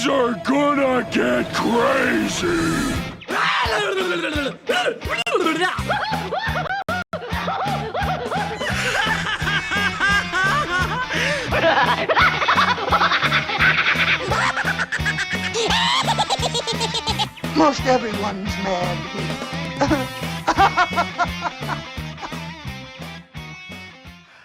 Things are gonna get crazy! Most everyone's mad here.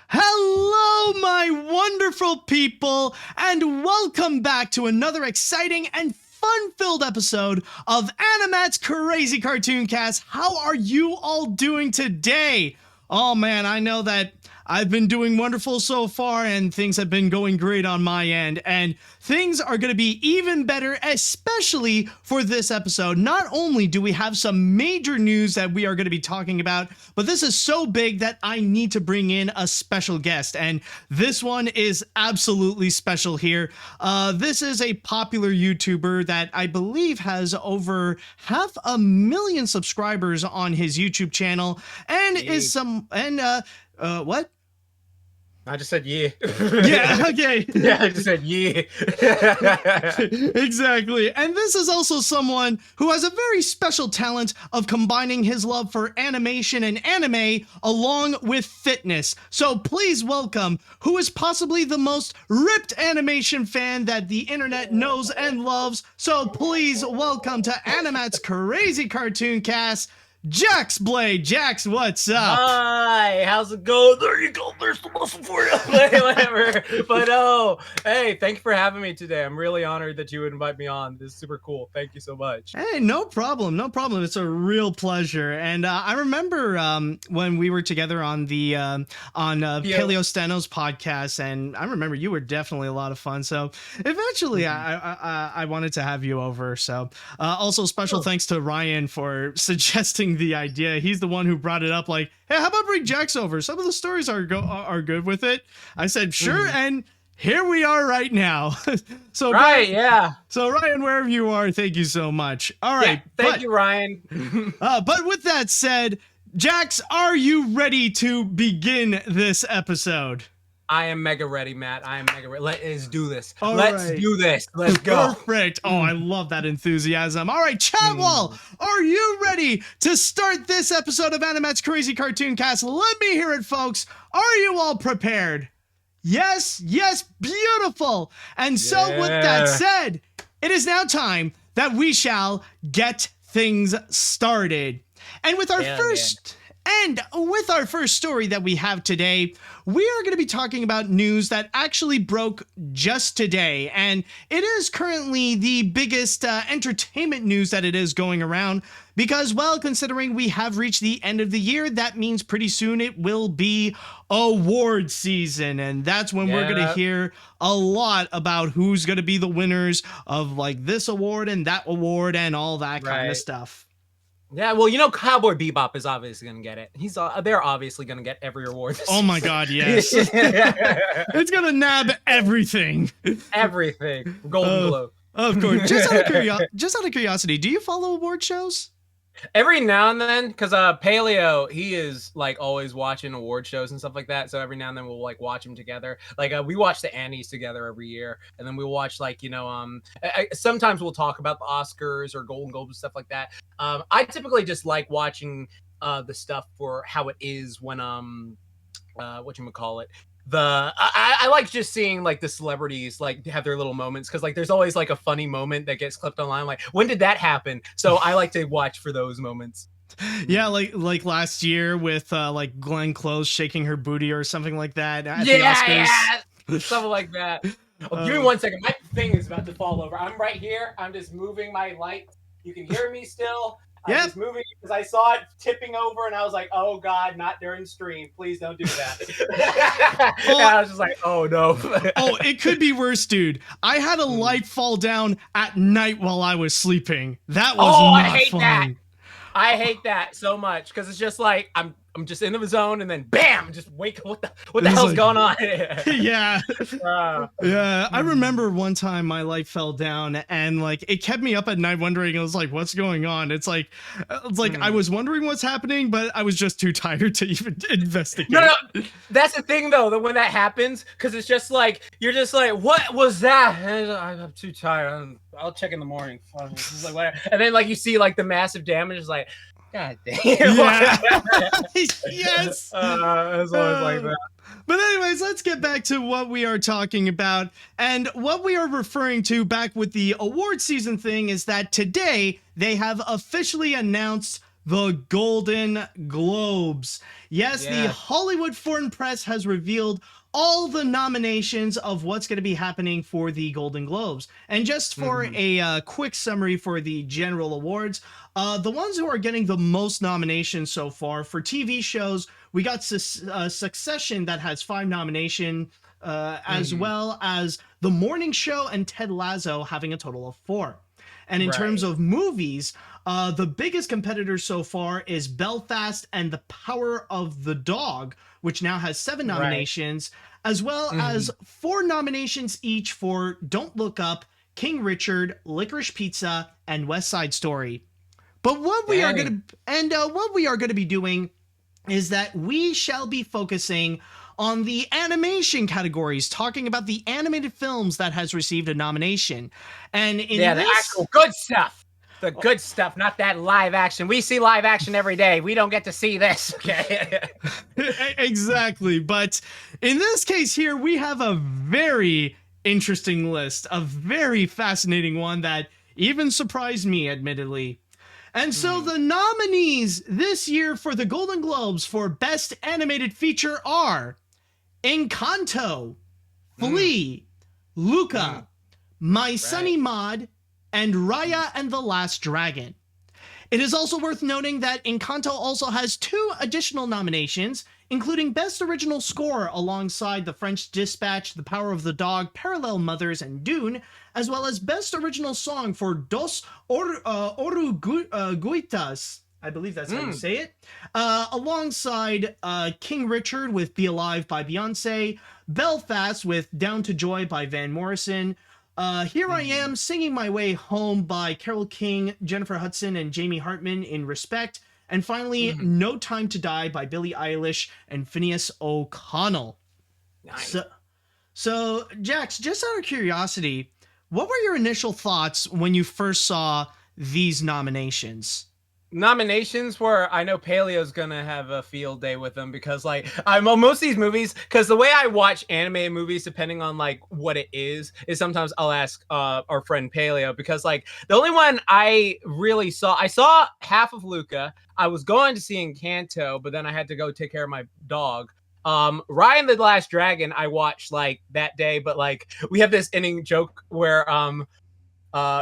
Hello, my wonderful people, and welcome back to another exciting and fun-filled episode of AniMat's Crazy Cartoon Cast. How are you all doing today? Oh man, I know that I've been doing wonderful so far, and things have been going great on my end, and things are going to be even better, especially for this episode. Not only do we have some major news that we are going to be talking about, but this is so big that I need to bring in a special guest, and this one is absolutely special here. This is a popular YouTuber that I believe has over 500,000 subscribers on his YouTube channel, and what? I just said yeah. Yeah, okay. Yeah, I just said yeah. Exactly. And this is also someone who has a very special talent of combining his love for animation and anime along with fitness. So please welcome who is possibly the most ripped animation fan that the internet knows and loves. So please welcome to AniMat's Crazy Cartoon Cast, Jax Blade. Jax, what's up? Hi, how's it going? There you go. There's the muscle for you. Whatever. But hey, thank you for having me today. I'm really honored that you would invite me on. This is super cool. Thank you so much. Hey, no problem. No problem. It's a real pleasure. And I remember when we were together on the Paleo Steno's podcast, and I remember you were definitely a lot of fun. So eventually I wanted to have you over. So also special thanks to Ryan for suggesting the idea. He's the one who brought it up, like, hey, how about bring Jax over? Some of the stories are good with it. I said sure, and here we are right now. So right, yeah. So Ryan, wherever you are, thank you so much. All right, thank you, Ryan. But with that said, Jax, are you ready to begin this episode? I am mega ready, Matt. I am mega ready. Let's do this. All Let's right. do this. Let's go. Perfect. Oh, I love that enthusiasm. All right, Chadwell, are you ready to start this episode of AniMat's Crazy Cartoon Cast? Let me hear it, folks. Are you all prepared? Yes, beautiful. And so with that said, it is now time that we shall get things started. And with our first story that we have today, we are going to be talking about news that actually broke just today. And it is currently the biggest entertainment news that it is going around because, well, considering we have reached the end of the year, that means pretty soon it will be award season. And that's when we're going to hear a lot about who's going to be the winners of like this award and that award and all that kind of stuff. Yeah, well, you know, Cowboy Bebop is obviously going to get it. They're obviously going to get every award. Oh my God, yes. It's going to nab everything. Everything. Golden Globe. Of course. Just out of curiosity, do you follow award shows? Every now and then, because Paleo, he is like always watching award shows and stuff like that. So every now and then we'll like watch them together. Like we watch the Annies together every year, and then we'll watch like sometimes we'll talk about the Oscars or Golden Globes and stuff like that. I typically just like watching the stuff for how it is when whatchamacallit. I like just seeing like the celebrities like have their little moments because like there's always like a funny moment that gets clipped online, like when did that happen? So I like to watch for those moments. Yeah, like last year with like Glenn Close shaking her booty or something like that at the Oscars. Yeah, something like that. Oh, give me 1 second, my thing is about to fall over. I'm right here, I'm just moving my light. You can hear me still. I'm just moving because I saw it tipping over and I was like, oh God, not during stream. Please don't do that. I was just like, oh no. Oh, it could be worse, dude. I had a light fall down at night while I was sleeping. That was not I hate fun. that. I hate that so much because it's just like I'm just in the zone, and then bam, just wake. What the It's hell's like- going on? Yeah. Uh, Yeah, I remember one time my light fell down and like it kept me up at night wondering. I was like, "What's going on?" It's like I was wondering what's happening, but I was just too tired to even investigate. No, that's the thing though. That when that happens, because it's just like you're just like, "What was that?" And I'm too tired. I'll check in the morning. This is like whatever. And then like you see like the massive damage. Is like, God damn. Yeah. Yes. It's always like that. But anyways, let's get back to what we are talking about. And what we are referring to back with the award season thing is that today they have officially announced the Golden Globes. Yes, the Hollywood Foreign Press has revealed all the nominations of what's going to be happening for the Golden Globes. And just for a quick summary for the general awards, the ones who are getting the most nominations so far for TV shows, we got Succession that has 5 nominations, as well as The Morning Show and Ted Lasso having a total of 4. And in terms of movies, the biggest competitor so far is Belfast and The Power of the Dog, which now has 7 nominations, as well as 4 nominations each for Don't Look Up, King Richard, Licorice Pizza, and West Side Story. But what we are going to be doing is that we shall be focusing on the animation categories, talking about the animated films that has received a nomination. And in the actual good stuff. The good stuff, not that live action. We see live action every day. We don't get to see this. Okay. Exactly. But in this case here, we have a very interesting list, a very fascinating one that even surprised me, admittedly. And so the nominees this year for the Golden Globes for Best Animated Feature are Encanto, Flea, Luca, My Sunny Maud, and Raya and the Last Dragon. It is also worth noting that Encanto also has 2 additional nominations, including Best Original Score alongside The French Dispatch, The Power of the Dog, Parallel Mothers, and Dune, as well as Best Original Song for Dos Oruguitas, I believe that's how you say it, alongside King Richard with Be Alive by Beyonce, Belfast with Down to Joy by Van Morrison, Here I Am Singing My Way Home by Carole King, Jennifer Hudson, and Jamie Hartman in Respect, and finally No Time to Die by Billie Eilish and Phineas O'Connell. Nice. So Jax, just out of curiosity, what were your initial thoughts when you first saw these nominations? Nominations were, I know Paleo's gonna have a field day with them because like most of these movies, because the way I watch animated movies, depending on like what it is sometimes I'll ask our friend Paleo, because like the only one I really saw, I saw half of Luca. I was going to see Encanto, but then I had to go take care of my dog. Raya and the Last Dragon I watched like that day, but like we have this inning joke where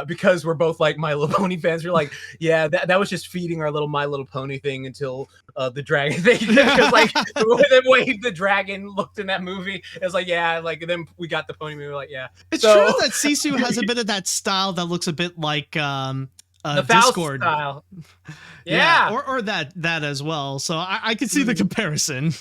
because we're both like My Little Pony fans, we're like, yeah, that was just feeding our little My Little Pony thing until the dragon thing, because like the way the dragon looked in that movie, it was like, yeah, like then we got the pony movie, we're like, yeah. It's true that Sisu has a bit of that style that looks a bit like the Discord style. Yeah. or that as well. So I can see the comparison.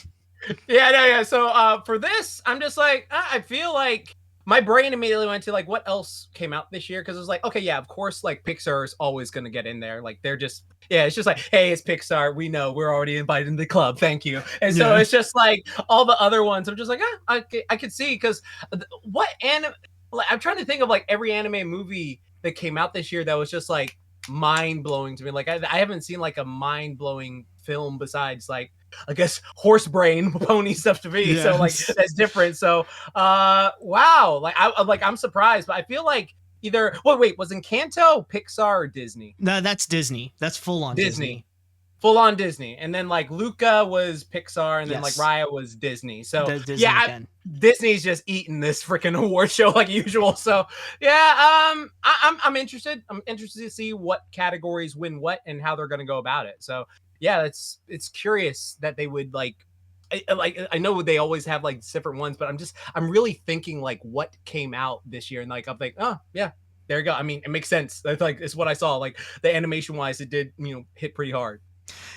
Yeah. So for this, I'm just like, I feel like my brain immediately went to like, what else came out this year? Because it was like, okay, yeah, of course, like Pixar is always going to get in there. Like they're just, it's just like, hey, it's Pixar. We know, we're already invited in the club. Thank you. And so it's just like all the other ones. I'm just like, I could see, because I'm trying to think of like every anime movie that came out this year that was just like mind blowing to me. Like I haven't seen like a mind blowing film besides like, I guess, horse brain pony stuff to me. Yes. So like that's different. So wow, I'm surprised, but I feel like either was Encanto Pixar or Disney? No, that's Disney. That's full on Disney. Full on Disney. And then like Luca was Pixar, and then like Raya was Disney. So Disney's just eating this freaking award show like usual. So yeah, I'm interested. I'm interested to see what categories win what and how they're gonna go about it. So yeah, it's curious that they would like I know they always have like different ones, but I'm really thinking like what came out this year, and like I'm like, oh yeah, there you go. I mean, it makes sense. That's like it's what I saw. Like the animation wise, it did hit pretty hard.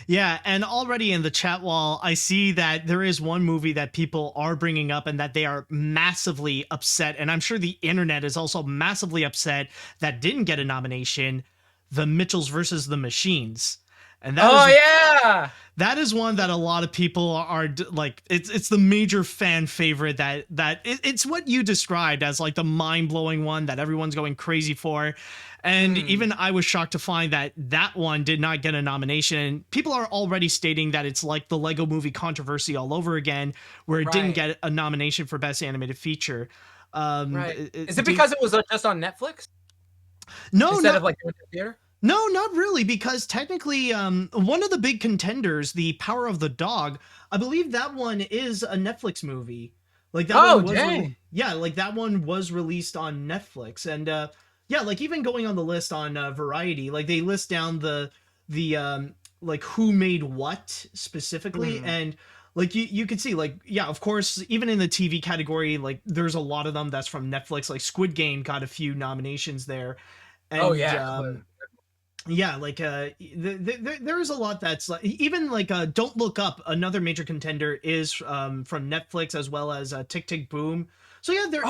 Yeah, and already in the chat wall, I see that there is one movie that people are bringing up and that they are massively upset. And I'm sure the internet is also massively upset that didn't get a nomination, The Mitchells versus the Machines. And Yeah. that is one that a lot of people are like, it's the major fan favorite it's what you described as like the mind-blowing one that everyone's going crazy for. And even I was shocked to find that one did not get a nomination. And people are already stating that it's like the Lego Movie controversy all over again, where it didn't get a nomination for Best Animated Feature. Is it because it was just on Netflix? No, instead of like going to the theater? No, not really, because technically, one of the big contenders, The Power of the Dog, I believe that one is a Netflix movie. Like that one was like that one was released on Netflix, and yeah, like even going on the list on Variety, like they list down the like who made what specifically, and like you could see, like, yeah, of course, even in the TV category, like there's a lot of them that's from Netflix. Like Squid Game got a few nominations there. And, yeah, like there is a lot that's like, even like Don't Look Up, another major contender, is from Netflix, as well as Tick Tick Boom. So yeah, there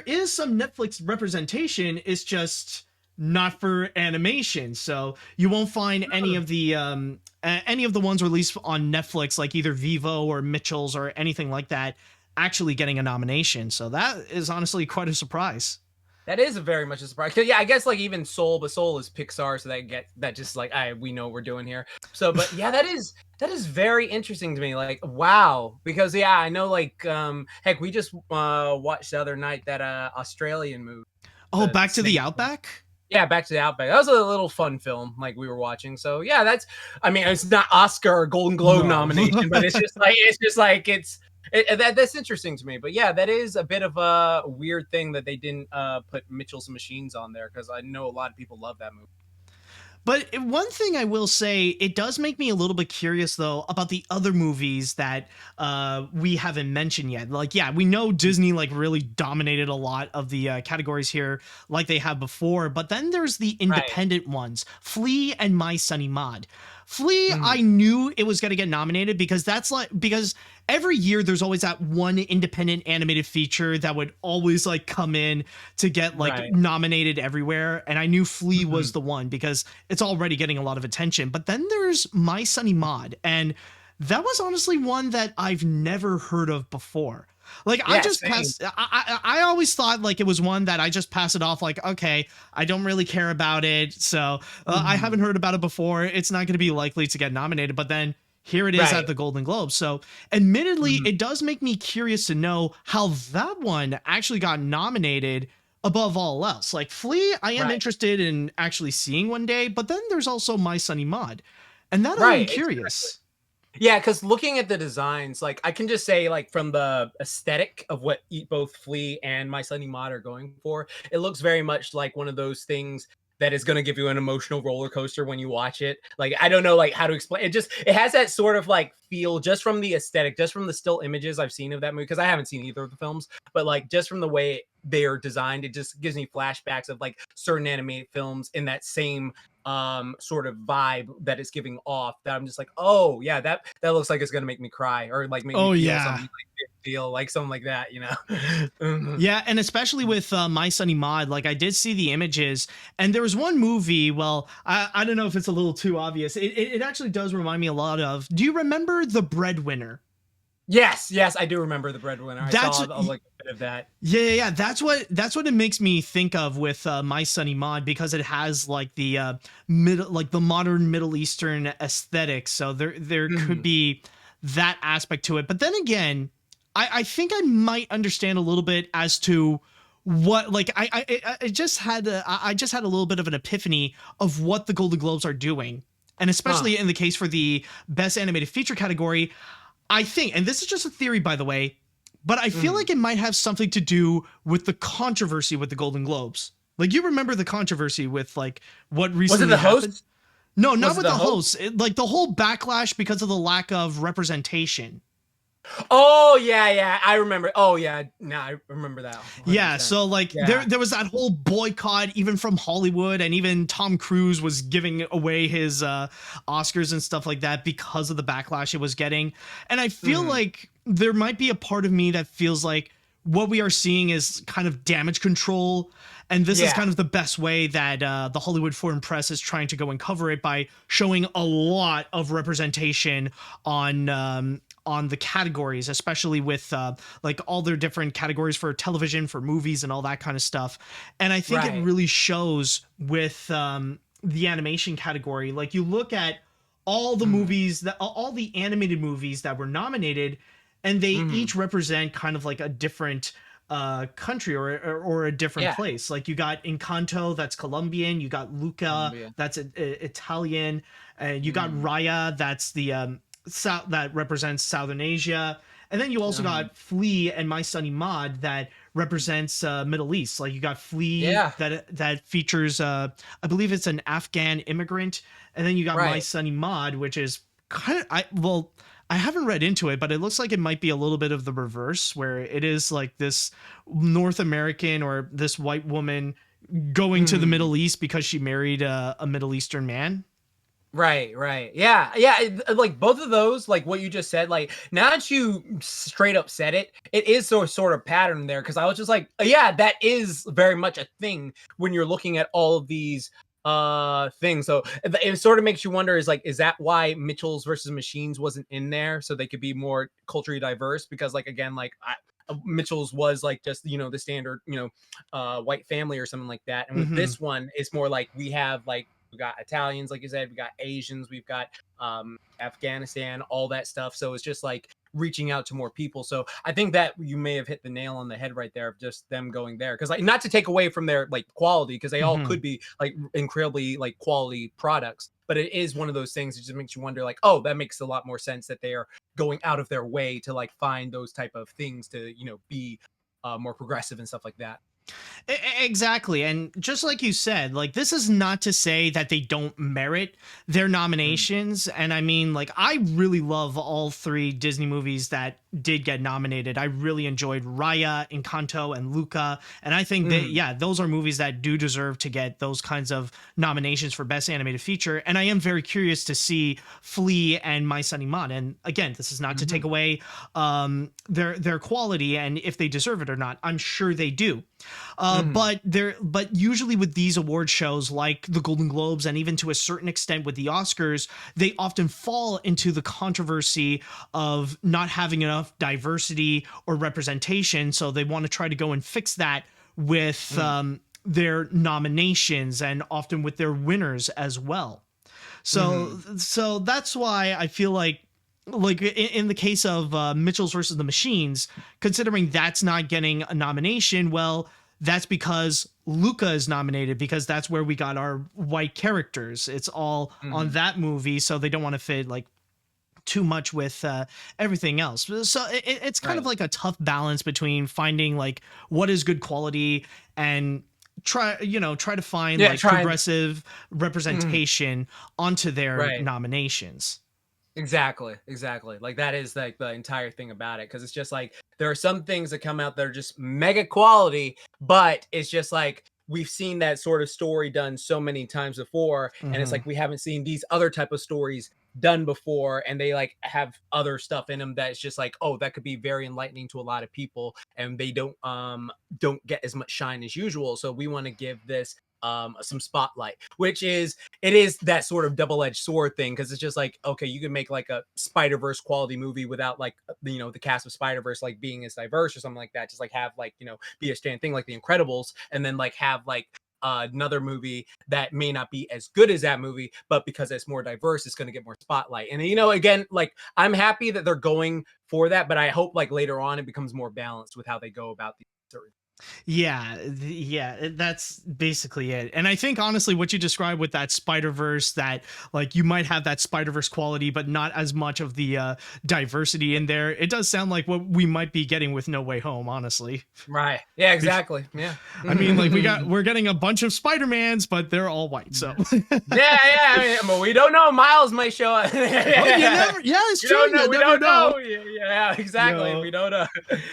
is some Netflix representation. It's just not for animation, so you won't find any of the ones released on Netflix, like either Vivo or Mitchell's or anything like that, actually getting a nomination. So that is honestly quite a surprise. That is very much a surprise. Yeah, I guess like even Soul, but Soul is Pixar, so that just like we know what we're doing here. So, but yeah, that is very interesting to me. Like, wow, because yeah, I know like heck, we just watched the other night that Australian movie. Oh, Back to the Outback. Yeah, Back to the Outback. That was a little fun film, like we were watching. So yeah, I mean, it's not Oscar or Golden Globe nomination, but it's that's interesting to me. But yeah, that is a bit of a weird thing that they didn't put Mitchell's and Machines on there, because I know a lot of people love that movie. But one thing I will say, it does make me a little bit curious, though, about the other movies that we haven't mentioned yet. Like, yeah, we know Disney like really dominated a lot of the categories here, like they have before. But then there's the independent ones, Flea and My Sunny Maud. Flea, I knew it was going to get nominated because every year there's always that one independent animated feature that would always like come in to get like nominated everywhere. And I knew Flea was the one because it's already getting a lot of attention. But then there's My Sunny Maud, and that was honestly one that I've never heard of before. Like, yeah, I just passed. I always thought like it was one that I just pass it off. Like, okay, I don't really care about it. So I haven't heard about it before. It's not going to be likely to get nominated. But then here it is at the Golden Globes. So admittedly, it does make me curious to know how that one actually got nominated above all else. Like Flea, I am interested in actually seeing one day. But then there's also My Sunny Maud. And that I'm curious. Exactly. Yeah, because looking at the designs, like I can just say, like from the aesthetic of what both Flea and My Sunny Maud are going for, it looks very much like one of those things that is going to give you an emotional roller coaster when you watch it. Like, I don't know like how to explain it. It has that sort of like feel just from the aesthetic, just from the still images I've seen of that movie, because I haven't seen either of the films, but like just from the way they are designed, it just gives me flashbacks of like certain animated films in that same sort of vibe that it's giving off, that I'm just like, oh yeah, that looks like it's gonna make me cry, or like make me feel like something like that, you know. Yeah, and especially with My Sunny Maud, like I did see the images, and there was one movie, well, I don't know if it's a little too obvious, it actually does remind me a lot of, do you remember The Breadwinner? Yes, I do remember The Breadwinner. I saw like a bit of that. Yeah. That's what it makes me think of with My Sunny Maud, because it has like the the modern Middle Eastern aesthetic. So there could be that aspect to it. But then again, I think I might understand a little bit as to what, like I just had a little bit of an epiphany of what the Golden Globes are doing, and especially in the case for the Best Animated Feature category. I think, and this is just a theory, by the way, but I feel like it might have something to do with the controversy with the Golden Globes. Like, you remember the controversy with like what recently happened? Was it the host? No, not with the host. Like the whole backlash because of the lack of representation. Oh yeah, I remember. Oh yeah, now I remember that. Yeah, 100%. so like Yeah. there was that whole boycott even from Hollywood, and even Tom Cruise was giving away his Oscars and stuff like that because of the backlash it was getting. And I feel Mhm. like there might be a part of me that feels like what we are seeing is kind of damage control, and this is Yeah. kind of the best way that the Hollywood Foreign Press is trying to go and cover it by showing a lot of representation on the categories, especially with like all their different categories for television, for movies, and all that kind of stuff. And I think it Right. really shows with the animation category. Like you look at all the Mhm. movies that all the animated movies that were nominated, and they Mhm. each represent kind of like a different country or a different Yeah. place. Like you got Encanto, that's Colombian. You got Luca, Columbia. that's Italian. And you got Mhm. Raya, that's the that represents Southern Asia. And then you also Uh-huh. got Flea and My Sunny Maud that represents Middle East. Like you got Flea Yeah. that features I believe it's an Afghan immigrant, and then you got My Right. Sunny Maud, which is kind of I haven't read into it, but it looks like it might be a little bit of the reverse, where it is like this North American or this white woman going to the Mhm. Middle East because she married a Middle Eastern man. Right. Yeah. Like both of those, like what you just said, like now that you straight up said it, it is sort of pattern there. Cause I was just like, yeah, that is very much a thing when you're looking at all of these things. So it sort of makes you wonder, is that why Mitchell's versus Machines wasn't in there? So they could be more culturally diverse? Because like again, like Mitchell's was like just the standard white family or something like that, and with Mm-hmm. this one it's more like we have like we got Italians, like you said, we got Asians, we've got Afghanistan, all that stuff. So it's just like reaching out to more people. So I think that you may have hit the nail on the head right there of just them going there. Cause like not to take away from their like quality, because they all Mm-hmm. could be like incredibly like quality products. But it is one of those things that just makes you wonder, like, oh, that makes a lot more sense that they are going out of their way to like find those type of things to, be more progressive and stuff like that. Exactly. And just like you said, like this is not to say that they don't merit their Mm. nominations. And I mean, like I really love all three Disney movies that did get nominated. I really enjoyed Raya, Encanto, and Luca. And I think that, Mm. yeah, those are movies that do deserve to get those kinds of nominations for Best Animated Feature. And I am very curious to see Flea and My Sunny Maud. And again, this is not to take Hmm. away their quality and if they deserve it or not. I'm sure they do. Hmm. But usually with these award shows like the Golden Globes and even to a certain extent with the Oscars, they often fall into the controversy of not having enough diversity or representation. So they want to try to go and fix that with Mm. their nominations and often with their winners as well. So Hmm. so that's why I feel like in the case of Mitchell's versus the Machines, considering that's not getting a nomination, well, that's because Luca is nominated because that's where we got our white characters. It's all on Hmm. that movie, so they don't want to fit like too much with everything else. So it's kind of Right. like a tough balance between finding like what is good quality and try to find Yeah. like Trying. progressive Mhm. representation onto their Right. nominations. Exactly. Like that is like the entire thing about it. Cause it's just like there are some things that come out that are just mega quality, but it's just like we've seen that sort of story done so many times before. And it's Hmm. like we haven't seen these other type of stories done before. And they like have other stuff in them that's just like, oh, that could be very enlightening to a lot of people. And they don't get as much shine as usual. So we want to give this some spotlight, which is it is that sort of double-edged sword thing, because it's just like, okay, you can make like a Spider-Verse quality movie without like the cast of Spider-Verse like being as diverse or something like that, just like have like be a stand thing like the Incredibles, and then like have like another movie that may not be as good as that movie, but because it's more diverse, it's going to get more spotlight. And again, like I'm happy that they're going for that, but I hope like later on it becomes more balanced with how they go about these certain. Yeah, that's basically it. And I think honestly what you described with that Spider-Verse, that like you might have that Spider-Verse quality but not as much of the diversity in there, it does sound like what we might be getting with No Way Home, honestly. Right. Yeah, exactly. Yeah. I mean, like we're getting a bunch of Spider-Mans, but they're all white. So yeah. I mean, but we don't know. Miles might show up. It's true. We don't know. Yeah, exactly. No. We don't know.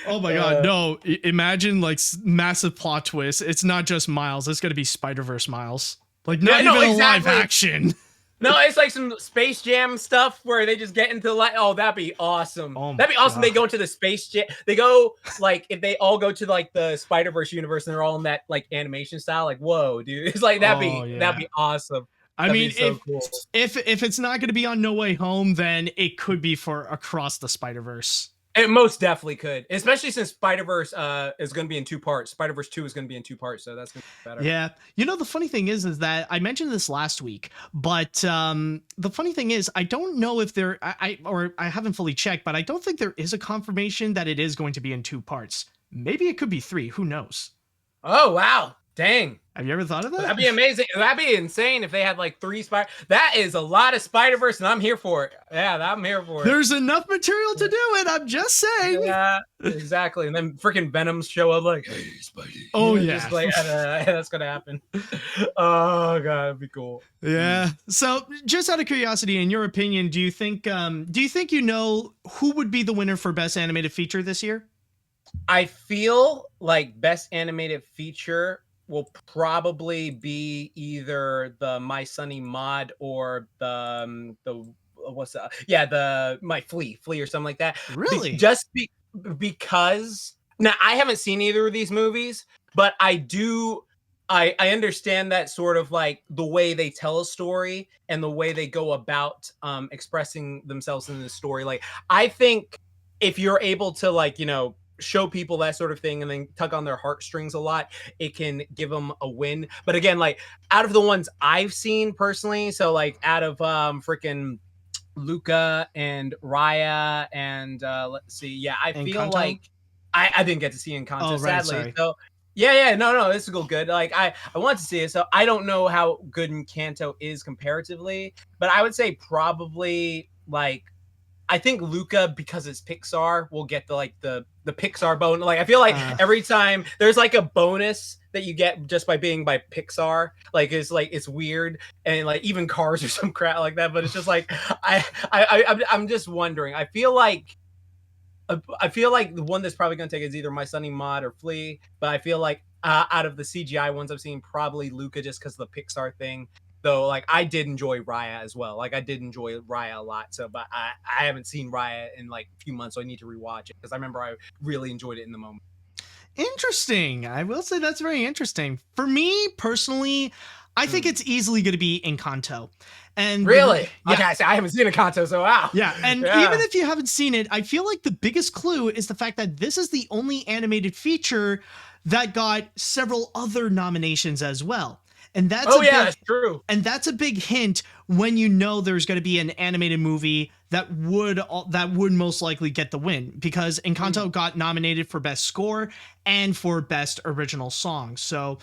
Oh my god, no. Imagine like massive plot twist. It's not just Miles, it's gonna be Spider-Verse Miles. Like not even a live action. No, it's like some Space Jam stuff where they just get into like, oh, that'd be awesome. That'd be awesome. God. They go into the Space Jam. They go like if they all go to like the Spider-Verse universe and they're all in that like animation style. Like, whoa, dude, it's like that'd be awesome. I mean, so cool. if it's not going to be on No Way Home, then it could be for Across the Spider-Verse. It most definitely could, especially since Spider-Verse is going to be in 2 parts. Spider-Verse 2 is going to be in 2 parts, so that's going to be better. Yeah. You know, the funny thing is that I mentioned this last week, but the funny thing is I don't know if I haven't fully checked, but I don't think there is a confirmation that it is going to be in 2 parts. Maybe it could be 3. Who knows? Oh, wow. Dang. Have you ever thought of that? That'd be amazing. That'd be insane if they had like 3 Spider. That is a lot of Spider-Verse, and I'm here for it. Yeah, I'm here for it. There's enough material to do it. I'm just saying. Yeah, exactly. And then freaking Venoms show up like, hey, Spidey. Oh, yeah. Just like, that's going to happen. Oh, God, that'd be cool. Yeah. So just out of curiosity, in your opinion, do you think you know who would be the winner for Best Animated Feature this year? I feel like Best Animated Feature will probably be either the My Sunny Mod or the what's that? Yeah, my Flea or something like that. Really? Because now I haven't seen either of these movies, but I understand that sort of like the way they tell a story and the way they go about expressing themselves in the story. Like I think if you're able to like, you know, show people that sort of thing and then tug on their heartstrings a lot, it can give them a win. But again, like out of the ones I've seen personally, so like out of freaking Luca and Raya and let's see, yeah, I feel Encanto? like I didn't get to see Encanto, Oh, right, sadly. sorry. So yeah, no, this is good. Like I want to see it, so I don't know how good Encanto is comparatively, but I would say probably like I think Luca, because it's Pixar, will get the Pixar bone. Like I feel like every time there's like a bonus that you get just by being by Pixar, like it's weird, and like even Cars or some crap like that. But it's just like I'm just wondering. I feel like the one that's probably gonna take is either My Sunny Mod or Flea. But I feel like out of the CGI ones I've seen, probably Luca, just because of the Pixar thing. Though, like, I did enjoy Raya as well. Like, I did enjoy Raya a lot. So, but I haven't seen Raya in, like, a few months, so I need to rewatch it. Because I remember I really enjoyed it in the moment. Interesting. I will say that's very interesting. For me, personally, I think it's easily going to be Encanto. And really? Yeah. Okay, I haven't seen Encanto, so wow. Yeah, and even if you haven't seen it, I feel like the biggest clue is the fact that this is the only animated feature that got several other nominations as well. And that's that's true. And that's a big hint when you know there's going to be an animated movie that would most likely get the win, because Encanto got nominated for Best Score and for Best Original Song. So,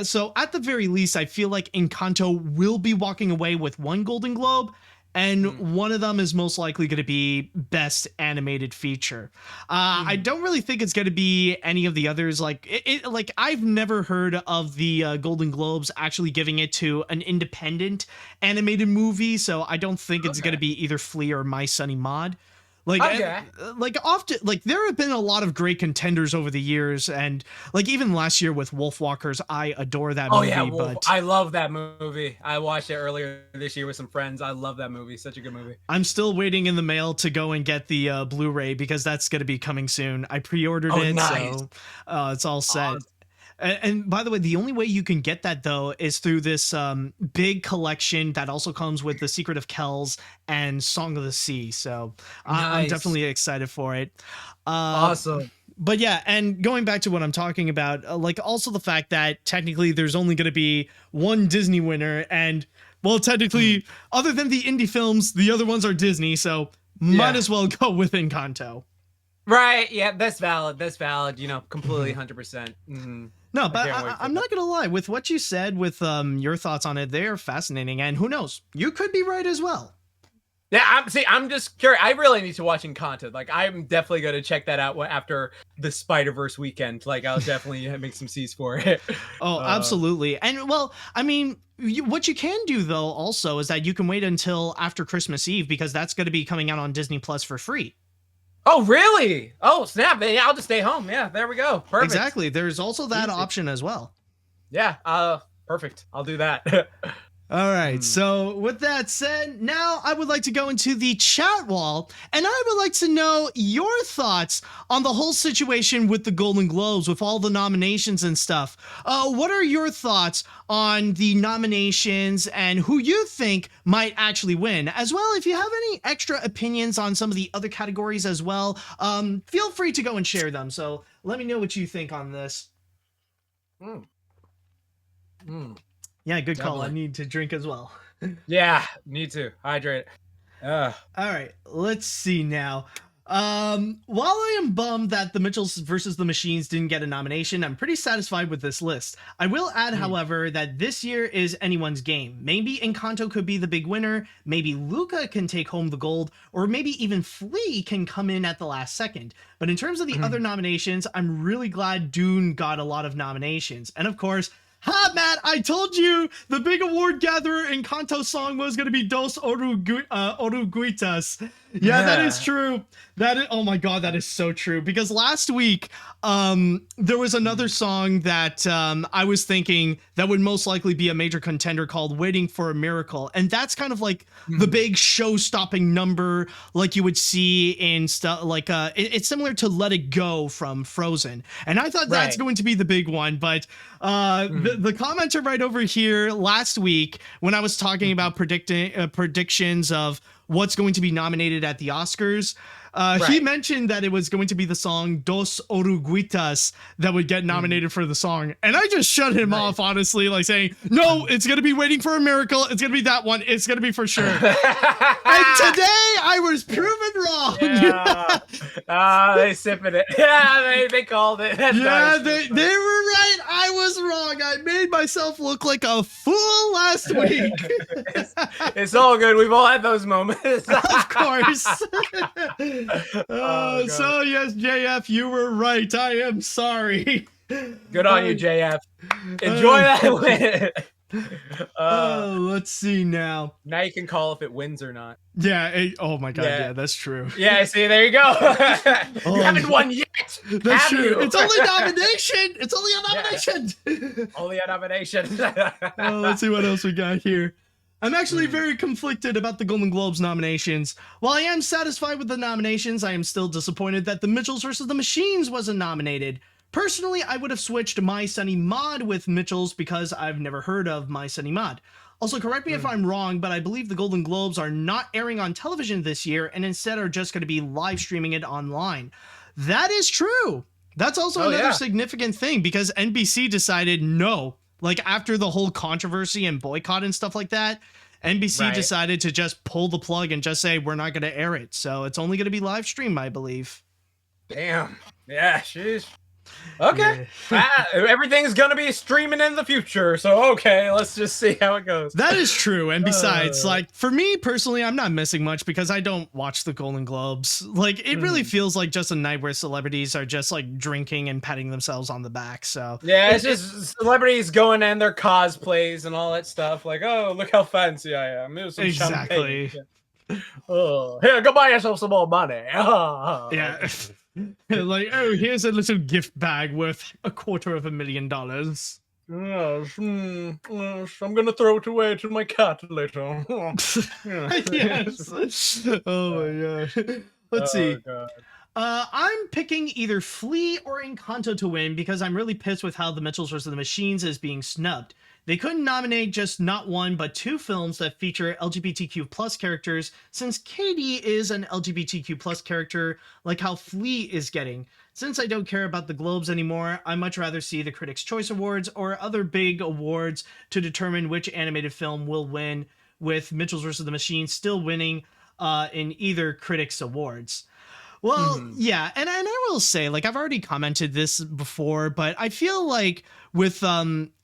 so at the very least, I feel like Encanto will be walking away with 1 Golden Globe, and one of them is most likely going to be Best Animated Feature. I don't really think it's going to be any of the others. Like like I've never heard of the Golden Globes actually giving it to an independent animated movie, so I don't think it's going to be either Flea or My Sunny Mod. Like, often, like there have been a lot of great contenders over the years, and like even last year with Wolfwalkers, I adore that movie. Yeah, but I love that movie. I watched it earlier this year with some friends. I love that movie. Such a good movie. I'm still waiting in the mail to go and get the Blu-ray, because that's going to be coming soon. I pre-ordered it, nice. So it's all set. Awesome. And by the way, the only way you can get that, though, is through this big collection that also comes with The Secret of Kells and Song of the Sea. So I'm definitely excited for it. Awesome. But yeah, and going back to what I'm talking about, like also the fact that technically there's only going to be 1 Disney winner. And, well, technically, other than the indie films, the other ones are Disney. So might as well go with Encanto. Right. Yeah, that's valid. That's valid. Completely 100%. No, but can't wait for I'm not gonna lie. With what you said, with your thoughts on it, they're fascinating. And who knows, you could be right as well. Yeah, I'm just curious. I really need to watch Encanto. Like, I'm definitely going to check that out after the Spider-Verse weekend. Like, I'll definitely make some C's for it. Oh, absolutely. And well, I mean, what you can do though also is that you can wait until after Christmas Eve, because that's going to be coming out on Disney Plus for free. Oh, really? Oh, snap. Yeah, I'll just stay home. Yeah, there we go. Perfect. Exactly. There's also that option as well. Yeah, perfect. I'll do that. All right, so with that said, now I would like to go into the chat wall, and I would like to know your thoughts on the whole situation with the Golden Globes, with all the nominations and stuff. What are your thoughts on the nominations and who you think might actually win? As well, if you have any extra opinions on some of the other categories as well, feel free to go and share them. So let me know what you think on this. Yeah, good call. I need to drink as well. Yeah, need to hydrate. All right, let's see now. While I am bummed that the Mitchells versus the Machines didn't get a nomination, I'm pretty satisfied with this list. I will add, however, that this year is anyone's game. Maybe Encanto could be the big winner, maybe Luca can take home the gold, or maybe even Flea can come in at the last second. But in terms of the other nominations, I'm really glad Dune got a lot of nominations. And of course, Matt, I told you the big award gatherer Encanto song was going to be Dos Oruguitas. Yeah, that is true. Oh my God, that is so true. Because last week, there was another song that I was thinking that would most likely be a major contender called Waiting for a Miracle. And that's kind of like the big show-stopping number like you would see in stuff like it's similar to Let It Go from Frozen. And I thought that's going to be the big one. But the commenter right over here last week, when I was talking about predictions of what's going to be nominated at the Oscars, he mentioned that it was going to be the song Dos Oruguitas that would get nominated for the song. And I just shut him off, honestly, like saying, no, it's going to be Waiting for a Miracle. It's going to be that one. It's going to be for sure. And today I was proven wrong. Yeah. They sipping it. Yeah, they called it. That's nice. They were right. I was wrong. I made myself look like a fool last week. It's all good. We've all had those moments. Of course. So yes, JF, you were right. I am sorry. Good on you, JF. Enjoy that win. Let's see now. Now you can call if it wins or not. Yeah. Oh my God. Yeah, that's true. Yeah. See, there you go. You haven't won yet. That's true. It's only nomination. It's only a nomination. Only a nomination. Let's see what else we got here. I'm actually very conflicted about the Golden Globes nominations. While I am satisfied with the nominations, I am still disappointed that The Mitchells vs. the Machines wasn't nominated. Personally, I would have switched My Sunny Maud with Mitchells because I've never heard of My Sunny Maud. Also, correct me if I'm wrong, but I believe the Golden Globes are not airing on television this year and instead are just going to be live streaming it online. That is true. That's also another significant thing because NBC decided no. Like, after the whole controversy and boycott and stuff like that, NBC decided to just pull the plug and just say, we're not going to air it. So it's only going to be live stream, I believe. Damn. Yeah, sheesh. Okay. Everything's going to be streaming in the future. So, okay, let's just see how it goes. That is true. And besides, like, for me personally, I'm not missing much because I don't watch the Golden Globes. Like, it really feels like just a night where celebrities are just, like, drinking and patting themselves on the back. So, yeah, it's just celebrities going in their cosplays and all that stuff. Like, oh, look how fancy I am. Here's some champagne. Oh, here, go buy yourself some more money. Yeah. Like, oh, here's a little gift bag worth $250,000. Yes, I'm gonna throw it away to my cat later. Yes. Oh my God. Let's see. God. I'm picking either Flea or Encanto to win because I'm really pissed with how The Mitchells vs. the Machines is being snubbed. They couldn't nominate just not one, but two films that feature LGBTQ plus characters, since Katie is an LGBTQ plus character, like how Flea is getting. Since I don't care about the Globes anymore, I much rather see the Critics' Choice Awards or other big awards to determine which animated film will win, with Mitchells vs. the Machines still winning in either Critics' Awards. Well, Mhm. yeah, and I will say, like, I've already commented this before, but I feel like with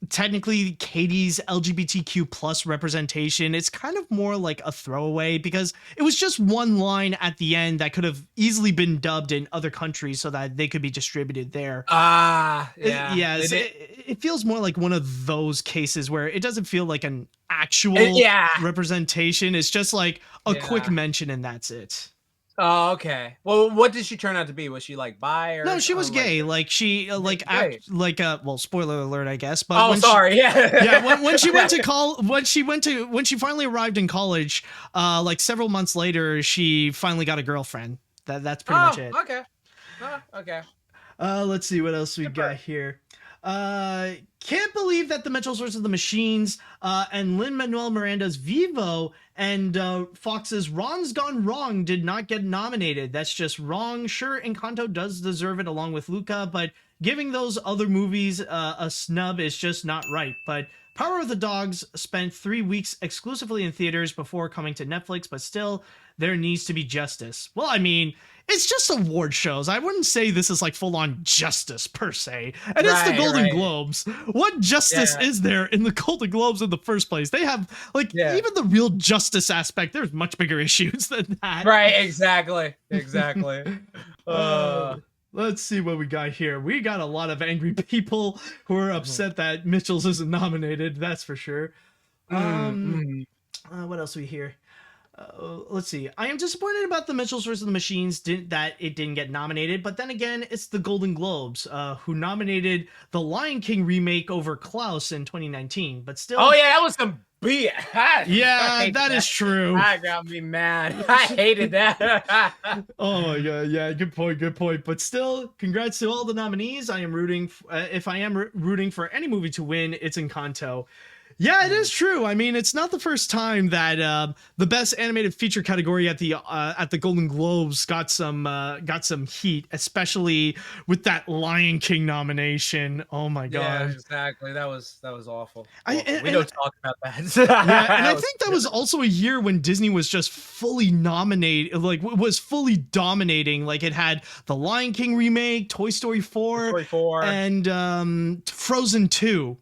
technically Katie's LGBTQ plus representation, it's kind of more like a throwaway because it was just one line at the end that could have easily been dubbed in other countries so that they could be distributed there. Yeah. Yes, it feels more like one of those cases where it doesn't feel like an actual Yeah. representation. It's just like a quick Yeah. mention and that's it. Oh, okay. Well, what did she turn out to be? Was she like bi or No, she was something, gay. Like she Great. well, spoiler alert, I guess. But Oh, when sorry. yeah, when she went to when she finally arrived in college, like several months later, she finally got a girlfriend. That's pretty much it. Okay. Okay. Let's see what else we Good got for here. Can't believe that the Mitchells vs. the Machines and Lin-Manuel Miranda's Vivo and Fox's Ron's Gone Wrong did not get nominated. That's just wrong. Sure, Encanto does deserve it along with Luca, but giving those other movies a snub is just not right. But Power of the Dogs spent 3 weeks exclusively in theaters before coming to Netflix, but still, there needs to be justice. Well, I mean, it's just award shows. I wouldn't say this is like full on justice per se. And it's the Golden Globes. What justice is there in the Golden Globes in the first place? They have like even the real justice aspect. There's much bigger issues than that. Right. Exactly. Let's see what we got here. We got a lot of angry people who are upset that Mitchell's isn't nominated. That's for sure. What else do we hear? Let's see. I am disappointed about the Mitchells vs. the Machines that it didn't get nominated, but then again, it's the Golden Globes who nominated the Lion King remake over Klaus in 2019. But still, Oh yeah, that was some BS. Yeah, that is true. That got me mad. I hated that. Oh my god, yeah, good point. But still, congrats to all the nominees. I am rooting. If I am rooting for any movie to win, it's Encanto. Yeah, it is true. I mean, it's not the first time that the best animated feature category at the Golden Globes got some heat, especially with that Lion King nomination. Oh my god! Yeah, exactly. That was awful. We don't talk about that. Yeah, and I think that was also a year when Disney was just fully nominated, like was fully dominating. Like it had the Lion King remake, Toy Story 4, and Frozen 2.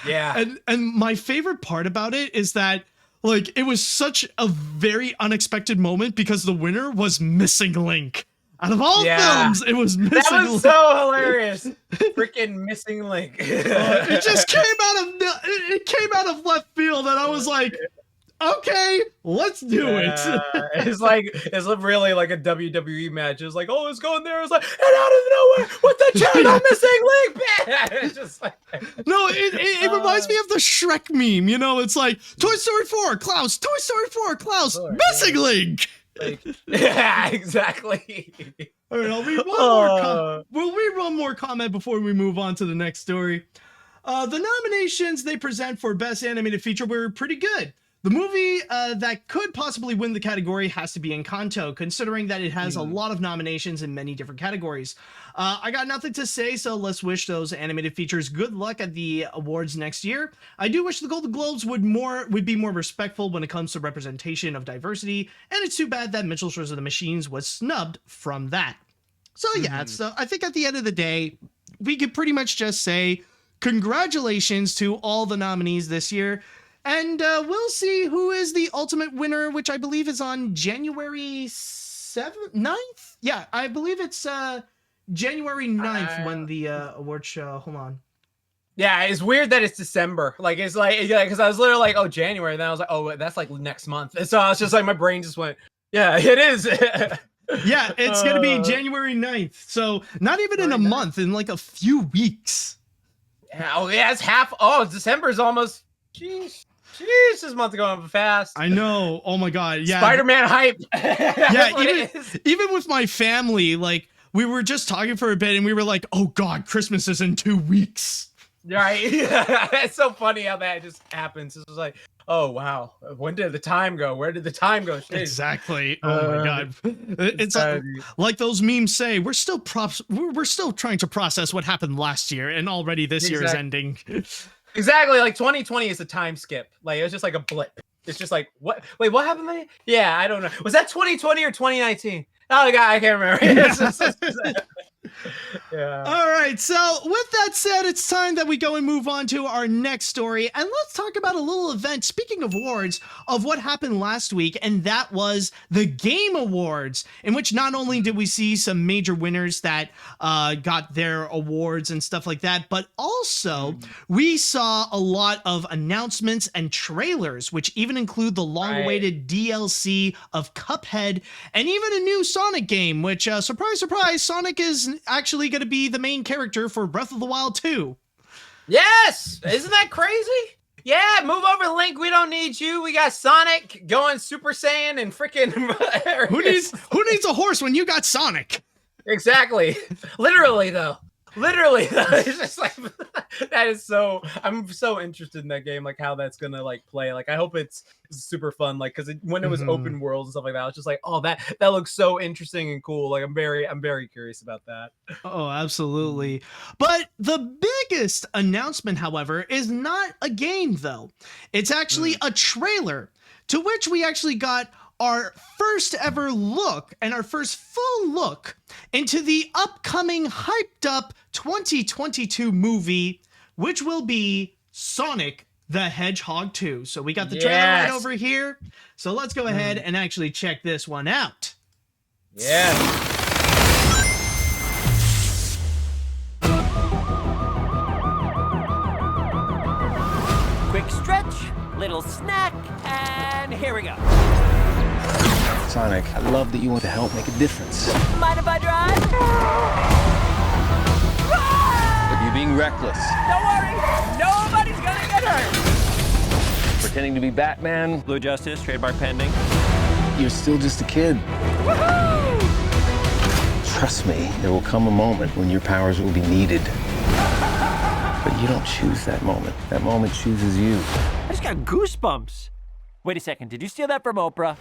Yeah. And my favorite part about it is that like it was such a very unexpected moment because the winner was Missing Link. Out of all films, it was Missing Link. That was so hilarious. Freaking Missing Link. It just came out of left field and I was like, okay, let's do it. It's really like a WWE match. It's like, oh, it's going there. It's like, and out of nowhere with the channel Missing Link. It's just like, no, it reminds me of the Shrek meme. You know, it's like Toy Story 4, Klaus. Toy Story 4, Klaus. Missing Link. Yeah, exactly. All right, I'll read we'll read one more comment before we move on to the next story. The nominations they present for Best Animated Feature were pretty good. The movie that could possibly win the category has to be Encanto, considering that it has a lot of nominations in many different categories. I got nothing to say, so let's wish those animated features good luck at the awards next year. I do wish the Golden Globes would be more respectful when it comes to representation of diversity, and it's too bad that Mitchells vs. the Machines was snubbed from that. So yeah, so I think at the end of the day, we could pretty much just say congratulations to all the nominees this year. And we'll see who is the ultimate winner, which I believe is on January 9th? Yeah, I believe it's January 9th when the award show. Hold on. Yeah, it's weird that it's December. Like, it's like, because I was literally like, oh, January. And then I was like, oh, that's like next month. And so I was just like, my brain just went, yeah, it is. Yeah, it's going to be January 9th. So not even in a month, in like a few weeks. Oh, yeah, it's half. Oh, December is almost. Jeez, this month going fast. I know. Oh my god. Yeah. Spider-Man hype. Yeah, even with my family, like we were just talking for a bit and we were like, oh god, Christmas is in 2 weeks. Right. It's so funny how that just happens. It's like, oh wow, when did the time go? Where did the time go? Jeez. Exactly. Oh my god. It's like those memes say, we're still trying to process what happened last year and already this year is ending. Exactly, like 2020 is a time skip. Like it was just like a blip. It's just like, what? Wait, what happened there? Yeah, I don't know. Was that 2020 or 2019? Oh god, I can't remember. Yeah. All right, so with that said, it's time that we go and move on to our next story, and let's talk about a little event, speaking of awards, of what happened last week, and that was the Game Awards, in which not only did we see some major winners that got their awards and stuff like that, but also we saw a lot of announcements and trailers, which even include the long-awaited DLC of Cuphead, and even a new Sonic game, which, surprise, surprise, Sonic is actually going to be the main character for Breath of the Wild 2. Yes! Isn't that crazy? Yeah, move over, Link. We don't need you. We got Sonic going Super Saiyan and freaking... Who needs a horse when you got Sonic? Exactly. Literally, though. It's just like that is so. I'm so interested in that game, like how that's gonna like play. Like I hope it's super fun. Like because when it was open world and stuff like that, I was just like, oh, that looks so interesting and cool. Like I'm very curious about that. Oh, absolutely. But the biggest announcement, however, is not a game though. It's actually a trailer to which we actually got our first ever look and our first full look into the upcoming hyped up 2022 movie, which will be Sonic the Hedgehog 2. So we got the trailer right over here. So let's go ahead and actually check this one out. Yeah. Quick stretch, little snack, and here we go. Sonic, I love that you want to help make a difference. Mind if I drive? But you're being reckless. Don't worry, nobody's gonna get hurt. Pretending to be Batman. Blue Justice, trademark pending. You're still just a kid. Woohoo! Trust me, there will come a moment when your powers will be needed. But you don't choose that moment. That moment chooses you. I just got goosebumps. Wait a second, did you steal that from Oprah?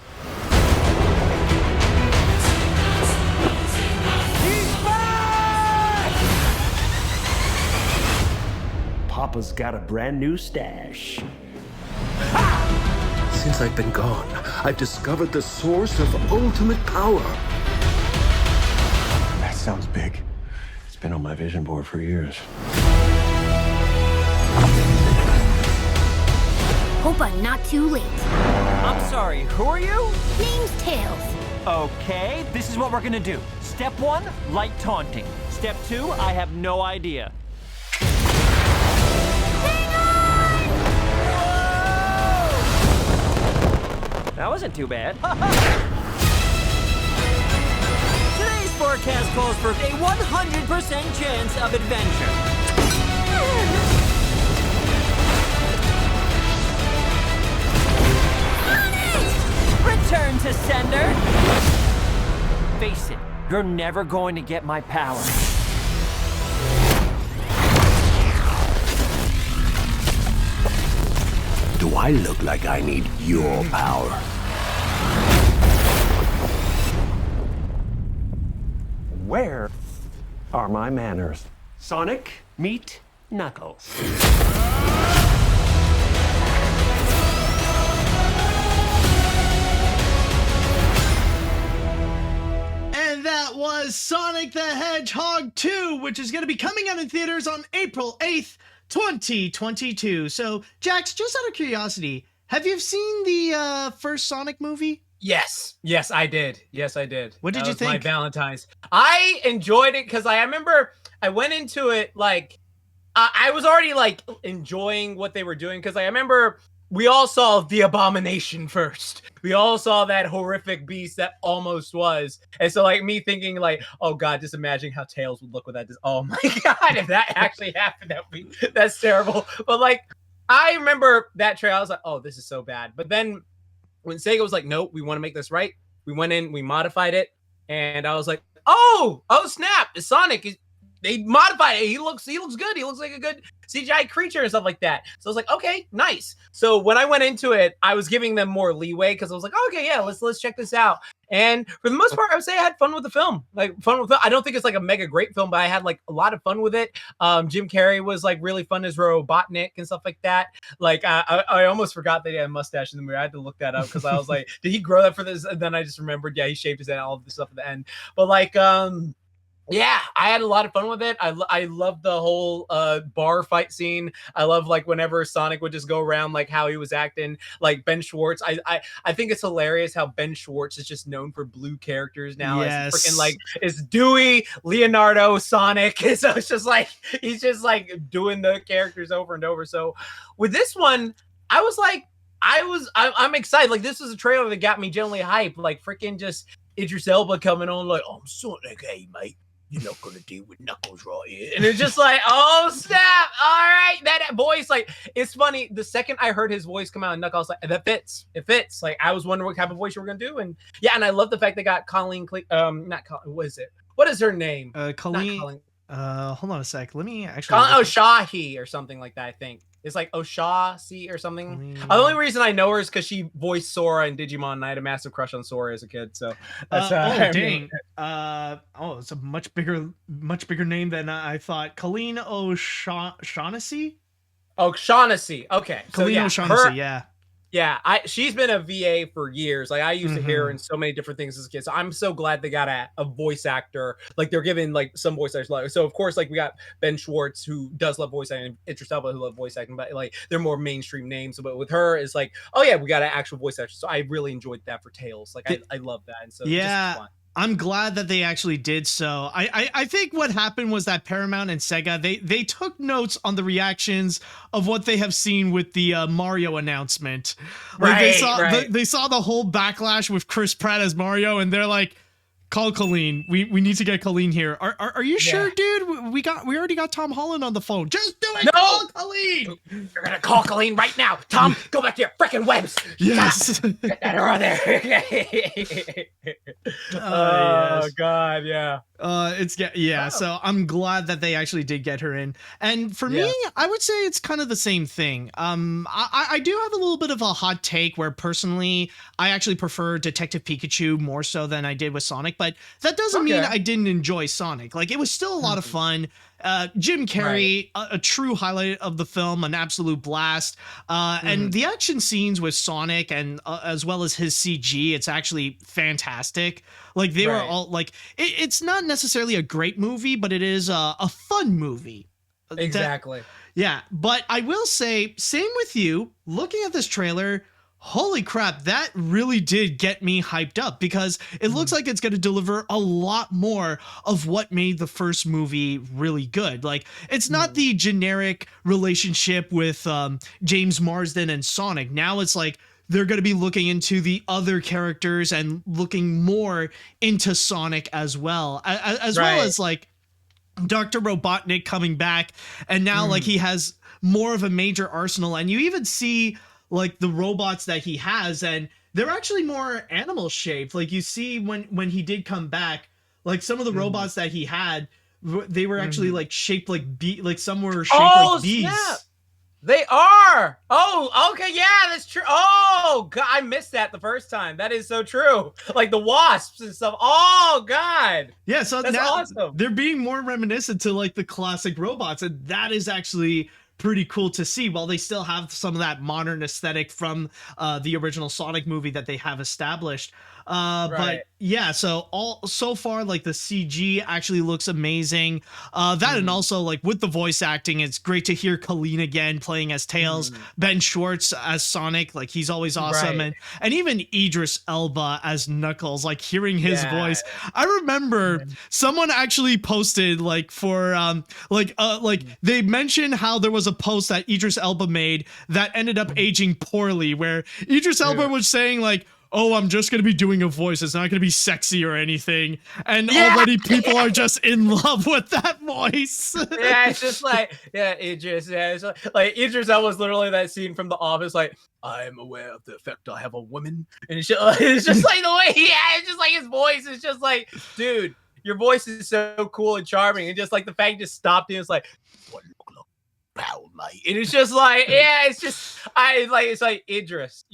Papa's got a brand new stash. Since I've been gone, I've discovered the source of ultimate power. That sounds big. It's been on my vision board for years. Hope I'm not too late. I'm sorry, who are you? Name's Tails. Okay, this is what we're gonna do. Step 1, light taunting. Step 2, I have no idea. That wasn't too bad. Today's forecast calls for a 100% chance of adventure. Return to sender. Face it, you're never going to get my power. Do I look like I need your power? Where are my manners? Sonic, meet Knuckles. And that was Sonic the Hedgehog 2, which is going to be coming out in theaters on April 8th, 2022. So, Jax, just out of curiosity, have you seen the first Sonic movie? Yes, I did. What did That you was think? My Valentine's. I enjoyed it because I remember I went into it like I was already like enjoying what they were doing because I remember we all saw the abomination first. We all saw that horrific beast that almost was, and so like me thinking like, oh god, just imagining how Tails would look with that. Just, oh my god, if that actually happened, that's terrible. But like I remember that trailer, I was like, oh, this is so bad. But then when Sega was like, nope, we want to make this right, we went in, we modified it, and I was like, oh snap, it's Sonic. they modified it. He looks good. He looks like a good CGI creature and stuff like that. So I was like, okay, nice. So when I went into it, I was giving them more leeway because I was like, okay, yeah, let's check this out. And for the most part, I would say I had fun with the film. I don't think it's like a mega great film, but I had like a lot of fun with it. Jim Carrey was like really fun as Robotnik and stuff like that. Like I almost forgot that he had a mustache in the movie. I had to look that up because I was like, did he grow that for this? And then I just remembered, yeah, he shaved his head, all of this stuff at the end. But like, yeah, I had a lot of fun with it. I love the whole bar fight scene. I love like whenever Sonic would just go around like how he was acting. Like Ben Schwartz, I think it's hilarious how Ben Schwartz is just known for blue characters now. Yes. It's freaking like it's Dewey, Leonardo, Sonic. So it's just like he's just like doing the characters over and over. So with this one, I was like, I'm excited. Like this was a trailer that got me generally hyped. Like freaking just Idris Elba coming on like, oh, I'm Sonic, hey mate. You're not gonna deal with Knuckles right here. And it's just like, oh snap. All right. That voice, like, it's funny. The second I heard his voice come out and Knuckles, like, that fits. It fits. Like, I was wondering what type of voice you were gonna do. And yeah, and I love the fact they got Colleen not Colleen, what is it? What is her name? Colleen. Colleen. Hold on a sec. Let me actually. Oshahi or something like that, I think. It's like Oshashi or something. The only reason I know her is because she voiced Sora in Digimon, and I had a massive crush on Sora as a kid. So that's dang. It's a much bigger name than I thought. Colleen O'Shaughnessy. Oh, Shaughnessy. Okay. Colleen O'Shaughnessy. Yeah. Yeah, she's been a VA for years. Like I used to hear her in so many different things as a kid. So I'm so glad they got a voice actor. Like they're giving like some voice actors. So of course, like we got Ben Schwartz who does love voice acting, Idris Elba who love voice acting, but like they're more mainstream names. But with her, it's like, oh yeah, we got an actual voice actor. So I really enjoyed that for Tails. Like I love that. And so yeah. Just fun. I'm glad that they actually did so. I think what happened was that Paramount and Sega, they took notes on the reactions of what they have seen with the Mario announcement. Like they saw the whole backlash with Chris Pratt as Mario, and they're like, call Colleen. We need to get Colleen here. Are you sure, dude? We already got Tom Holland on the phone. Just do it. No! Call Colleen. You're gonna call Colleen right now. Tom, go back to your freaking webs. Yes. Get that her on there. Yes. God, yeah. Wow. So I'm glad that they actually did get her in. And for me, I would say it's kind of the same thing. I do have a little bit of a hot take where personally I actually prefer Detective Pikachu more so than I did with Sonic, but that doesn't mean I didn't enjoy Sonic. Like it was still a lot of fun. Jim Carrey, a true highlight of the film, an absolute blast. And the action scenes with Sonic and as well as his CG, it's actually fantastic. Like they were all like, it's not necessarily a great movie, but it is a fun movie. Exactly. But I will say, same with you, looking at this trailer, holy crap, that really did get me hyped up because it looks like it's going to deliver a lot more of what made the first movie really good. Like, it's not the generic relationship with James Marsden and Sonic. Now it's like they're going to be looking into the other characters and looking more into Sonic as well. As well as like Dr. Robotnik coming back. And now like he has more of a major arsenal. And you even see like the robots that he has, and they're actually more animal shaped. Like you see when he did come back, like some of the robots that he had, they were actually like shaped like some were shaped like bees. Snap. They are. Oh, okay, yeah, that's true. Oh, God, I missed that the first time. That is so true. Like the wasps and stuff. Oh, God. Yeah, so that's now awesome. They're being more reminiscent to like the classic robots, and that is actually pretty cool to see, while they still have some of that modern aesthetic from the original Sonic movie that they have established. But yeah, so far like the CG actually looks amazing. And also like with the voice acting, it's great to hear Colleen again playing as Tails, Ben Schwartz as Sonic, like he's always awesome, and even Idris Elba as Knuckles, like hearing his voice. I remember someone actually posted like for like they mentioned how there was a post that Idris Elba made that ended up aging poorly, where Idris Elba was saying like, oh, I'm just going to be doing a voice. It's not going to be sexy or anything. And already people are just in love with that voice. Yeah, it's just like, Idris. Yeah, it's like Idris Elba was literally that scene from The Office, like, I am aware of the effect I have on women. And it's just like the way it's just like his voice is just like, dude, your voice is so cool and charming, and just like the fact you just stopped and it's like, what look like power, mate? And it's just like, yeah, it's just it's like Idris,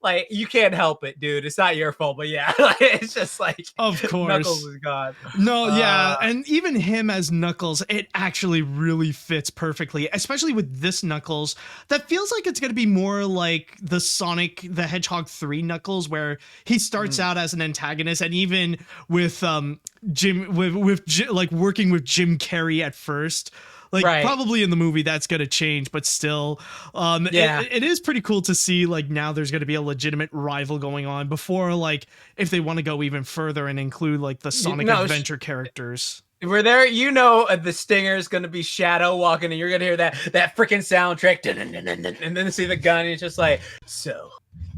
like you can't help it, dude. It's not your fault, but yeah, it's just like, of course, Knuckles is God. No, yeah, and even him as Knuckles, it actually really fits perfectly, especially with this Knuckles. That feels like it's going to be more like the Sonic the Hedgehog 3 Knuckles, where he starts out as an antagonist, and even with like working with Jim Carrey at first. Like probably in the movie that's going to change, but still, it is pretty cool to see like now there's going to be a legitimate rival going on before, like if they want to go even further and include like the Sonic Adventure characters. We're there, the stinger is going to be Shadow walking and you're going to hear that freaking soundtrack and then see the gun and it's just like, so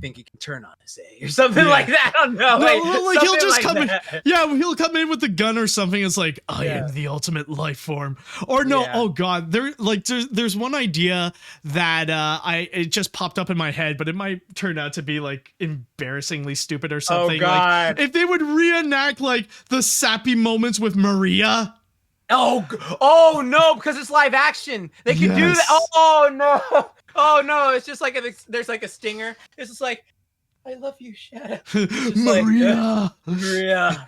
think he can turn on his A or something like that. I don't know. Like he'll just come in. Yeah, he'll come in with the gun or something. It's like, I am the ultimate life form. Or no, oh god, there's one idea that it just popped up in my head, but it might turn out to be like embarrassingly stupid or something. Oh god. Like if they would reenact like the sappy moments with Maria. Oh no, because it's live action. They can do that. Oh no. Oh no, it's just like there's like a stinger. It's just like, I love you, Shadow. Maria. Like, Maria.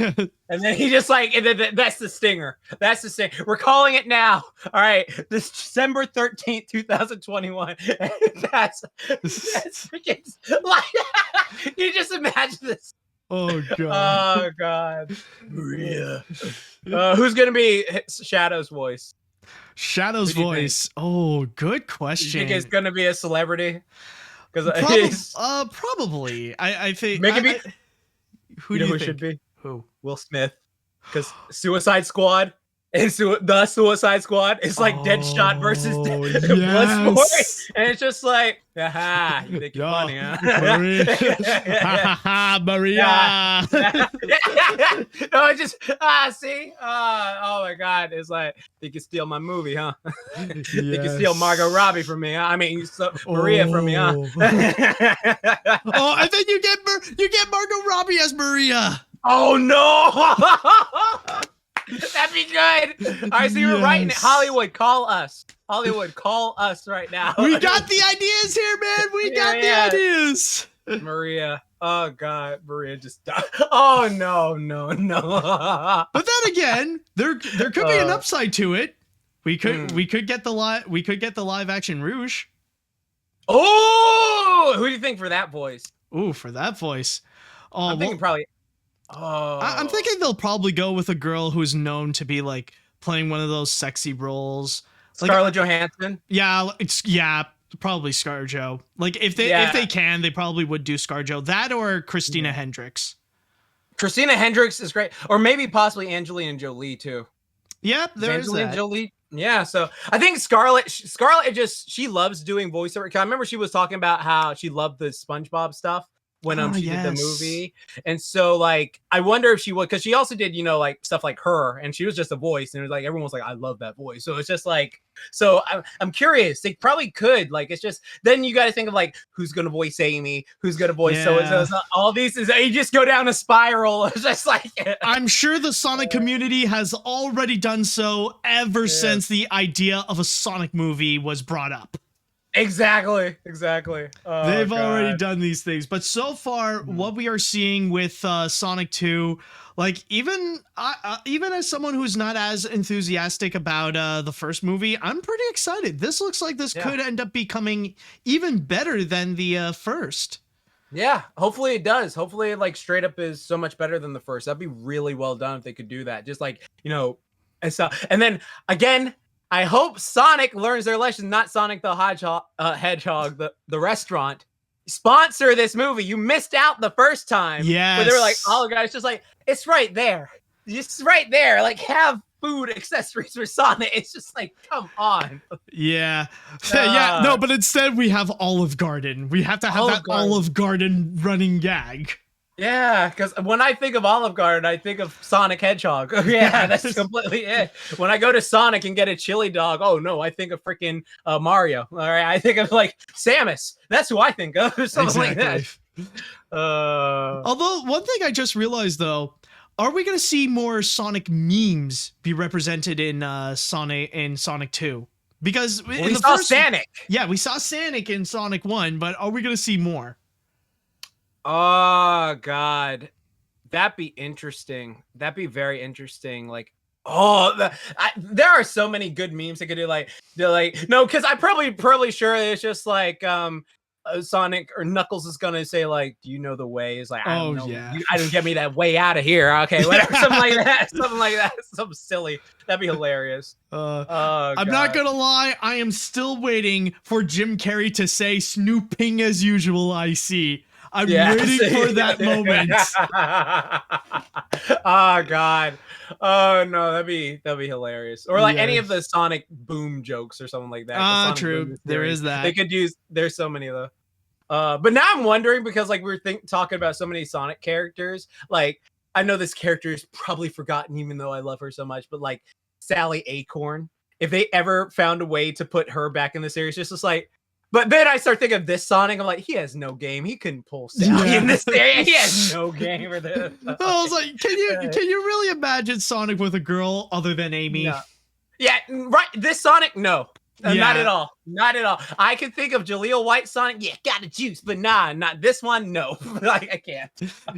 And then he just like, that's the stinger. That's the stinger. We're calling it now. All right. This December 13th, 2021. That's freaking like, you just imagine this. Oh god. Oh god. Maria. Who's gonna be Shadow's voice? Shadow's voice. Oh, good question. You think it's gonna be a celebrity? Because probably. I think. Who should be? Who? Will Smith. Because Suicide Squad and the Suicide Squad is like Deadshot versus Bloodsport, and it's just like, aha, you think you're funny, huh? Maria. No, it just see, oh my god, it's like, think you steal my movie, huh? Think you steal Margot Robbie from me, huh? I mean, Maria from me, huh? I think you get Margot Robbie as Maria. Oh no. That'd be good. All right, so you were writing it. Hollywood, call us. Hollywood, call us right now. We got the ideas here, man. We got the ideas. Maria. Oh God, Maria just died. Oh no. But then again, there could be an upside to it. We could get the live action Rouge. Oh, who do you think for that voice? Ooh, for that voice. Oh, I'm thinking probably. Oh, I'm thinking they'll probably go with a girl who's known to be like playing one of those sexy roles. Scarlett Johansson. Yeah, probably ScarJo. Like if they can, they probably would do ScarJo. That or Christina Hendricks. Christina Hendricks is great, or maybe possibly Angelina Jolie too. Yep, there's Angelina that. Jolie. Yeah, so I think Scarlett she loves doing voiceover. I remember she was talking about how she loved the SpongeBob stuff when she did the movie, and so like I wonder if she would, because she also did like stuff like Her, and she was just a voice, and it was like everyone was like, I love that voice. So it's just like, so I'm curious. They probably could, like, it's just then you got to think of like who's gonna voice Amy, who's gonna voice so all these is you just go down a spiral. It's just like I'm sure the Sonic community has already done so ever since the idea of a Sonic movie was brought up. Exactly. Oh, they've already done these things, but so far what we are seeing with Sonic 2, like even as someone who's not as enthusiastic about the first movie, I'm pretty excited. This looks like this could end up becoming even better than the first. Yeah, hopefully it does. Hopefully it like straight up is so much better than the first. That'd be really well done if they could do that. Just like, and then again, I hope Sonic learns their lesson, not Sonic the Hedgehog, the restaurant. Sponsor this movie. You missed out the first time. Yes. Where they were like, oh, guys, just like, it's right there. It's right there. Like, have food accessories for Sonic. It's just like, come on. Yeah. No, but instead we have Olive Garden. We have to have Olive Garden running gag. Yeah, because when I think of Olive Garden, I think of Sonic Hedgehog. Yeah, that's completely it. When I go to Sonic and get a chili dog, oh no, I think of freaking Mario. All right, I think of like Samus. That's who I think of. Something like that. Although one thing I just realized though, Are we going to see more Sonic memes be represented in Sonic 2? Because we saw Sonic. Yeah, we saw Sonic in Sonic 1, but are we going to see more? Oh God, that'd be interesting. That'd be very interesting. Like, oh, there are so many good memes they could do. Like, they're like, no, because I'm probably sure it's just like Sonic or Knuckles is gonna say like, "Do you know the way?" Is like, I don't know. Yeah, I didn't get me that way out of here. Okay, whatever, something like that. Something like that. Something silly. That'd be hilarious. I'm not gonna lie. I am still waiting for Jim Carrey to say "snooping as usual." I see. I'm waiting for that moment. Oh God. Oh no, that'd be hilarious. Or like any of the Sonic Boom jokes or something like that. True. There is that. They could use. There's so many of those. But now I'm wondering because like we're talking about so many Sonic characters. Like I know this character is probably forgotten, even though I love her so much. But like Sally Acorn, if they ever found a way to put her back in the series, just like. But then I start thinking of this Sonic. I'm like, he has no game. He couldn't pull Sally in this area. He has no game for this. I was like, can you really imagine Sonic with a girl other than Amy? No. Yeah, right. This Sonic, no. Not at all. Not at all. I can think of Jaleel White Sonic. Yeah, got a juice, but not this one. No, like I can't.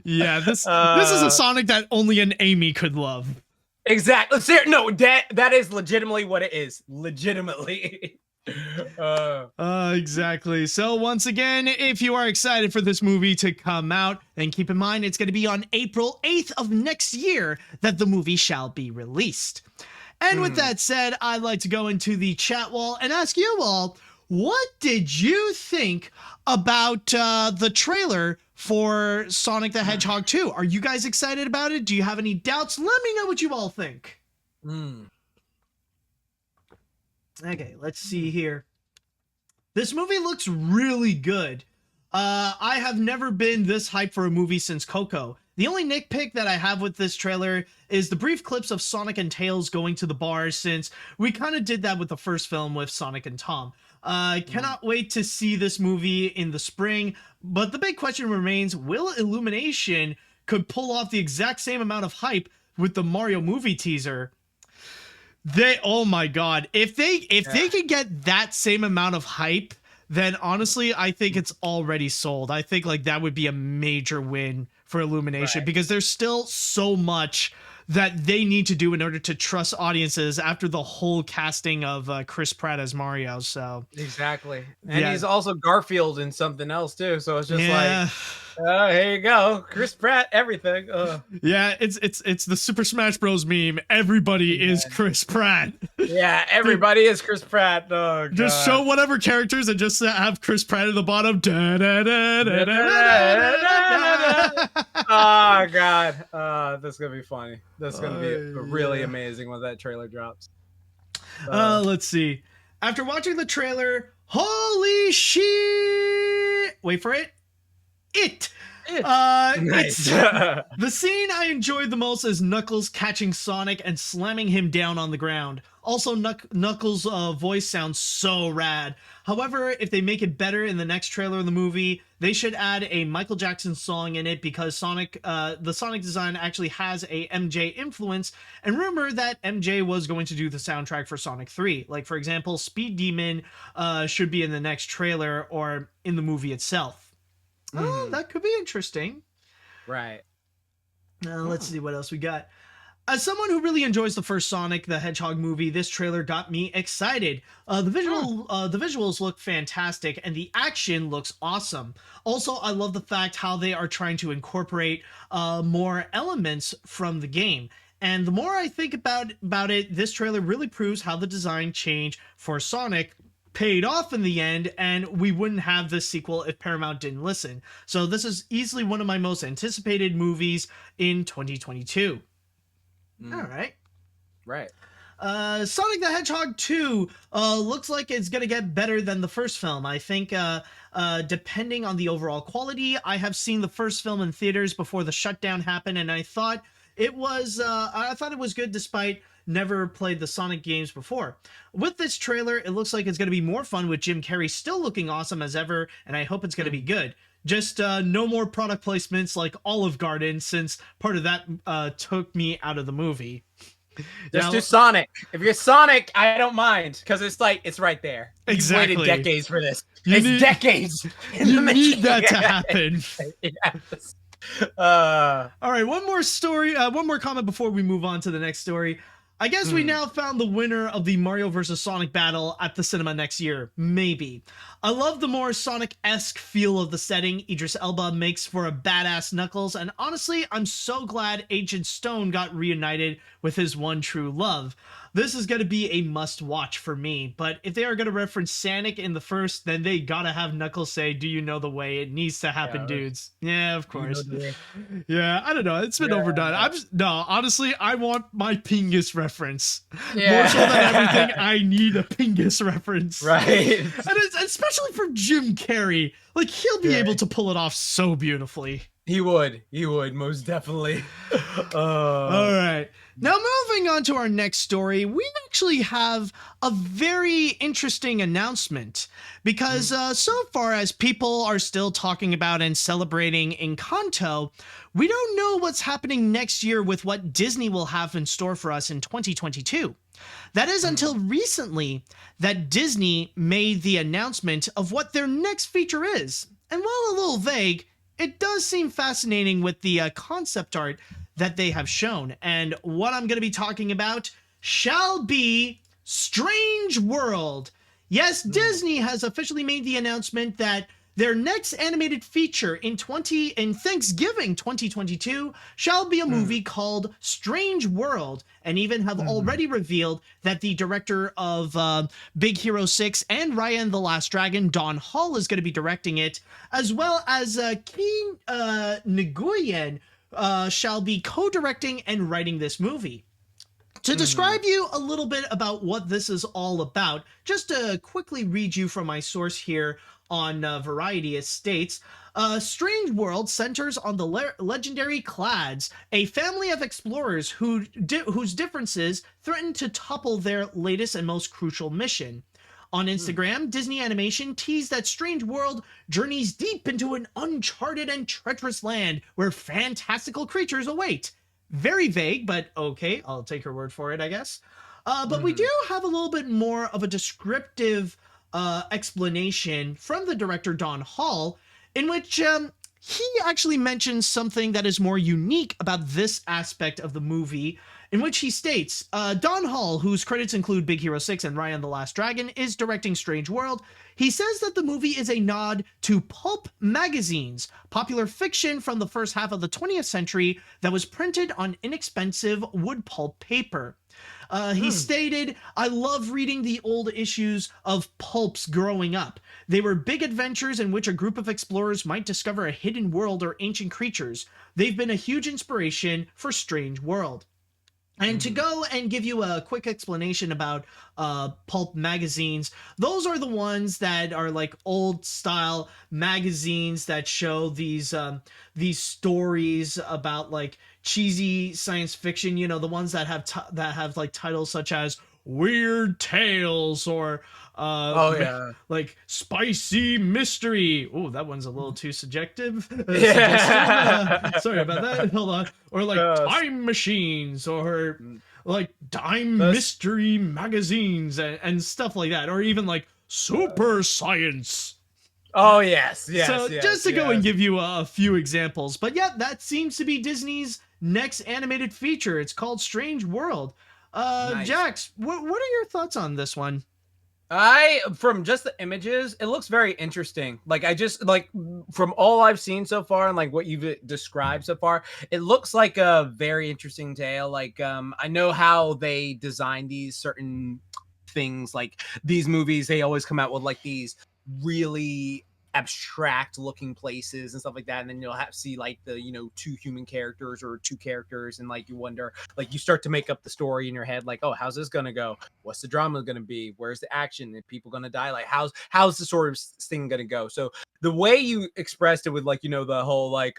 Yeah, this is a Sonic that only an Amy could love. Exactly. No, that is legitimately what it is. Legitimately. Exactly. So once again, if you are excited for this movie to come out, then keep in mind it's going to be on April 8th of next year that the movie shall be released. And with that said, I'd like to go into the chat wall and ask you all, what did you think about the trailer for Sonic the Hedgehog 2? Are you guys excited about it? Do you have any doubts? Let me know what you all think. Okay, let's see here. This movie looks really good. I have never been this hyped for a movie since Coco. The only nitpick that I have with this trailer is the brief clips of Sonic and Tails going to the bar, since we kind of did that with the first film with Sonic and Tom. Cannot wait to see this movie in the spring, but the big question remains, will Illumination could pull off the exact same amount of hype with the Mario movie teaser? Oh my God, if they could get that same amount of hype, then honestly I think it's already sold. I think like that would be a major win for Illumination, because there's still so much that they need to do in order to trust audiences after the whole casting of Chris Pratt as Mario. So exactly, and he's also Garfield in something else too. So it's just like, here you go, Chris Pratt, everything. Yeah, it's the Super Smash Bros. Meme. Everybody is Chris Pratt. Yeah, everybody is Chris Pratt. Oh, God. Just show whatever characters and just have Chris Pratt at the bottom. Oh God, that's gonna be funny. That's gonna be really amazing when that trailer drops. Let's see. After watching the trailer, holy shit! Wait for it. Nice. The scene I enjoyed the most is Knuckles catching Sonic and slamming him down on the ground. Also, Knuckles' voice sounds so rad. However, if they make it better in the next trailer of the movie, they should add a Michael Jackson song in it, because the Sonic design actually has a MJ influence, and rumor that MJ was going to do the soundtrack for Sonic 3. Like, for example, Speed Demon should be in the next trailer or in the movie itself. Oh, that could be interesting. Right. Let's see what else we got. As someone who really enjoys the first Sonic the Hedgehog movie, this trailer got me excited. The visuals look fantastic, and the action looks awesome. Also, I love the fact how they are trying to incorporate more elements from the game. And the more I think about it, this trailer really proves how the design change for Sonic paid off in the end, and we wouldn't have this sequel if Paramount didn't listen. So this is easily one of my most anticipated movies in 2022. All right. Right. Sonic the Hedgehog 2 looks like it's going to get better than the first film. I think depending on the overall quality, I have seen the first film in theaters before the shutdown happened, and I thought it was good despite never played the Sonic games before. With this trailer, it looks like it's going to be more fun with Jim Carrey still looking awesome as ever, and I hope it's going to be good. Just no more product placements like Olive Garden, since part of that took me out of the movie. Just do Sonic. If you're Sonic, I don't mind, because it's like it's right there. Exactly. You've waited decades for this. Decades. You need that to happen. Yes. All right, one more story, one more comment before we move on to the next story. I guess we now found the winner of the Mario vs. Sonic battle at the cinema next year. Maybe. I love the more Sonic-esque feel of the setting. Idris Elba makes for a badass Knuckles, and honestly, I'm so glad Agent Stone got reunited with his one true love. This is going to be a must-watch for me, but if they are going to reference Sonic in the first, then they gotta have Knuckles say, "Do you know the way? It needs to happen, dudes." Yeah, of course. Yeah, I don't know. It's been overdone. No, honestly, I want my Pingus reference. Yeah. More so than everything, I need a Pingus reference. Right. And it's, especially for Jim Carrey. Like, he'll be able to pull it off so beautifully. He would, most definitely. All right. Now, moving on to our next story, we actually have a very interesting announcement, because so far as people are still talking about and celebrating Encanto, we don't know what's happening next year with what Disney will have in store for us in 2022. That is until recently that Disney made the announcement of what their next feature is. And while a little vague, it does seem fascinating with the concept art that they have shown. And what I'm going to be talking about shall be Strange World. Yes, Disney has officially made the announcement that their next animated feature in Thanksgiving 2022 shall be a movie called Strange World, and even have already revealed that the director of Big Hero 6 and Raya and the Last Dragon, Don Hall, is going to be directing it, as well as Kei Nguyen shall be co-directing and writing this movie. To describe you a little bit about what this is all about, just to quickly read you from my source here on Variety, it states, Strange World centers on the legendary Clads, a family of explorers whose differences threaten to topple their latest and most crucial mission. On Instagram, Disney Animation teased that Strange World journeys deep into an uncharted and treacherous land where fantastical creatures await. Very vague, but okay, I'll take your word for it, I guess. But we do have a little bit more of a descriptive explanation from the director Don Hall, in which he actually mentions something that is more unique about this aspect of the movie, in which he states, Don Hall, whose credits include Big Hero 6 and Raya and the Last Dragon, is directing Strange World. He says that the movie is a nod to pulp magazines, popular fiction from the first half of the 20th century that was printed on inexpensive wood pulp paper. He stated, I love reading the old issues of pulps growing up. They were big adventures in which a group of explorers might discover a hidden world or ancient creatures. They've been a huge inspiration for Strange World. And to go and give you a quick explanation about pulp magazines, those are the ones that are like old style magazines that show these stories about like cheesy science fiction, you know, the ones that have like titles such as Weird Tales or like Spicy Mystery. Oh, that one's a little too subjective. Sorry about that. Hold on. Or like Time Machines, or like Dime Mystery Magazines and stuff like that, or even like Super Science. Oh yes. So just to go and give you a few examples, but yeah, that seems to be Disney's next animated feature. It's called Strange World. Nice. Jax, what are your thoughts on this one? From just the images, it looks very interesting. Like, I just, like, from all I've seen so far and like what you've described so far, it looks like a very interesting tale. Like, I know how they design these certain things, like these movies, they always come out with like these really abstract looking places and stuff like that, and then you'll see like the, you know, two human characters or two characters, and like you wonder, like you start to make up the story in your head, like, oh, how's this gonna go, what's the drama gonna be, where's the action, are people gonna die, like how's the sort of thing gonna go. So the way you expressed it with, like, you know, the whole like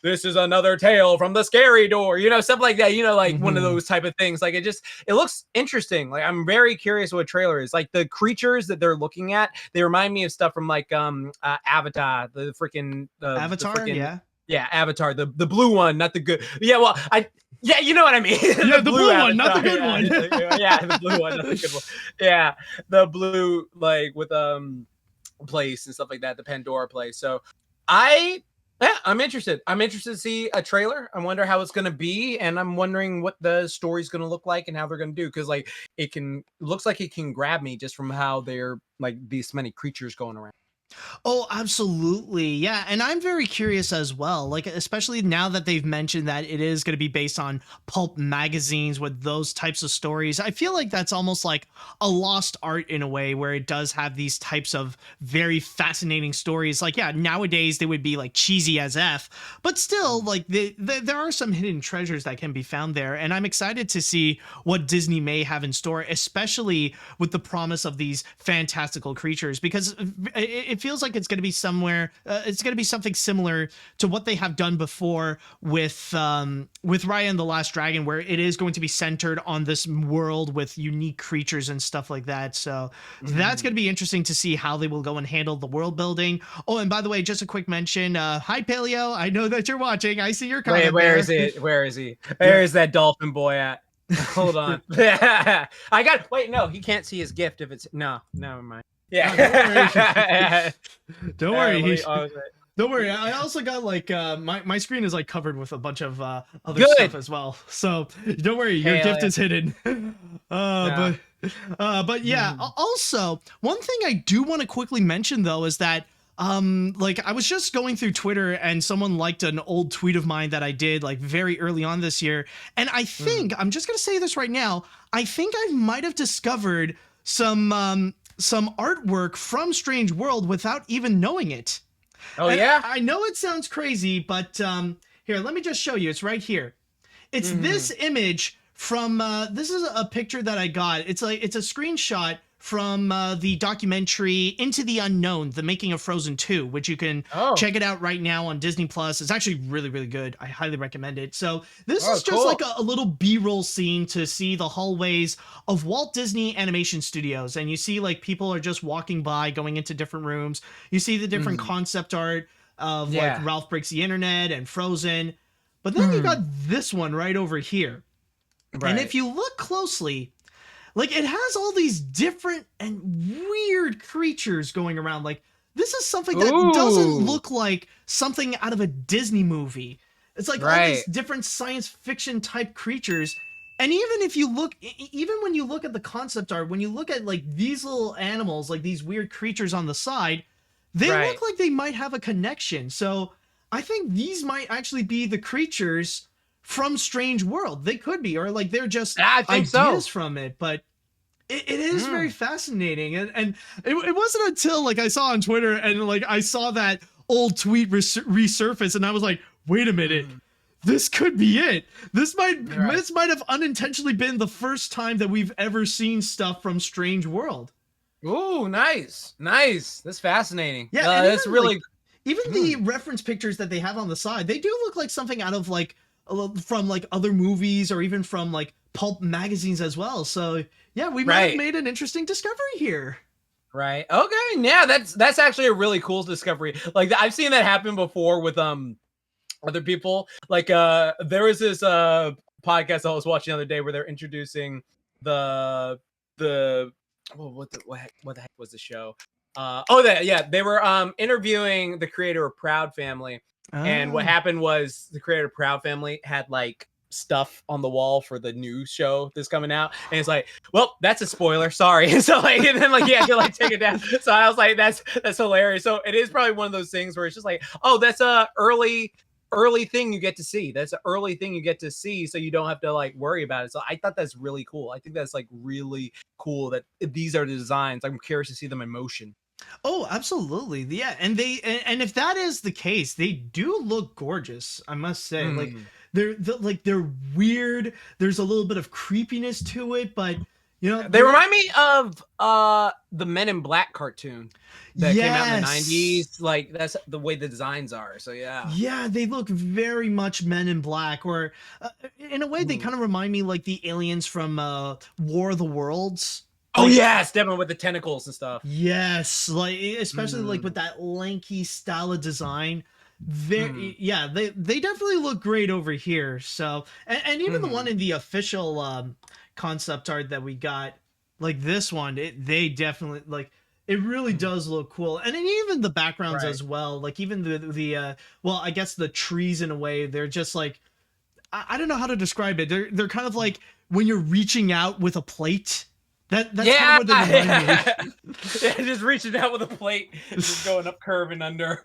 this is another tale from the scary door, stuff like that, like one of those type of things. Like it looks interesting. Like I'm very curious what a trailer is. Like the creatures that they're looking at, they remind me of stuff from like Avatar, the freaking Avatar, yeah, Avatar, the blue one, not the good. Yeah, well, you know what I mean. Yeah, the blue one, not the good one. Yeah, the blue one, not the good one. Yeah, the blue, like with place and stuff like that, the Pandora place. So I'm interested. I'm interested to see a trailer. I wonder how it's going to be, and I'm wondering what the story's going to look like and how they're going to do, because like it looks like it can grab me just from how they're like these many creatures going around. Oh, absolutely. Yeah. And I'm very curious as well, like, especially now that they've mentioned that it is going to be based on pulp magazines with those types of stories. I feel like that's almost like a lost art in a way, where it does have these types of very fascinating stories. Like, yeah, nowadays they would be like cheesy as F, but still, like, there are some hidden treasures that can be found there. And I'm excited to see what Disney may have in store, especially with the promise of these fantastical creatures, because it feels like it's going to be somewhere. It's going to be something similar to what they have done before with Raya and the Last Dragon, where it is going to be centered on this world with unique creatures and stuff like that. So that's going to be interesting to see how they will go and handle the world building. Oh, and by the way, just a quick mention. Hi, Paleo. I know that you're watching. I see your comment. Wait, where is it? Where is he? Where is that dolphin boy at? Hold on. Wait, no, he can't see his gift if it's never mind. Yeah. Don't worry. Don't worry. I also got like my screen is like covered with a bunch of other stuff as well. So don't worry, your gift is hidden. But yeah. Also, one thing I do want to quickly mention though is that like I was just going through Twitter and someone liked an old tweet of mine that I did like very early on this year, and I think I'm just gonna say this right now. I think I might have discovered some artwork from Strange World without even knowing it. Oh, and yeah? I know it sounds crazy, but here, let me just show you. It's right here. It's this image from, this is a picture that I got. It's a screenshot from the documentary Into the Unknown, The Making of Frozen 2, which you can check it out right now on Disney+. It's actually really, really good. I highly recommend it. So this is just like a little B-roll scene to see the hallways of Walt Disney Animation Studios. And you see like people are just walking by, going into different rooms. You see the different concept art of like Ralph Breaks the Internet and Frozen. But then you got this one right over here. Right. And if you look closely, like, it has all these different and weird creatures going around. Like, this is something that doesn't look like something out of a Disney movie. It's like all these different science fiction type creatures. And even if you look, even when you look at the concept art, when you look at like these little animals, like these weird creatures on the side, they look like they might have a connection. So I think these might actually be the creatures from Strange World. They could be, or like they're just ideas from it, but it is very fascinating. And it wasn't until like I saw on Twitter and like I saw that old tweet resurface and I was like, wait a minute, this could be it. This might have unintentionally been the first time that we've ever seen stuff from Strange World. Ooh, nice. That's fascinating. Yeah, that's really like, even the reference pictures that they have on the side, they do look like something out of like from like other movies or even from like pulp magazines as well. So yeah, we might have made an interesting discovery here. Right. Okay. Yeah, that's actually a really cool discovery. Like I've seen that happen before with other people. Like there was this podcast I was watching the other day where they're introducing what the heck was the show? They were interviewing the creator of Proud Family. And what happened was the creator of Proud Family had like stuff on the wall for the new show that's coming out, and it's like, well, that's a spoiler, sorry. So like, and then like he had to like take it down. So I was like, that's hilarious. So it is probably one of those things where it's just like, oh, that's a early thing you get to see. That's an early thing you get to see, so you don't have to like worry about it. So I thought that's really cool. I think that's like really cool that these are the designs. I'm curious to see them in motion. Oh, absolutely. Yeah. And and if that is the case, they do look gorgeous, I must say. Like they're weird. There's a little bit of creepiness to it, but You know, They remind me of the Men in Black cartoon that came out in the 90s. Like, that's the way the designs are. So yeah, they look very much Men in Black, or in a way they kind of remind me like the aliens from War of the Worlds. Oh yes, definitely with the tentacles and stuff. Yes, like especially like with that lanky style of design. Yeah, they definitely look great over here. So and even the one in the official concept art that we got, like this one, they definitely like it really does look cool. And then even the backgrounds as well, like even the well, I guess the trees in a way, they're just like I don't know how to describe it. They're kind of like when you're reaching out with a plate. That's kind of what they remind me. Yeah, just reaching out with a plate, just going up curve and under.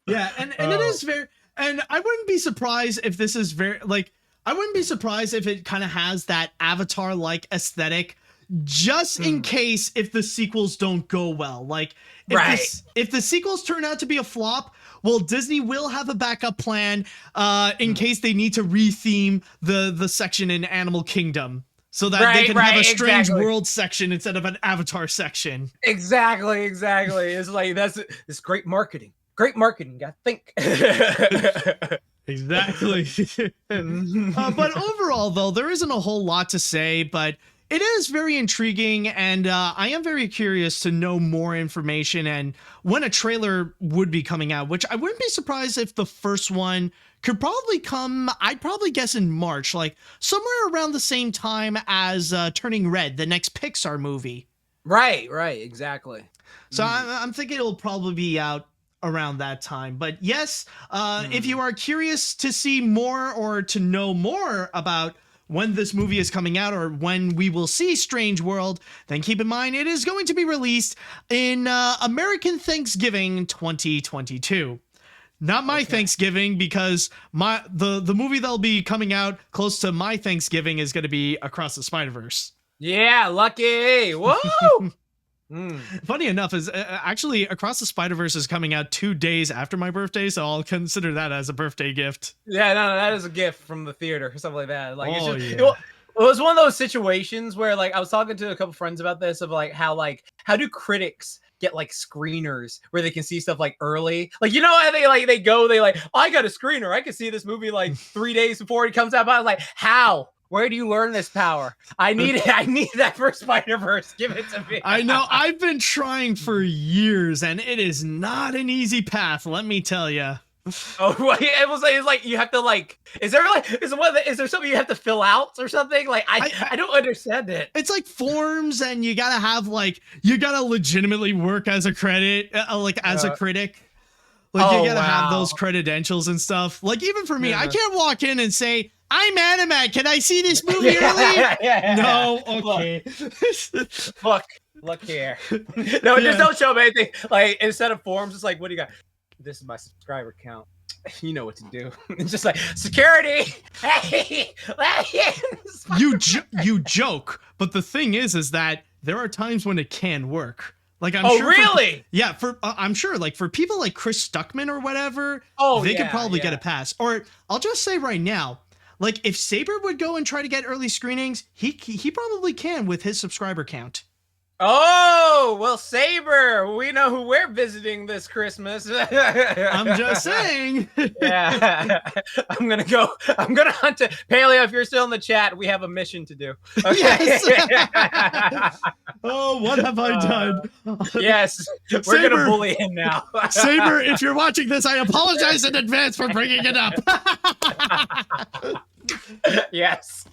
Yeah, and it is very, and I wouldn't be surprised if this is very like I wouldn't be surprised if it kind of has that Avatar-like aesthetic, just in case if the sequels don't go well. Like if the sequels turn out to be a flop, well, Disney will have a backup plan in case they need to retheme the section in Animal Kingdom. So that they can have a Strange World section instead of an Avatar section. Exactly. It's like it's great marketing. Great marketing. Gotta think. Exactly. But overall, though, there isn't a whole lot to say, but it is very intriguing, and I am very curious to know more information and when a trailer would be coming out, which I wouldn't be surprised if the first one could probably come, I'd probably guess in March, like somewhere around the same time as Turning Red, the next Pixar movie. Right, exactly. So I'm thinking it'll probably be out around that time. But yes, if you are curious to see more or to know more about when this movie is coming out or when we will see Strange World, then keep in mind it is going to be released in American Thanksgiving 2022. Not my Thanksgiving, because the movie that'll be coming out close to my Thanksgiving is going to be Across the Spider-Verse. Yeah, lucky. Whoa! Funny enough, is actually Across the Spider-Verse is coming out 2 days after my birthday, so I'll consider that as a birthday gift. Yeah, no, that is a gift from the theater or something like that. Like, it was one of those situations where, like, I was talking to a couple friends about this of like how do critics get like screeners where they can see stuff like early, like, you know how they I got a screener, I can see this movie like 3 days before it comes out. But I was like, how? Where do you learn this power? I need it. I need that for Spider-Verse. Give it to me. I know. I've been trying for years, and it is not an easy path. Let me tell you. Oh, it's like you have to like. Is there something you have to fill out or something? Like I don't understand it. It's like forms, and you gotta have you gotta legitimately work as a critic. Like you gotta have those credentials and stuff. Like even for me, I can't walk in and say, I'm AniMat. Can I see this movie early? No. Okay. Look here. No, just don't show me anything. Like instead of forms, it's like, what do you got? This is my subscriber count. You know what to do. It's just like security. Hey, you joke, but the thing is that there are times when it can work. Like I'm sure. Really? I'm sure. Like for people like Chris Stuckman or whatever, they could probably get a pass. Or I'll just say right now, like if Saber would go and try to get early screenings, he probably can with his subscriber count. Oh, well, Saber, we know who we're visiting this Christmas. I'm just saying. Yeah. I'm going to hunt it. Paleo, if you're still in the chat, we have a mission to do. Okay. Yes. Oh, what have I done? Yes. We're going to bully him now. Saber, if you're watching this, I apologize in advance for bringing it up. Yes.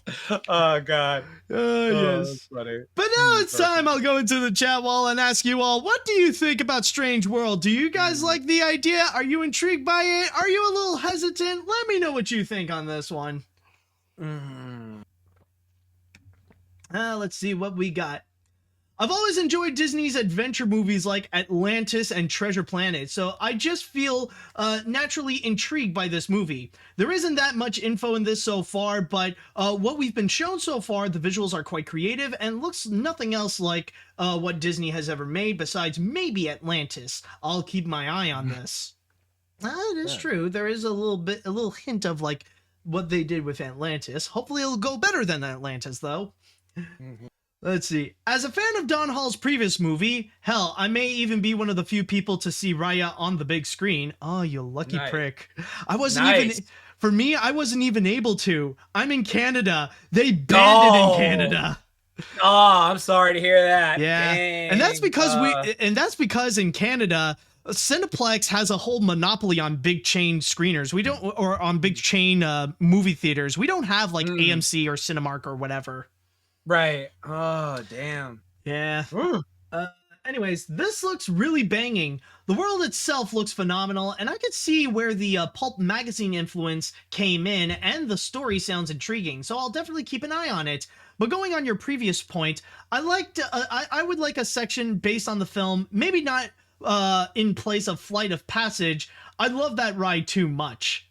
Oh, God. Yes. That's funny. But now it's time I'll go into the chat wall and ask you all, what do you think about Strange World? Do you guys like the idea? Are you intrigued by it? Are you a little hesitant? Let me know what you think on this one. Let's see what we got. I've always enjoyed Disney's adventure movies like Atlantis and Treasure Planet, so I just feel naturally intrigued by this movie. There isn't that much info in this so far, but what we've been shown so far, the visuals are quite creative and looks nothing else like what Disney has ever made besides maybe Atlantis. I'll keep my eye on this. It is true. There is a little hint of like what they did with Atlantis. Hopefully it'll go better than Atlantis though. Let's see. As a fan of Don Hall's previous movie, hell, I may even be one of the few people to see Raya on the big screen. Oh, you lucky prick. I wasn't even... For me, I wasn't even able to. I'm in Canada. They banned it in Canada. Oh, I'm sorry to hear that. Yeah. Dang. And that's because in Canada, Cineplex has a whole monopoly on big chain screeners. We don't, or on big chain movie theaters. We don't have like AMC or Cinemark or whatever. Right. Oh, damn. Yeah. Anyways, this looks really banging. The world itself looks phenomenal, and I could see where the pulp magazine influence came in, and the story sounds intriguing, so I'll definitely keep an eye on it. But going on your previous point, I would like a section based on the film, maybe not in place of Flight of Passage. I love that ride too much.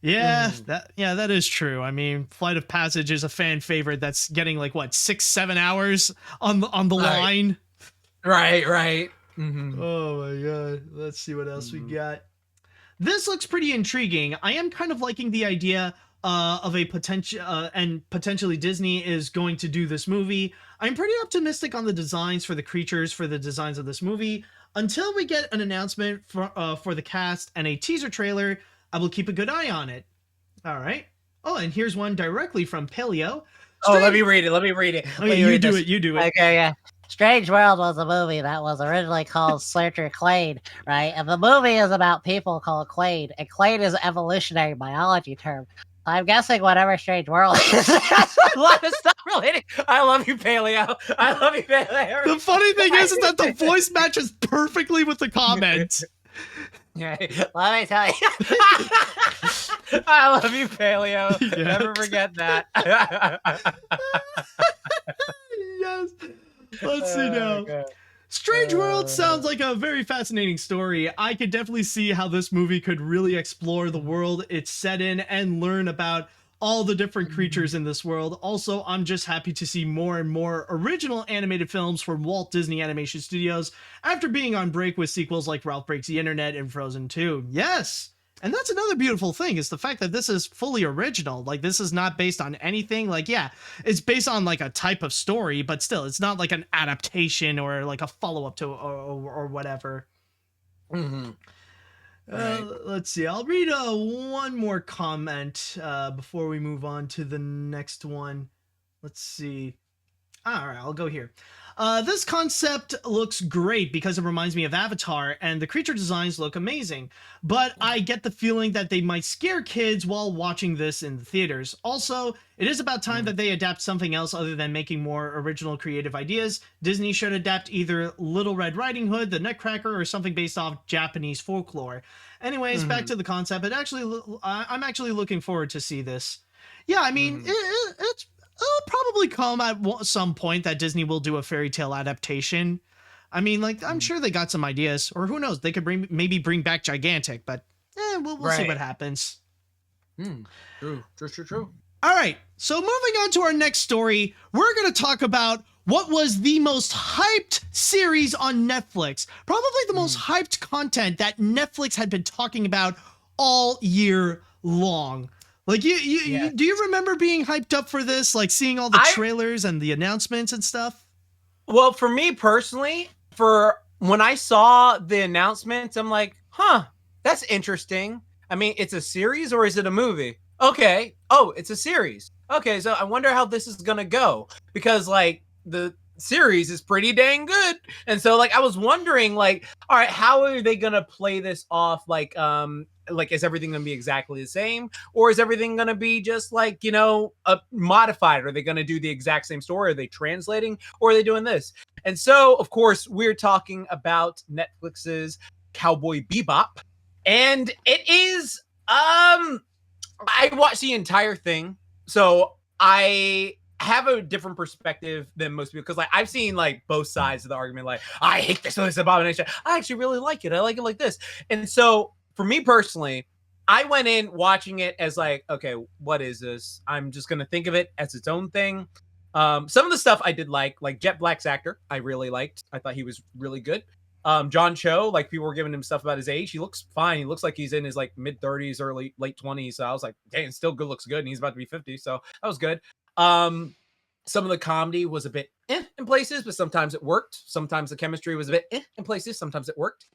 Yeah, that is true. I mean, Flight of Passage is a fan favorite that's getting like what 6-7 hours on the line. Right. Oh my god. Let's see what else we got. This looks pretty intriguing. I am kind of liking the idea of a potential and potentially Disney is going to do this movie. I'm pretty optimistic on the designs for the creatures for the designs of this movie. Until we get an announcement for the cast and a teaser trailer, I will keep a good eye on it. All right. Oh, and here's one directly from Paleo. Let me read it. Okay, you do it. Okay, yeah. Strange World was a movie that was originally called Searcher Clade, right? And the movie is about people called Clade, and Clade is an evolutionary biology term. I'm guessing whatever Strange World is. Stop relating. I love you, Paleo. The funny thing is that the voice matches perfectly with the comment. Yeah, let me tell you. I love you, Paleo. Yeah. Never forget that. Yes. Let's see now. Okay. Strange World sounds like a very fascinating story. I could definitely see how this movie could really explore the world it's set in and learn about all the different creatures in this world. Also, I'm just happy to see more and more original animated films from Walt Disney Animation Studios after being on break with sequels like Ralph Breaks the Internet and Frozen 2. Yes! And that's another beautiful thing, is the fact that this is fully original. Like, this is not based on anything. Like, yeah, it's based on, like, a type of story, but still, it's not, like, an adaptation or, like, a follow-up to or whatever. Right. Let's see. I'll read one more comment before we move on to the next one. Let's see. All right, I'll go here. This concept looks great because it reminds me of Avatar, and the creature designs look amazing. But I get the feeling that they might scare kids while watching this in the theaters. Also, it is about time that they adapt something else other than making more original creative ideas. Disney should adapt either Little Red Riding Hood, the Nutcracker, or something based off Japanese folklore. Anyways, back to the concept. I'm actually looking forward to see this. Yeah, I mean, it'll probably come at some point that Disney will do a fairy tale adaptation. I mean, like, I'm sure they got some ideas, or who knows, they could maybe bring back Gigantic, but we'll see what happens. True. All right, so moving on to our next story, we're going to talk about what was the most hyped series on Netflix. Probably the most hyped content that Netflix had been talking about all year long. Like, do you remember being hyped up for this? Like, seeing all the trailers and the announcements and stuff? Well, for me personally, when I saw the announcements, I'm like, that's interesting. I mean, it's a series or is it a movie? Okay. Oh, it's a series. Okay, so I wonder how this is going to go. Because, like, the series is pretty dang good. And so, like, I was wondering, like, all right, how are they going to play this off? Like, is everything going to be exactly the same? Or is everything going to be just like, modified? Are they going to do the exact same story? Are they translating? Or are they doing this? And so, of course, we're talking about Netflix's Cowboy Bebop. And it is, I watched the entire thing. So I have a different perspective than most people, because like I've seen like both sides of the argument. Like, I hate this abomination. I actually really like it. I like it like this. And so for me personally, I went in watching it as like, okay, what is this? I'm just gonna think of it as its own thing. Some of the stuff I did like Jet Black's actor, I really liked. I thought he was really good. John Cho, like people were giving him stuff about his age. He looks fine. He looks like he's in his like mid 30s or late 20s. So I was like, dang, still good, looks good. And he's about to be 50. So that was good. some of the comedy was a bit in places, but sometimes it worked. Sometimes the chemistry was a bit in places. Sometimes it worked.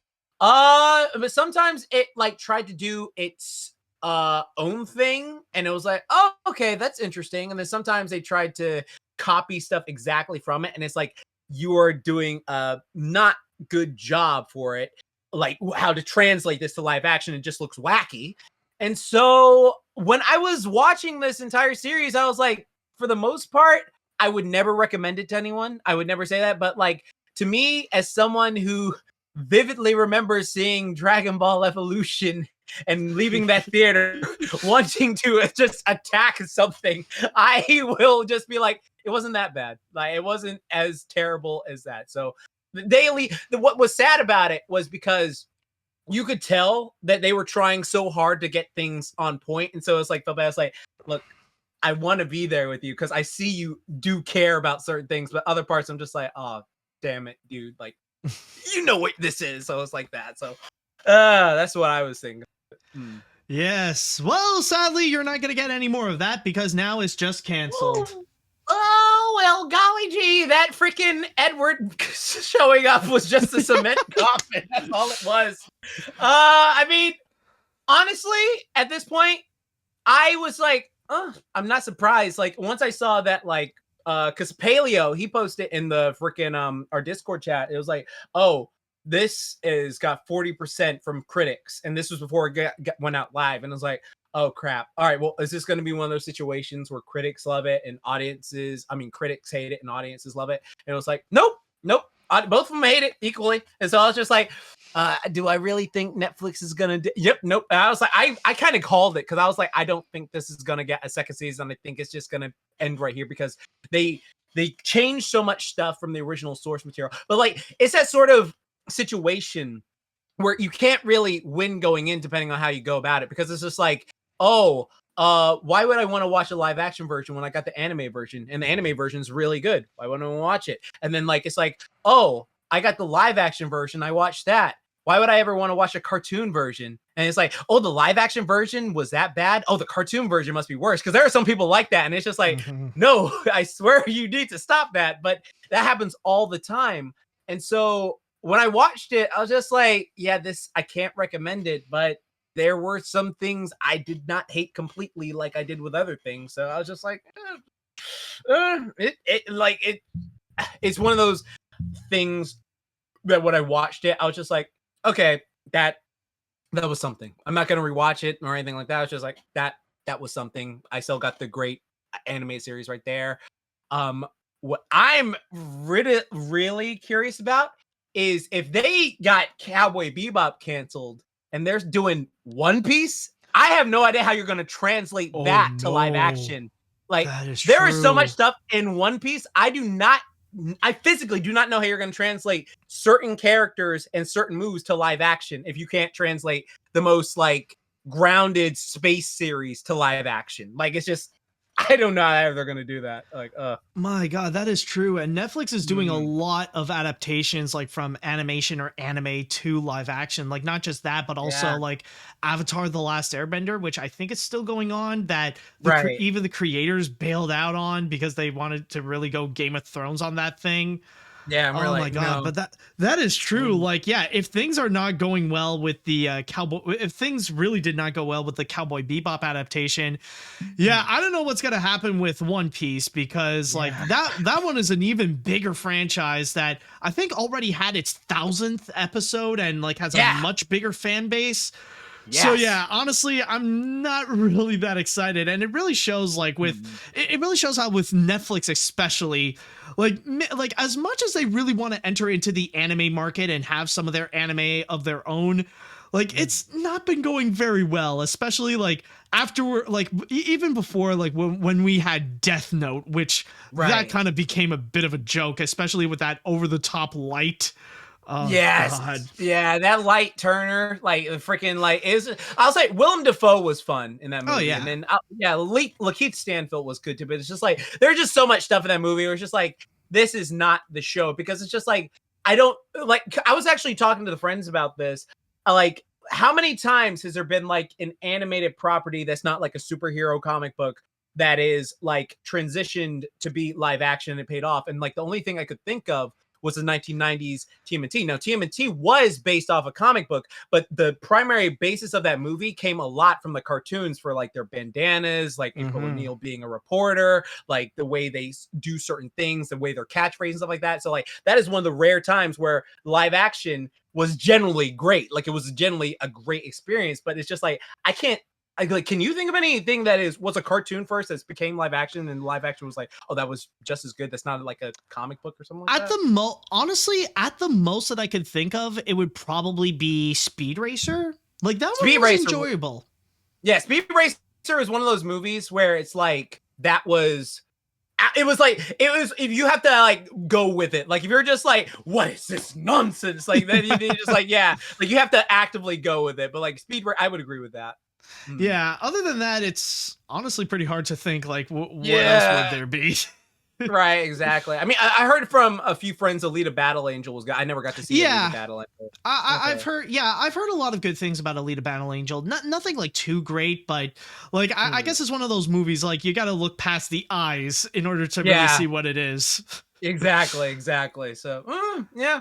But sometimes it like tried to do its own thing, and it was like, oh, okay, that's interesting. And then sometimes they tried to copy stuff exactly from it, and it's like you're doing a not good job for it, like how to translate this to live action. It just looks wacky. And so when I was watching this entire series, I was like, for the most part, I would never recommend it to anyone. I would never say that. But like, to me, as someone who vividly remembers seeing Dragon Ball Evolution and leaving that theater wanting to just attack something, I will just be like, it wasn't that bad. Like, it wasn't as terrible as that. So what was sad about it was because you could tell that they were trying so hard to get things on point. And so it's like, felt bad. It's like, look, I want to be there with you because I see you do care about certain things, but other parts I'm just like, oh, damn it, dude. Like, you know what this is. So it's like that. So that's what I was thinking. Yes. Well, sadly, you're not going to get any more of that because now it's just canceled. Oh, well, golly gee, that freaking Edward showing up was just a cement coffin. That's all it was. I mean, honestly, at this point, I was like, I'm not surprised. Like, once I saw that, like, because Paleo, he posted in the freaking our Discord chat, it was like, oh, this is got 40% from critics, and this was before it went out live, and I was like, oh crap. All right, well, is this going to be one of those situations where critics love it and critics hate it and audiences love it? And it was like, nope. Both of them hate it equally. And so I was just like, do I really think Netflix is going to Yep, nope. And I was like, I kind of called it because I was like, I don't think this is going to get a second season. I think it's just going to end right here because they changed so much stuff from the original source material. But like, it's that sort of situation where you can't really win going in depending on how you go about it, because it's just like, why would I want to watch a live action version when I got the anime version, and the anime version is really good? Why wouldn't I watch it? And then like, it's like, oh, I got the live action version, I watched that. Why would I ever want to watch a cartoon version? And it's like, oh, the live action version was that bad? Oh, the cartoon version must be worse. Because there are some people like that. And it's just like, no, I swear you need to stop that. But that happens all the time. And so when I watched it, I was just like, yeah, I can't recommend it. But there were some things I did not hate completely like I did with other things. So I was just like, it's one of those things that when I watched it, I was just like, okay, that was something. I'm not going to rewatch it or anything like that. I was just like, that was something. I still got the great anime series right there. What I'm really curious about is if they got Cowboy Bebop canceled and they're doing One Piece, I have no idea how you're going to translate that to live action. Like, there is so much stuff in One Piece. I physically do not know how you're going to translate certain characters and certain moves to live action if you can't translate the most like grounded space series to live action. Like, it's just, I don't know how they're going to do that. Like, my God, that is true. And Netflix is doing a lot of adaptations, like from animation or anime to live action. Like, not just that, but also like Avatar: The Last Airbender, which I think is still going on, that even the creators bailed out on because they wanted to really go Game of Thrones on that thing. Yeah, I'm really, my God, no. but that is true. Like, yeah, if things are not going well with the if things really did not go well with the Cowboy Bebop adaptation, I don't know what's gonna happen with One Piece, because like that one is an even bigger franchise that I think already had its 1000th episode and like has a much bigger fan base. Yes. So yeah, honestly, I'm not really that excited, and it really shows. Like it really shows how with Netflix, especially, like as much as they really want to enter into the anime market and have some of their anime of their own, like it's not been going very well. Especially like after, like even before, like when we had Death Note, which that kind of became a bit of a joke, especially with that over the top light. Oh, yes. God. Yeah, that light Turner, like freaking like I'll say Willem Dafoe was fun in that movie. Oh, yeah. And then Lakeith Stanfield was good too, but it's just like there's just so much stuff in that movie where it's just like, this is not the show, because it's just like, I don't like, I was actually talking to the friends about this. Like, how many times has there been like an animated property that's not like a superhero comic book that is like transitioned to be live action and it paid off. And like the only thing I could think of was the 1990s TMNT. Now, TMNT was based off a comic book, but the primary basis of that movie came a lot from the cartoons for like their bandanas, like April O'Neil being a reporter, like the way they do certain things, the way their catchphrase and stuff like that. So like that is one of the rare times where live action was generally great. Like it was generally a great experience, but it's just like, can you think of anything that was a cartoon first that became live action and live action was like, oh, that was just as good? That's not like a comic book or something like that? Honestly, at the most that I could think of, it would probably be Speed Racer. Like that Speed was Racer, enjoyable. Yeah, Speed Racer is one of those movies where it's like, it was if you have to like go with it, like if you're just like, what is this nonsense, like then you just like, yeah, like you have to actively go with it. But like I would agree with that. Yeah, other than that, it's honestly pretty hard to think like what else would there be. Right, exactly. I mean, I heard from a few friends Alita Battle Angel was good. I never got to see Alita Battle Angel. I've heard a lot of good things about Alita Battle Angel. Nothing like too great, but like I guess it's one of those movies like you got to look past the eyes in order to really see what it is. Exactly. So yeah,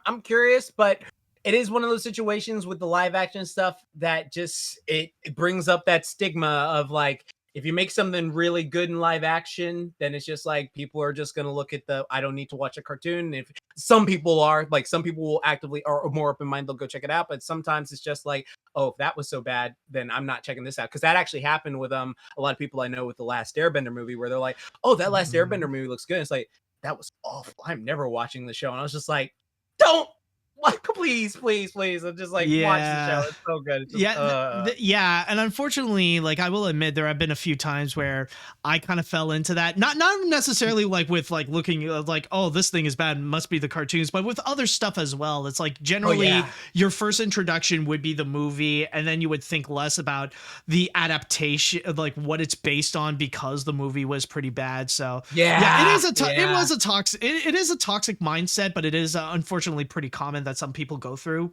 I'm curious, but it is one of those situations with the live action stuff that just it brings up that stigma of like, if you make something really good in live action, then it's just like people are just going to look at I don't need to watch a cartoon. If some people will actively or more open mind, they'll go check it out. But sometimes it's just like, oh, if that was so bad, then I'm not checking this out. Because that actually happened with a lot of people I know with the Last Airbender movie, where they're like, oh, that Last Airbender movie looks good. It's like, that was awful. I'm never watching the show. And I was just like, don't. Like, please. I'm just like, watch the show. It's so good. It's just, and unfortunately, like I will admit, there have been a few times where I kind of fell into that. Not necessarily like with like looking like, oh, this thing is bad, must be the cartoons, but with other stuff as well. It's like generally your first introduction would be the movie, and then you would think less about the adaptation, like what it's based on, because the movie was pretty bad. So it is a toxic mindset, but it is unfortunately pretty common that some people go through.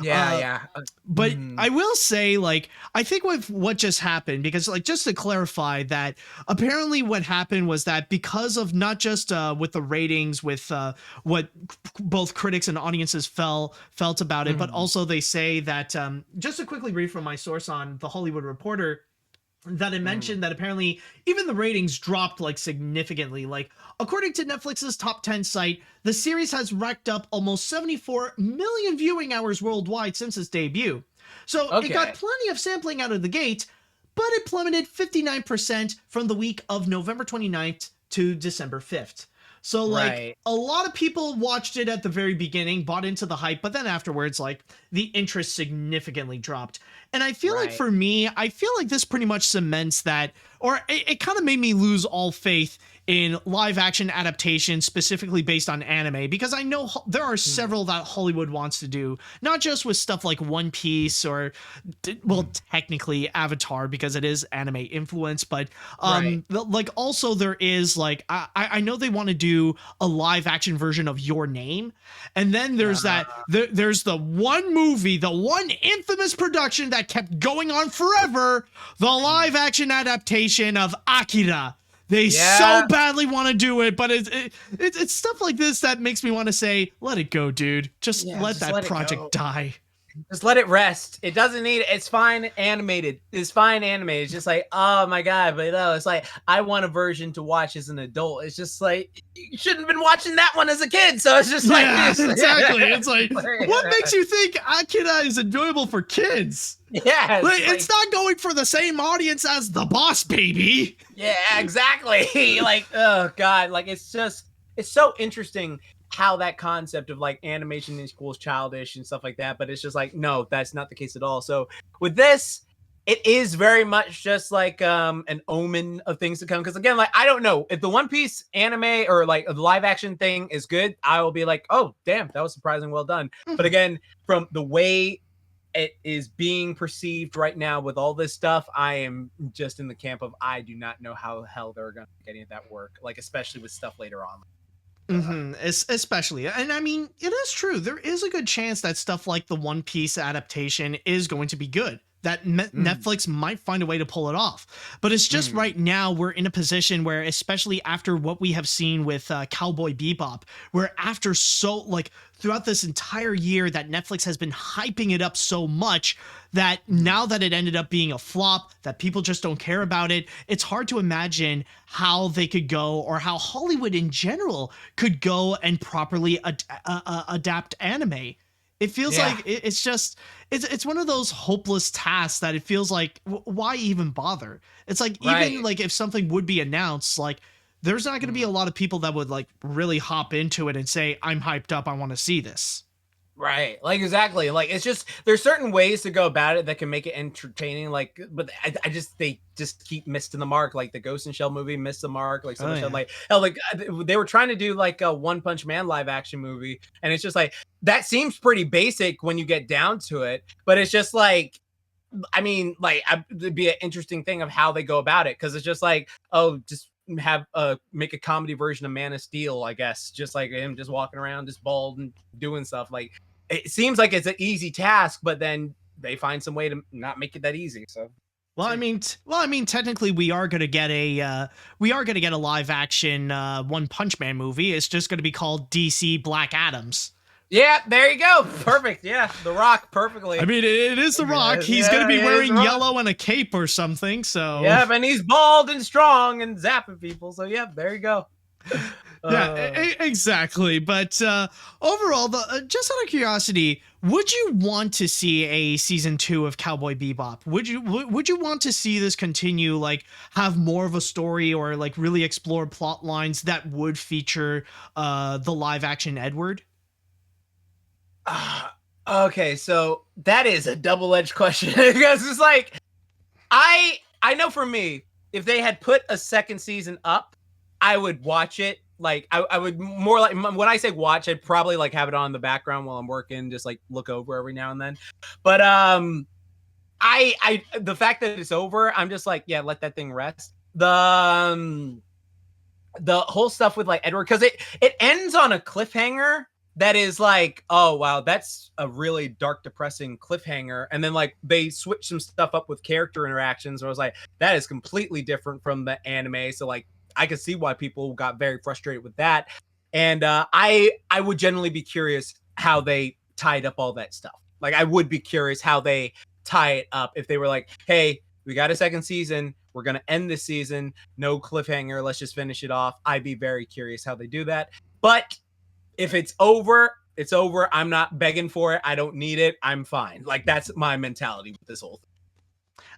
But I will say, like, I think with what just happened, because like, just to clarify that apparently what happened was that because of not just with the ratings, with what both critics and audiences felt about it, but also they say that just to quickly read from my source on The Hollywood Reporter, that it mentioned that apparently even the ratings dropped like significantly. Like according to Netflix's top 10 site, the series has racked up almost 74 million viewing hours worldwide since its debut. So it got plenty of sampling out of the gate, but it plummeted 59% from the week of November 29th to December 5th. So like a lot of people watched it at the very beginning, bought into the hype, but then afterwards, like the interest significantly dropped. And I feel like for me, I feel like this pretty much cements that, or it kind of made me lose all faith in live action adaptations specifically based on anime, because I know there are several that Hollywood wants to do, not just with stuff like One Piece or, well, technically Avatar because it is anime influence, but like also there is like, I know they want to do a live action version of Your Name. And then there's there's the one movie, the one infamous production that kept going on forever, the live action adaptation of Akira. They so badly want to do it, but it's stuff like this that makes me want to say, let it go, dude. Just let that project die. Just let it rest. It doesn't need it. It's fine animated. It's fine animated. It's just like, oh my God. But no, it's like, I want a version to watch as an adult. It's just like, you shouldn't have been watching that one as a kid. So it's just like, exactly. It's like, what makes you think Akira is enjoyable for kids? Yeah. It's not going for the same audience as The Boss Baby. Yeah, exactly. Like, oh God. Like, it's so interesting how that concept of like animation equals childish and stuff like that, but it's just like, no, that's not the case at all. So with this, it is very much just like an omen of things to come. Because again, like, I don't know if the One Piece anime or like the live action thing is good, I will be like, oh damn, that was surprisingly well done. But again, from the way it is being perceived right now with all this stuff, I am just in the camp of, I do not know how the hell they're going to get any of that work, like especially with stuff later on. Especially, and I mean, it is true, there is a good chance that stuff like the One Piece adaptation is going to be good. that Netflix might find a way to pull it off. But it's just right now we're in a position where, especially after what we have seen with Cowboy Bebop, where after throughout this entire year that Netflix has been hyping it up so much that now that it ended up being a flop, that people just don't care about it, it's hard to imagine how they could go, or how Hollywood in general could go and properly adapt anime. It feels like it's one of those hopeless tasks that it feels like, why even bother? It's like, even like if something would be announced, like there's not going to be a lot of people that would like really hop into it and say, I'm hyped up, I want to see this. Right. Like, exactly. Like, it's just, there's certain ways to go about it that can make it entertaining. Like, but they just keep missing the mark. Like the Ghost in Shell movie missed the mark. Like, like, hell, like they were trying to do like a One Punch Man live action movie. And it's just like, that seems pretty basic when you get down to it. But it's just like, I mean, like, it'd be an interesting thing of how they go about it. Cause it's just like, oh, just have make a comedy version of Man of Steel, I guess, just like him just walking around just bald and doing stuff. Like, it seems like it's an easy task, but then they find some way to not make it that easy. So well, I mean, technically we are going to get a live action One Punch Man movie. It's just going to be called DC Black Adams. Yeah, there you go. Perfect. Yeah, The Rock, perfectly. I mean, it is The Rock. He's going to be wearing yellow and a cape or something. So yeah, and he's bald and strong and zapping people. So yeah, there you go. Exactly. But overall, just out of curiosity, would you want to see a season 2 of Cowboy Bebop? Would you want to see this continue, like have more of a story, or like really explore plot lines that would feature the live action Edward? Okay, so that is a double-edged question because it's like, I know for me, if they had put a second season up, I would watch it. Like I would more like, when I say watch, I'd probably like have it on in the background while I'm working, just like look over every now and then. But I the fact that it's over, I'm just like, yeah, let that thing rest. The whole stuff with like Edward, because it ends on a cliffhanger that is like, oh wow, that's a really dark, depressing cliffhanger. And then like they switch some stuff up with character interactions, and I was like, that is completely different from the anime. So like, I could see why people got very frustrated with that. And I would generally be curious how they tied up all that stuff. Like, I would be curious how they tie it up. If they were like, hey, we got a second season, we're going to end this season, no cliffhanger, let's just finish it off. I'd be very curious how they do that. But if it's over, it's over. I'm not begging for it. I don't need it. I'm fine. Like, that's my mentality with this whole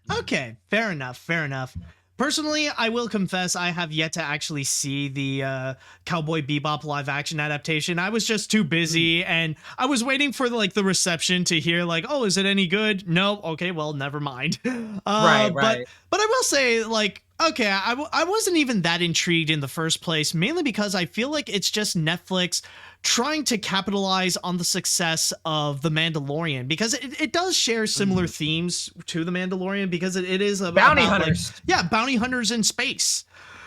thing. Okay, fair enough. Personally, I will confess I have yet to actually see the Cowboy Bebop live action adaptation. I was just too busy, and I was waiting for the reception to hear like, oh, is it any good? No. Okay, well, never mind. Right. But I will say, like, okay, I wasn't even that intrigued in the first place, mainly because I feel like it's just Netflix trying to capitalize on the success of The Mandalorian, because it does share similar themes to The Mandalorian, because it is about bounty hunters. Bounty hunters in space.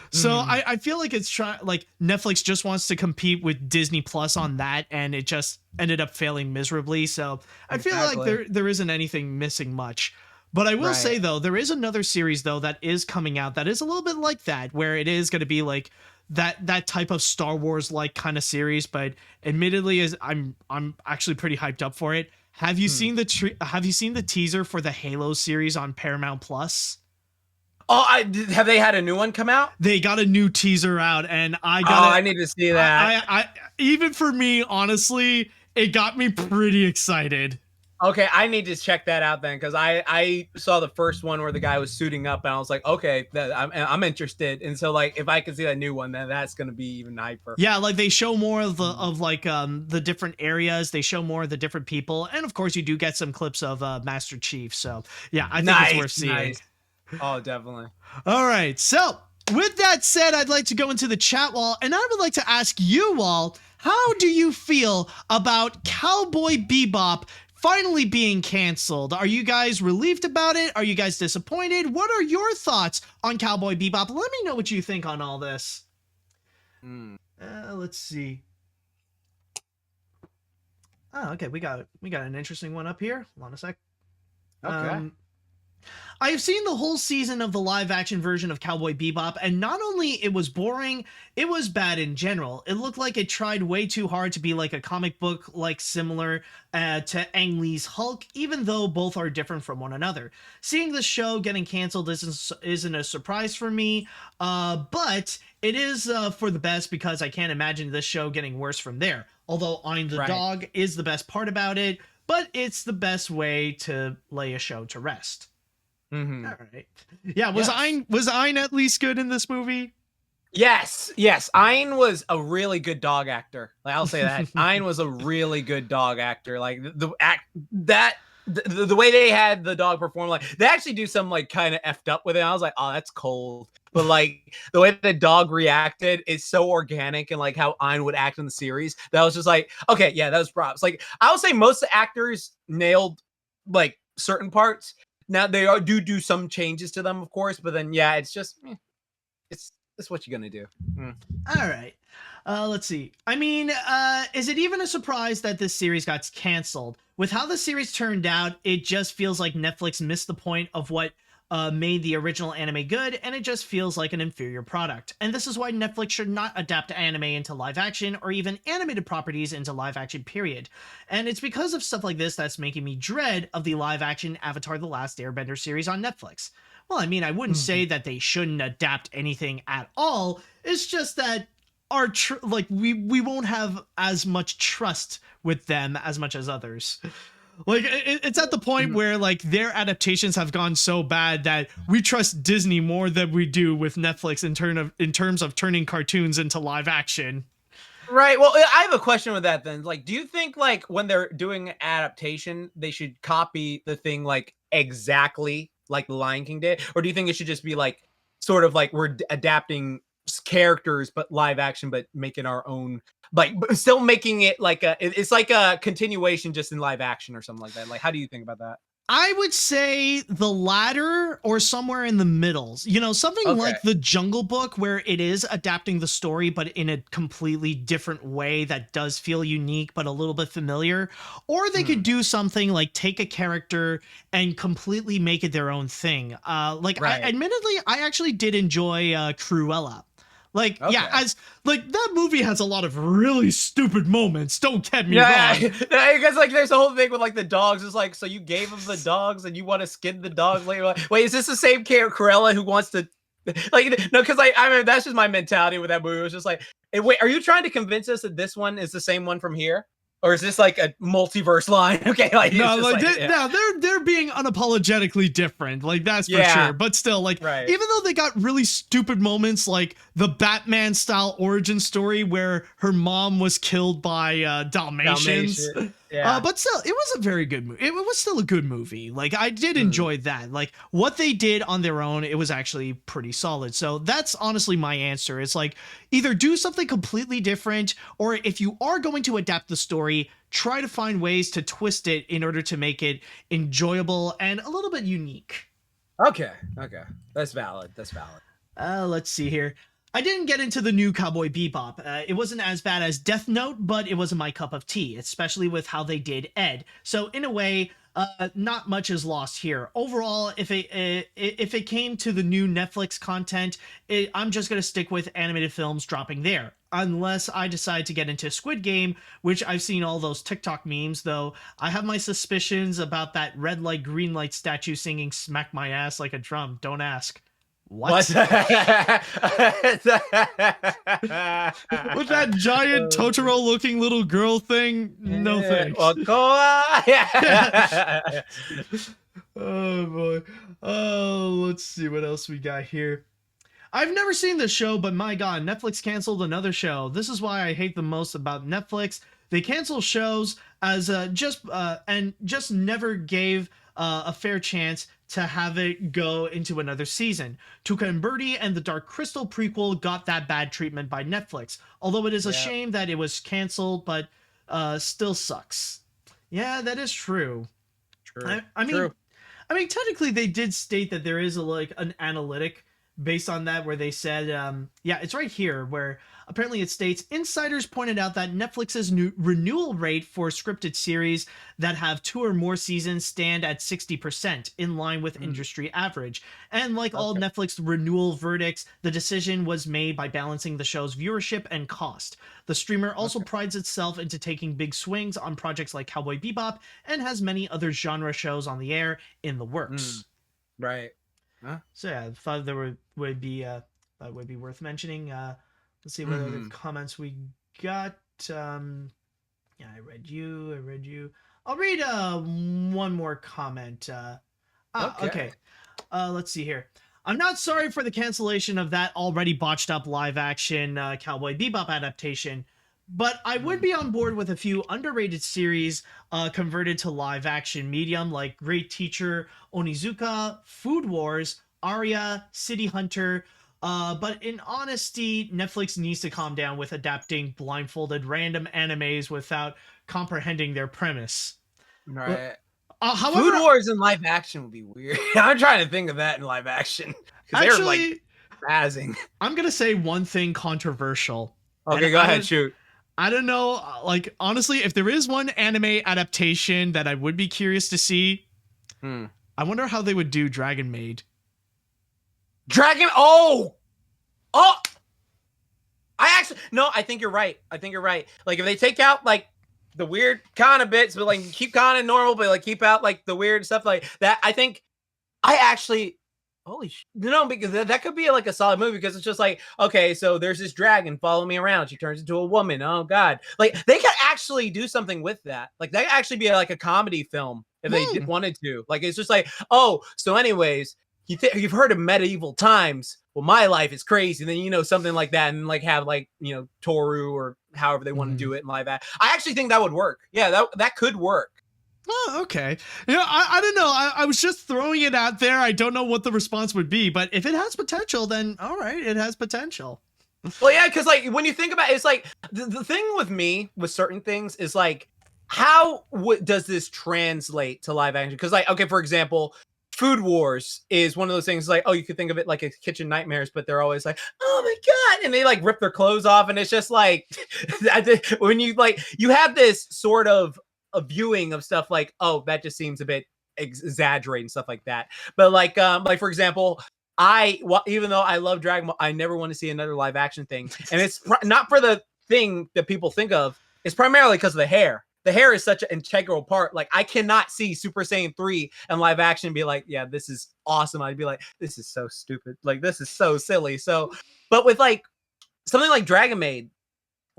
So I feel like it's Netflix just wants to compete with Disney Plus on that, and it just ended up failing miserably. So I feel like there isn't anything missing much. But I will say, though, there is another series, though, that is coming out that is a little bit like that, where it is going to be like that type of Star Wars like kind of series. But admittedly, I'm actually pretty hyped up for it. Have you seen the teaser for the Halo series on Paramount Plus? Oh, have they had a new one come out? They got a new teaser out, and I need to see that. I even for me, honestly, it got me pretty excited. Okay, I need to check that out then, because I saw the first one where the guy was suiting up, and I was like, okay, I'm interested. And so like, if I can see that new one, then that's gonna be even hyper. Yeah, like they show more of the different areas. They show more of the different people, and of course, you do get some clips of Master Chief. So yeah, I think it's worth seeing. Nice. Oh, definitely. All right, so with that said, I'd like to go into the chat wall, and I would like to ask you all, how do you feel about Cowboy Bebop finally being canceled? Are you guys relieved about it? Are you guys disappointed? What are your thoughts on Cowboy Bebop? Let me know what you think on all this. Let's see. Oh, okay, we got an interesting one up here. Hold on a sec. Okay. I've seen the whole season of the live action version of Cowboy Bebop, and not only it was boring, it was bad in general. It looked like it tried way too hard to be like a comic book, like similar to Ang Lee's Hulk, even though both are different from one another. Seeing the show getting canceled isn't a surprise for me, but it is for the best because I can't imagine this show getting worse from there. Although I'm the dog is the best part about it, but it's the best way to lay a show to rest. Mm-hmm. All right. Yeah, was Ein at least good in this movie? Yes. Ein was a really good dog actor. Like, I'll say that. Ein was a really good dog actor. Like the way they had the dog perform, like they actually do some like kind of effed up with it. I was like, oh, that's cold. But like the way the dog reacted is so organic, and like how Ein would act in the series, that was just like, okay, yeah, that was props. Like I would say most of the actors nailed like certain parts. Now they do some changes to them, of course, but then yeah, it's just it's what you're gonna do. All right. Let's see. I mean, is it even a surprise that this series got canceled? With how the series turned out, it just feels like Netflix missed the point of what made the original anime good, and it just feels like an inferior product. And this is why Netflix should not adapt anime into live action, or even animated properties into live action, period. And it's because of stuff like this that's making me dread of the live action Avatar: The Last Airbender series on Netflix. Well, I mean, I wouldn't say that they shouldn't adapt anything at all. It's just that we won't have as much trust with them as much as others. Like it's at the point where like their adaptations have gone so bad that we trust Disney more than we do with Netflix in terms of turning cartoons into live action. Right. Well, I have a question with that then. Like, do you think like when they're doing adaptation, they should copy the thing like exactly like The Lion King did, or do you think it should just be like sort of like we're adapting characters but live action, but making our own, like still making it like it's like a continuation just in live action or something like that? Like, how do you think about that? I would say the latter, or somewhere in the middle. You know, something like The Jungle Book, where it is adapting the story, but in a completely different way that does feel unique, but a little bit familiar. Or they could do something like take a character and completely make it their own thing. Admittedly, I actually did enjoy Cruella. Like, yeah, as like that movie has a lot of really stupid moments. Don't get me wrong. Because like there's a whole thing with like the dogs. It's like, so you gave them the dogs and you want to skin the dogs later. Like, wait, is this the same Cruella who wants to like? No, because I mean that's just my mentality with that movie. It was just like, hey, wait, are you trying to convince us that this one is the same one from here? Or is this like a multiverse line? Okay, like no, like they're being unapologetically different, like that's for sure. But still, like even though they got really stupid moments, like the Batman style origin story where her mom was killed by Dalmatians. But still, it was a very good movie. It was still a good movie. Like I did enjoy that. Like what they did on their own, it was actually pretty solid. So that's honestly my answer. It's like either do something completely different, or if you are going to adapt the story, try to find ways to twist it in order to make it enjoyable and a little bit unique. Okay. That's valid. Let's see here. I didn't get into the new Cowboy Bebop. It wasn't as bad as Death Note, but it wasn't my cup of tea, especially with how they did Ed. So in a way, not much is lost here. Overall, if it came to the new Netflix content, I'm just going to stick with animated films dropping there. Unless I decide to get into Squid Game, which I've seen all those TikTok memes, though I have my suspicions about that red light, green light statue singing Smack My Ass Like a Drum. Don't ask. What? With that giant Totoro looking little girl thing? No thanks. Oh boy. Oh, let's see what else we got here. I've never seen this show, but my god, Netflix canceled another show. This is why I hate them most about Netflix. They cancel shows as just never gave a fair chance to have it go into another season. Tuca and Birdie and the Dark Crystal prequel got that bad treatment by Netflix, although it is a shame that it was canceled, but still sucks. Yeah, that is true. I mean, technically they did state that there is an analytic based on that, where they said, yeah, it's right here, where apparently it states, insiders pointed out that Netflix's new renewal rate for scripted series that have 2 or more seasons stand at 60%, in line with industry average. And like all Netflix renewal verdicts, the decision was made by balancing the show's viewership and cost. The streamer also prides itself into taking big swings on projects like Cowboy Bebop and has many other genre shows on the air in the works. Right. Huh? So yeah, I thought there would be worth mentioning. Let's see what other comments we got. Yeah, I read you. I'll read one more comment. Okay. Let's see here. I'm not sorry for the cancellation of that already botched up live action Cowboy Bebop adaptation, but I would be on board with a few underrated series converted to live action medium, like Great Teacher Onizuka, Food Wars, Aria, City Hunter. But in honesty, Netflix needs to calm down with adapting blindfolded random animes without comprehending their premise. Right. However, Food Wars in live action would be weird. I'm trying to think of that in live action. They're like spazzing. I'm going to say one thing controversial. Okay, go ahead, shoot. I don't know. Like, honestly, if there is one anime adaptation that I would be curious to see, I wonder how they would do Dragon Maid. Oh! I think you're right. Like, if they take out, like, the weird kind of bits, but, like, keep kind of normal, but, like, keep out, like, the weird stuff like that, because that could be, like, a solid movie, because it's just like, okay, so there's this dragon following me around. She turns into a woman. Oh, God. Like, they could actually do something with that. Like, that could actually be, like, a comedy film if they wanted to. Like, it's just like, oh, so anyways, you've heard of medieval times. Well, my life is crazy. And then, something like that, and like have like, Toru or however they want to do it and like that. I actually think that would work. Yeah, that could work. Oh, okay. I don't know. I was just throwing it out there. I don't know what the response would be, but if it has potential, then all right, it has potential. Well, yeah, because like when you think about it, it's like the thing with me with certain things is like, how does this translate to live action? Because like, okay, for example, Food Wars is one of those things like, oh, you could think of it like a Kitchen Nightmares, but they're always like, oh my God. And they like rip their clothes off. And it's just like, when you like, you have this sort of a viewing of stuff like, oh, that just seems a bit exaggerated and stuff like that. But like for example, even though I love Dragon Ball, I never want to see another live action thing. And it's not for the thing that people think of. It's primarily because of the hair. The hair is such an integral part. Like, I cannot see Super Saiyan 3 in live action and be like, yeah, this is awesome. I'd be like, this is so stupid. Like, this is so silly. So, but with like something like Dragon Maid,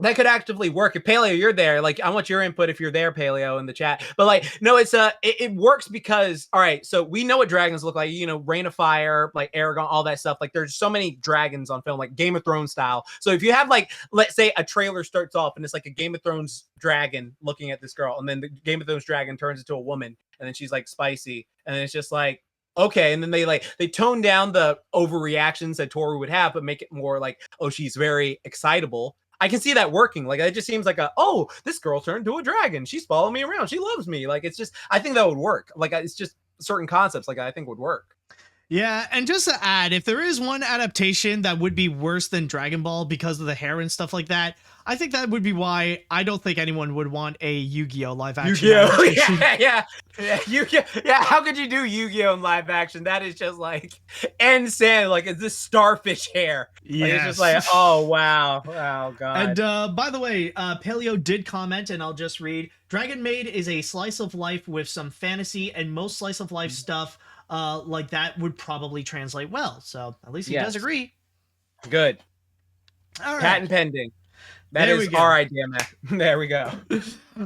that could actively work. If Paleo, you're there, like, I want your input if you're there, Paleo, in the chat. But like, no, it's it works because, all right, so we know what dragons look like, Rain of Fire, like Aragon, all that stuff. Like, there's so many dragons on film, like Game of Thrones style. So if you have like, let's say a trailer starts off and it's like a Game of Thrones dragon looking at this girl, and then the Game of Thrones dragon turns into a woman, and then she's like spicy, and then it's just like, okay, and then they tone down the overreactions that Toru would have, but make it more like, oh, she's very excitable. I can see that working. Like, it just seems like this girl turned into a dragon. She's following me around. She loves me. Like, it's just, I think that would work. Like, it's just certain concepts like I think would work. Yeah, and just to add, if there is one adaptation that would be worse than Dragon Ball because of the hair and stuff like that, I think that would be why I don't think anyone would want a Yu-Gi-Oh live action. Yu-Gi-Oh, yeah. Yu-Gi-Oh, yeah. How could you do Yu-Gi-Oh in live action? That is just like insane. Like, it's this starfish hair. Yes. Like, it's just like, oh wow, God. And by the way, Paleo did comment, and I'll just read: Dragon Maid is a slice of life with some fantasy, and most slice of life stuff like that would probably translate well. So at least he does agree. Good. All right. Patent pending. That is our idea, man. There we go.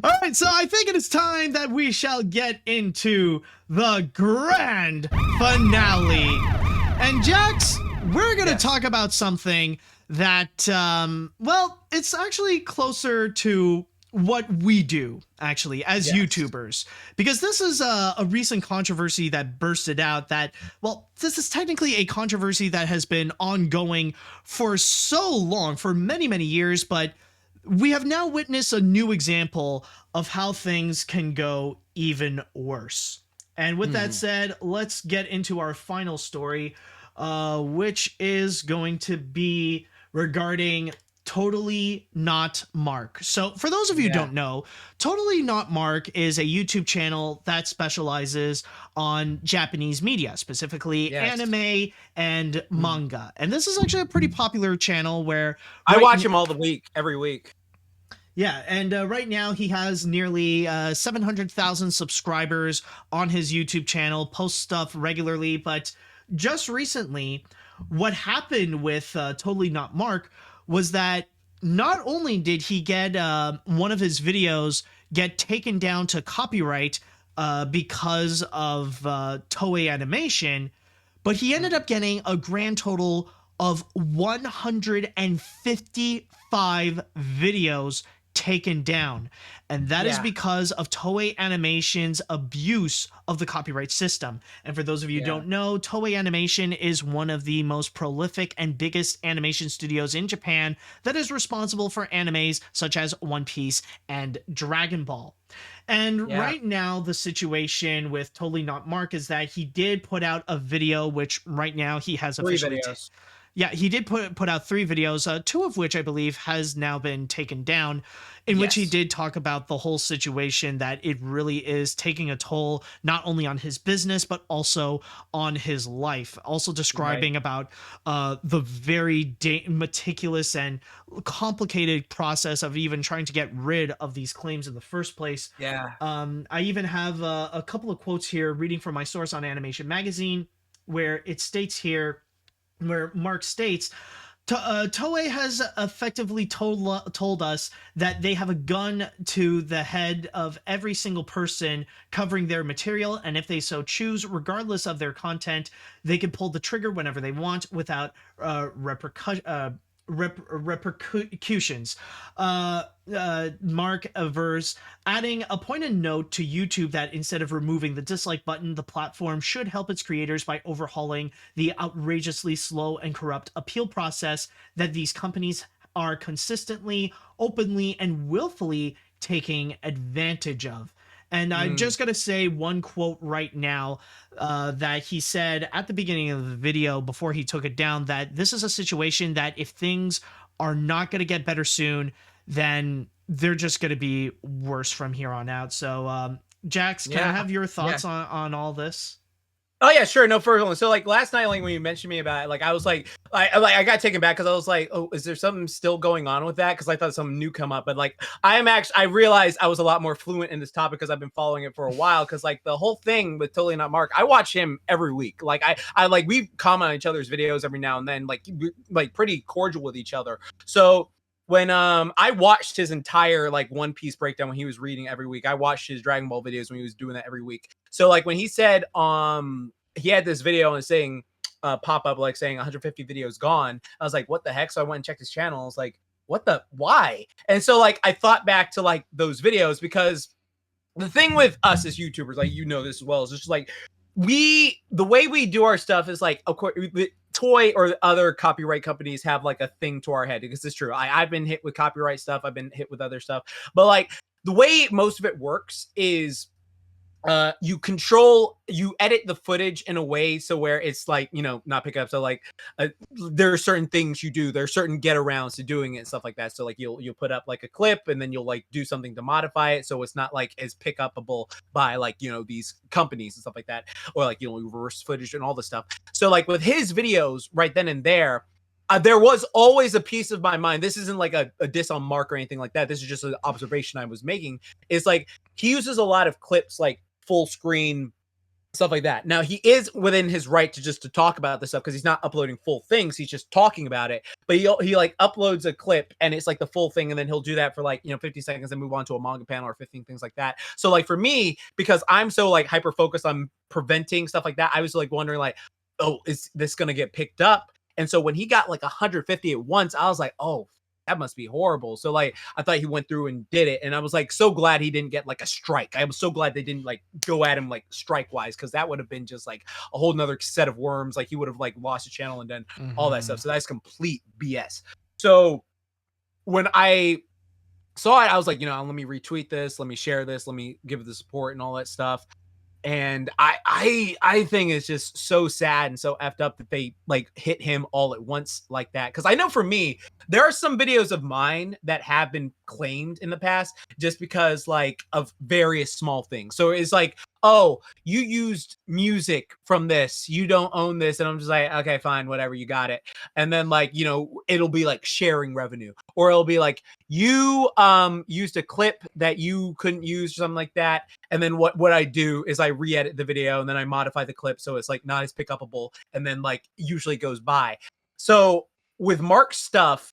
All right, so I think it is time that we shall get into the grand finale. And Jax, we're going to talk about something that, well, it's actually closer to what we do, actually, as YouTubers. Because this is a recent controversy that bursted out that, well, this is technically a controversy that has been ongoing for so long, for many, many years, but we have now witnessed a new example of how things can go even worse. And with that said, let's get into our final story. which is going to be regarding Totally Not Mark. So for those of you who don't know, Totally Not Mark is a YouTube channel that specializes on Japanese media, specifically anime and manga. And this is actually a pretty popular channel where I watch him every week. Yeah, and right now he has nearly 700,000 subscribers on his YouTube channel, posts stuff regularly, but just recently, what happened with Totally Not Mark was that not only did he get one of his videos get taken down to copyright because of Toei Animation, but he ended up getting a grand total of 155 videos taken down. And that is because of Toei Animation's abuse of the copyright system. And for those of you who don't know, Toei Animation is one of the most prolific and biggest animation studios in Japan that is responsible for animes such as One Piece and Dragon Ball. And right now, the situation with Totally Not Mark is that he did put out a video, which right now he has officially... Yeah, he did put out 3 videos, 2 of which I believe has now been taken down, in which he did talk about the whole situation, that it really is taking a toll not only on his business, but also on his life. Also describing about the very meticulous and complicated process of even trying to get rid of these claims in the first place. I even have a couple of quotes here, reading from my source on Animation Magazine, where it states here, where Mark states, Toei has effectively told us that they have a gun to the head of every single person covering their material, and if they so choose, regardless of their content, they can pull the trigger whenever they want without repercussions. Mark avers, adding a pointed note to YouTube that instead of removing the dislike button, the platform should help its creators by overhauling the outrageously slow and corrupt appeal process that these companies are consistently, openly, and willfully taking advantage of. And I'm just going to say one quote right now that he said at the beginning of the video before he took it down, that this is a situation that if things are not going to get better soon, then they're just going to be worse from here on out. So, Jax, can I have your thoughts on all this? Oh yeah, sure. No, first one. So like last night, like when you mentioned me about it, like I was like, I got taken back because I was like, oh, is there something still going on with that? Because I thought something new come up, but like I realized I was a lot more fluent in this topic because I've been following it for a while. Because like the whole thing with Totally Not Mark, I watch him every week. Like I like we comment on each other's videos every now and then, like pretty cordial with each other. So when I watched his entire like One Piece breakdown when he was reading every week, I watched his Dragon Ball videos when he was doing that every week. So like when he said he had this video and saying pop up like saying 150 videos gone, I was like, what the heck? So I went and checked his channel. I was like, why? And so like I thought back to like those videos, because the thing with us as YouTubers, like you know this as well, is just like the way we do our stuff is like, of course, Toei or other copyright companies have like a thing to our head, because it's true. I've been hit with copyright stuff. I've been hit with other stuff, but like the way most of it works is you edit the footage in a way so where it's like, you know, not pick up. So like there are certain things you do, there are certain get arounds to doing it and stuff like that. So like you'll put up like a clip and then you'll like do something to modify it so it's not like as pick upable by like, you know, these companies and stuff like that, or like, you know, reverse footage and all this stuff. So like with his videos right then and there was always a piece of my mind. This isn't like a diss on Mark or anything like that. This is just an observation I was making. It's like he uses a lot of clips like full screen, stuff like that. Now he is within his right to talk about this stuff because he's not uploading full things. He's just talking about it. But he like uploads a clip and it's like the full thing, and then he'll do that for like, you know, 50 seconds and move on to a manga panel or 15 things like that. So like for me, because I'm so like hyper focused on preventing stuff like that, I was like wondering like, oh, is this gonna get picked up? And so when he got like 150 at once, I was like, oh, that must be horrible. So like I thought he went through and did it, and I was like so glad he didn't get like a strike. I was so glad they didn't like go at him like strike wise, because that would have been just like a whole nother set of worms. Like he would have like lost a channel and done all that stuff. So that's complete BS. So when I saw it, I was like, you know, let me retweet this, let me share this, let me give it the support and all that stuff. And I think it's just so sad and so effed up that they like hit him all at once like that. Because I know for me, there are some videos of mine that have been claimed in the past just because like of various small things. So it's like, oh, you used music from this, you don't own this, and I'm just like, okay, fine, whatever, you got it. And then like, you know, it'll be like sharing revenue, or it'll be like you used a clip that you couldn't use, or something like that. And then what I do is I re-edit the video and then I modify the clip so it's like not as pick upable, and then like usually goes by. So with Mark's stuff,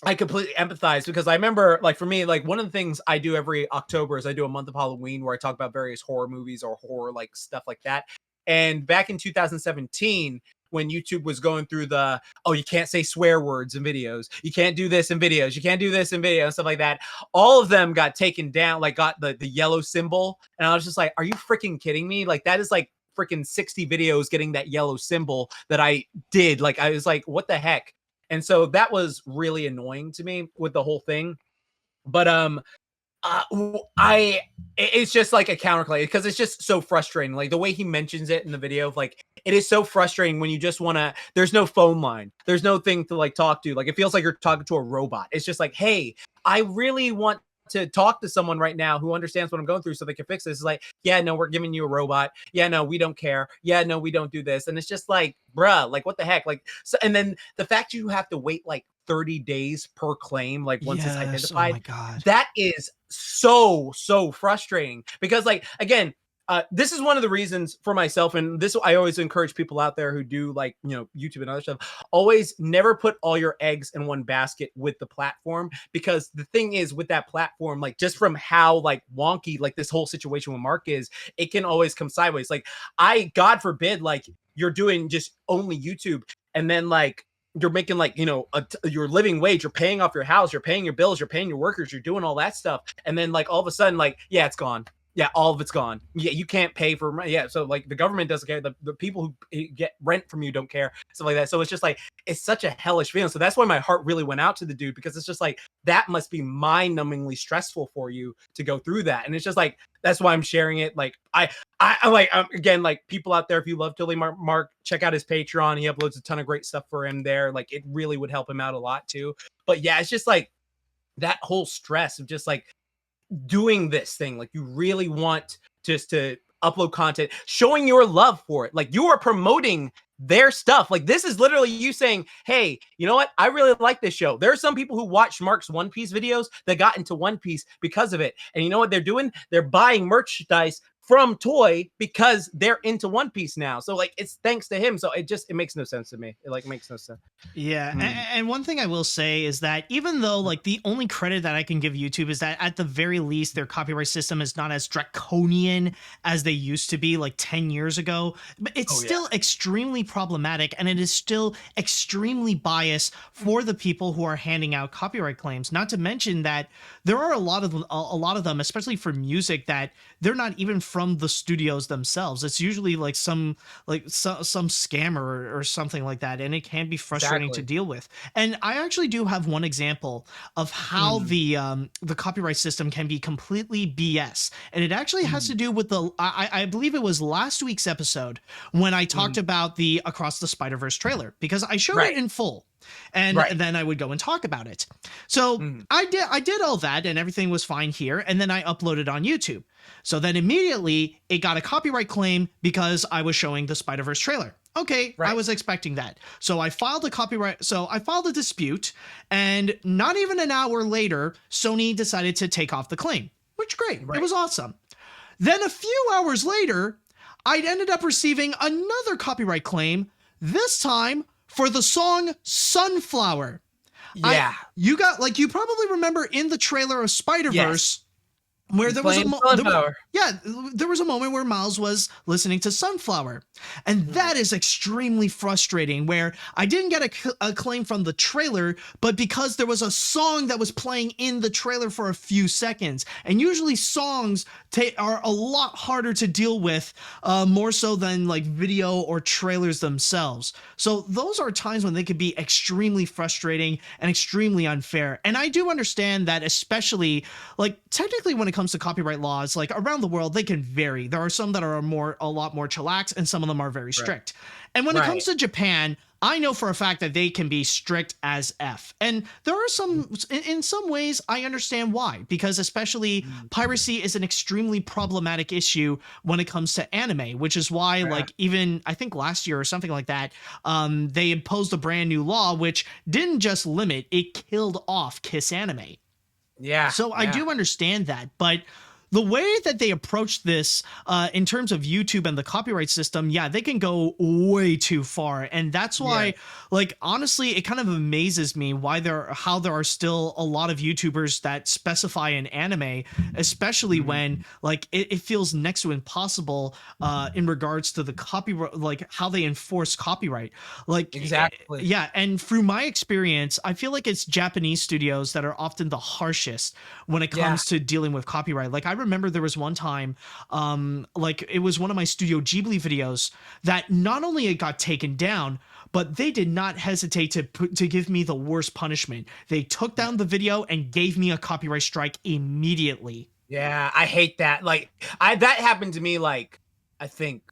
I completely empathize, because I remember, like, for me, like, one of the things I do every October is I do a month of Halloween where I talk about various horror movies or horror like stuff like that. And back in 2017, when YouTube was going through the, oh, you can't say swear words in videos, you can't do this in videos, you can't do this in videos, stuff like that, all of them got taken down, like got the yellow symbol. And I was just like, are you freaking kidding me? Like, that is like freaking 60 videos getting that yellow symbol that I did. Like, I was like, what the heck? And so that was really annoying to me with the whole thing. But it's just like a counterclaim, because it's just so frustrating. Like the way he mentions it in the video, of like, it is so frustrating when you just want to, there's no phone line, there's no thing to like talk to. Like, it feels like you're talking to a robot. It's just like, hey, I really want to talk to someone right now who understands what I'm going through so they can fix this. It's like, yeah, no, we're giving you a robot. Yeah, no, we don't care. Yeah, no, we don't do this. And it's just like, bruh, like, what the heck? Like, so, and then the fact you have to wait like 30 days per claim, like once it's identified, oh my God, that is so frustrating. Because like, again, this is one of the reasons for myself, and this I always encourage people out there who do like, you know, YouTube and other stuff, always never put all your eggs in one basket with the platform. Because the thing is, with that platform, like, just from how like wonky like this whole situation with Mark is, it can always come sideways. Like, God forbid, like, you're doing just only YouTube, and then like you're making like, you know, your living wage, you're paying off your house, you're paying your bills, you're paying your workers, you're doing all that stuff, and then like all of a sudden, like, yeah, it's gone. Yeah, all of it's gone. Yeah, you can't pay for, yeah. So like the government doesn't care. The people who get rent from you don't care. Stuff like that. So it's just like, it's such a hellish feeling. So that's why my heart really went out to the dude, because it's just like, that must be mind-numbingly stressful for you to go through that. And it's just like, that's why I'm sharing it. Like I like, again, like, people out there, if you love TotallyNotMark, check out his Patreon. He uploads a ton of great stuff for him there. Like, it really would help him out a lot too. But yeah, it's just like that whole stress of just like doing this thing, like, you really want just to upload content, showing your love for it. Like, you are promoting their stuff. Like, this is literally you saying, hey, you know what, I really like this show. There are some people who watch Mark's One Piece videos that got into One Piece because of it. And you know what they're doing? They're buying merchandise from Toei because they're into One Piece now. So like, it's thanks to him. So it makes no sense to me. It like makes no sense. Yeah. And one thing I will say is that even though like the only credit that I can give YouTube is that at the very least their copyright system is not as draconian as they used to be like 10 years ago, but it's still extremely problematic, and it is still extremely biased for the people who are handing out copyright claims. Not to mention that there are a lot of them, especially for music, that they're not even from the studios themselves. It's usually like some scammer or something like that, and it can be frustrating to deal with. And I actually do have one example of how the copyright system can be completely BS, and it actually has to do with I believe it was last week's episode when I talked about the Across the Spider-Verse trailer, because I showed it in full. And then I would go and talk about it. So I did all that, and everything was fine here. And then I uploaded on YouTube. So then immediately it got a copyright claim because I was showing the Spider-Verse trailer. Okay, I was expecting that. So I filed a dispute, and not even an hour later, Sony decided to take off the claim, which great. It was awesome. Then a few hours later, I ended up receiving another copyright claim, this time for the song Sunflower. Yeah. You probably remember in the trailer of Spider-Verse, where there was a moment where Miles was listening to Sunflower. And that is extremely frustrating, where I didn't get a claim from the trailer, but because there was a song that was playing in the trailer for a few seconds. And usually songs are a lot harder to deal with, more so than like video or trailers themselves. So those are times when they could be extremely frustrating and extremely unfair. And I do understand that, especially like technically when it comes comes to copyright laws, like around the world, they can vary. There are some that are a lot more chillax, and some of them are very strict. And when it comes to Japan, I know for a fact that they can be strict as F. And there are some, in some ways, I understand why, because especially piracy is an extremely problematic issue when it comes to anime, which is why, like, even I think last year or something like that, they imposed a brand new law, which didn't just limit, it killed off Kiss Anime. Yeah. So I do understand that, but the way that they approach this in terms of YouTube and the copyright system, they can go way too far. And that's why, like, honestly, it kind of amazes me how there are still a lot of YouTubers that specify an anime, especially when, like, it feels next to impossible in regards to the copyright, like how they enforce copyright. Like, exactly. Yeah. And through my experience, I feel like it's Japanese studios that are often the harshest when it comes to dealing with copyright. Like, I remember there was one time, like, it was one of my Studio Ghibli videos that not only it got taken down, but they did not hesitate to give me the worst punishment. They took down the video and gave me a copyright strike immediately. Yeah, I hate that. Like, that happened to me, like, I think,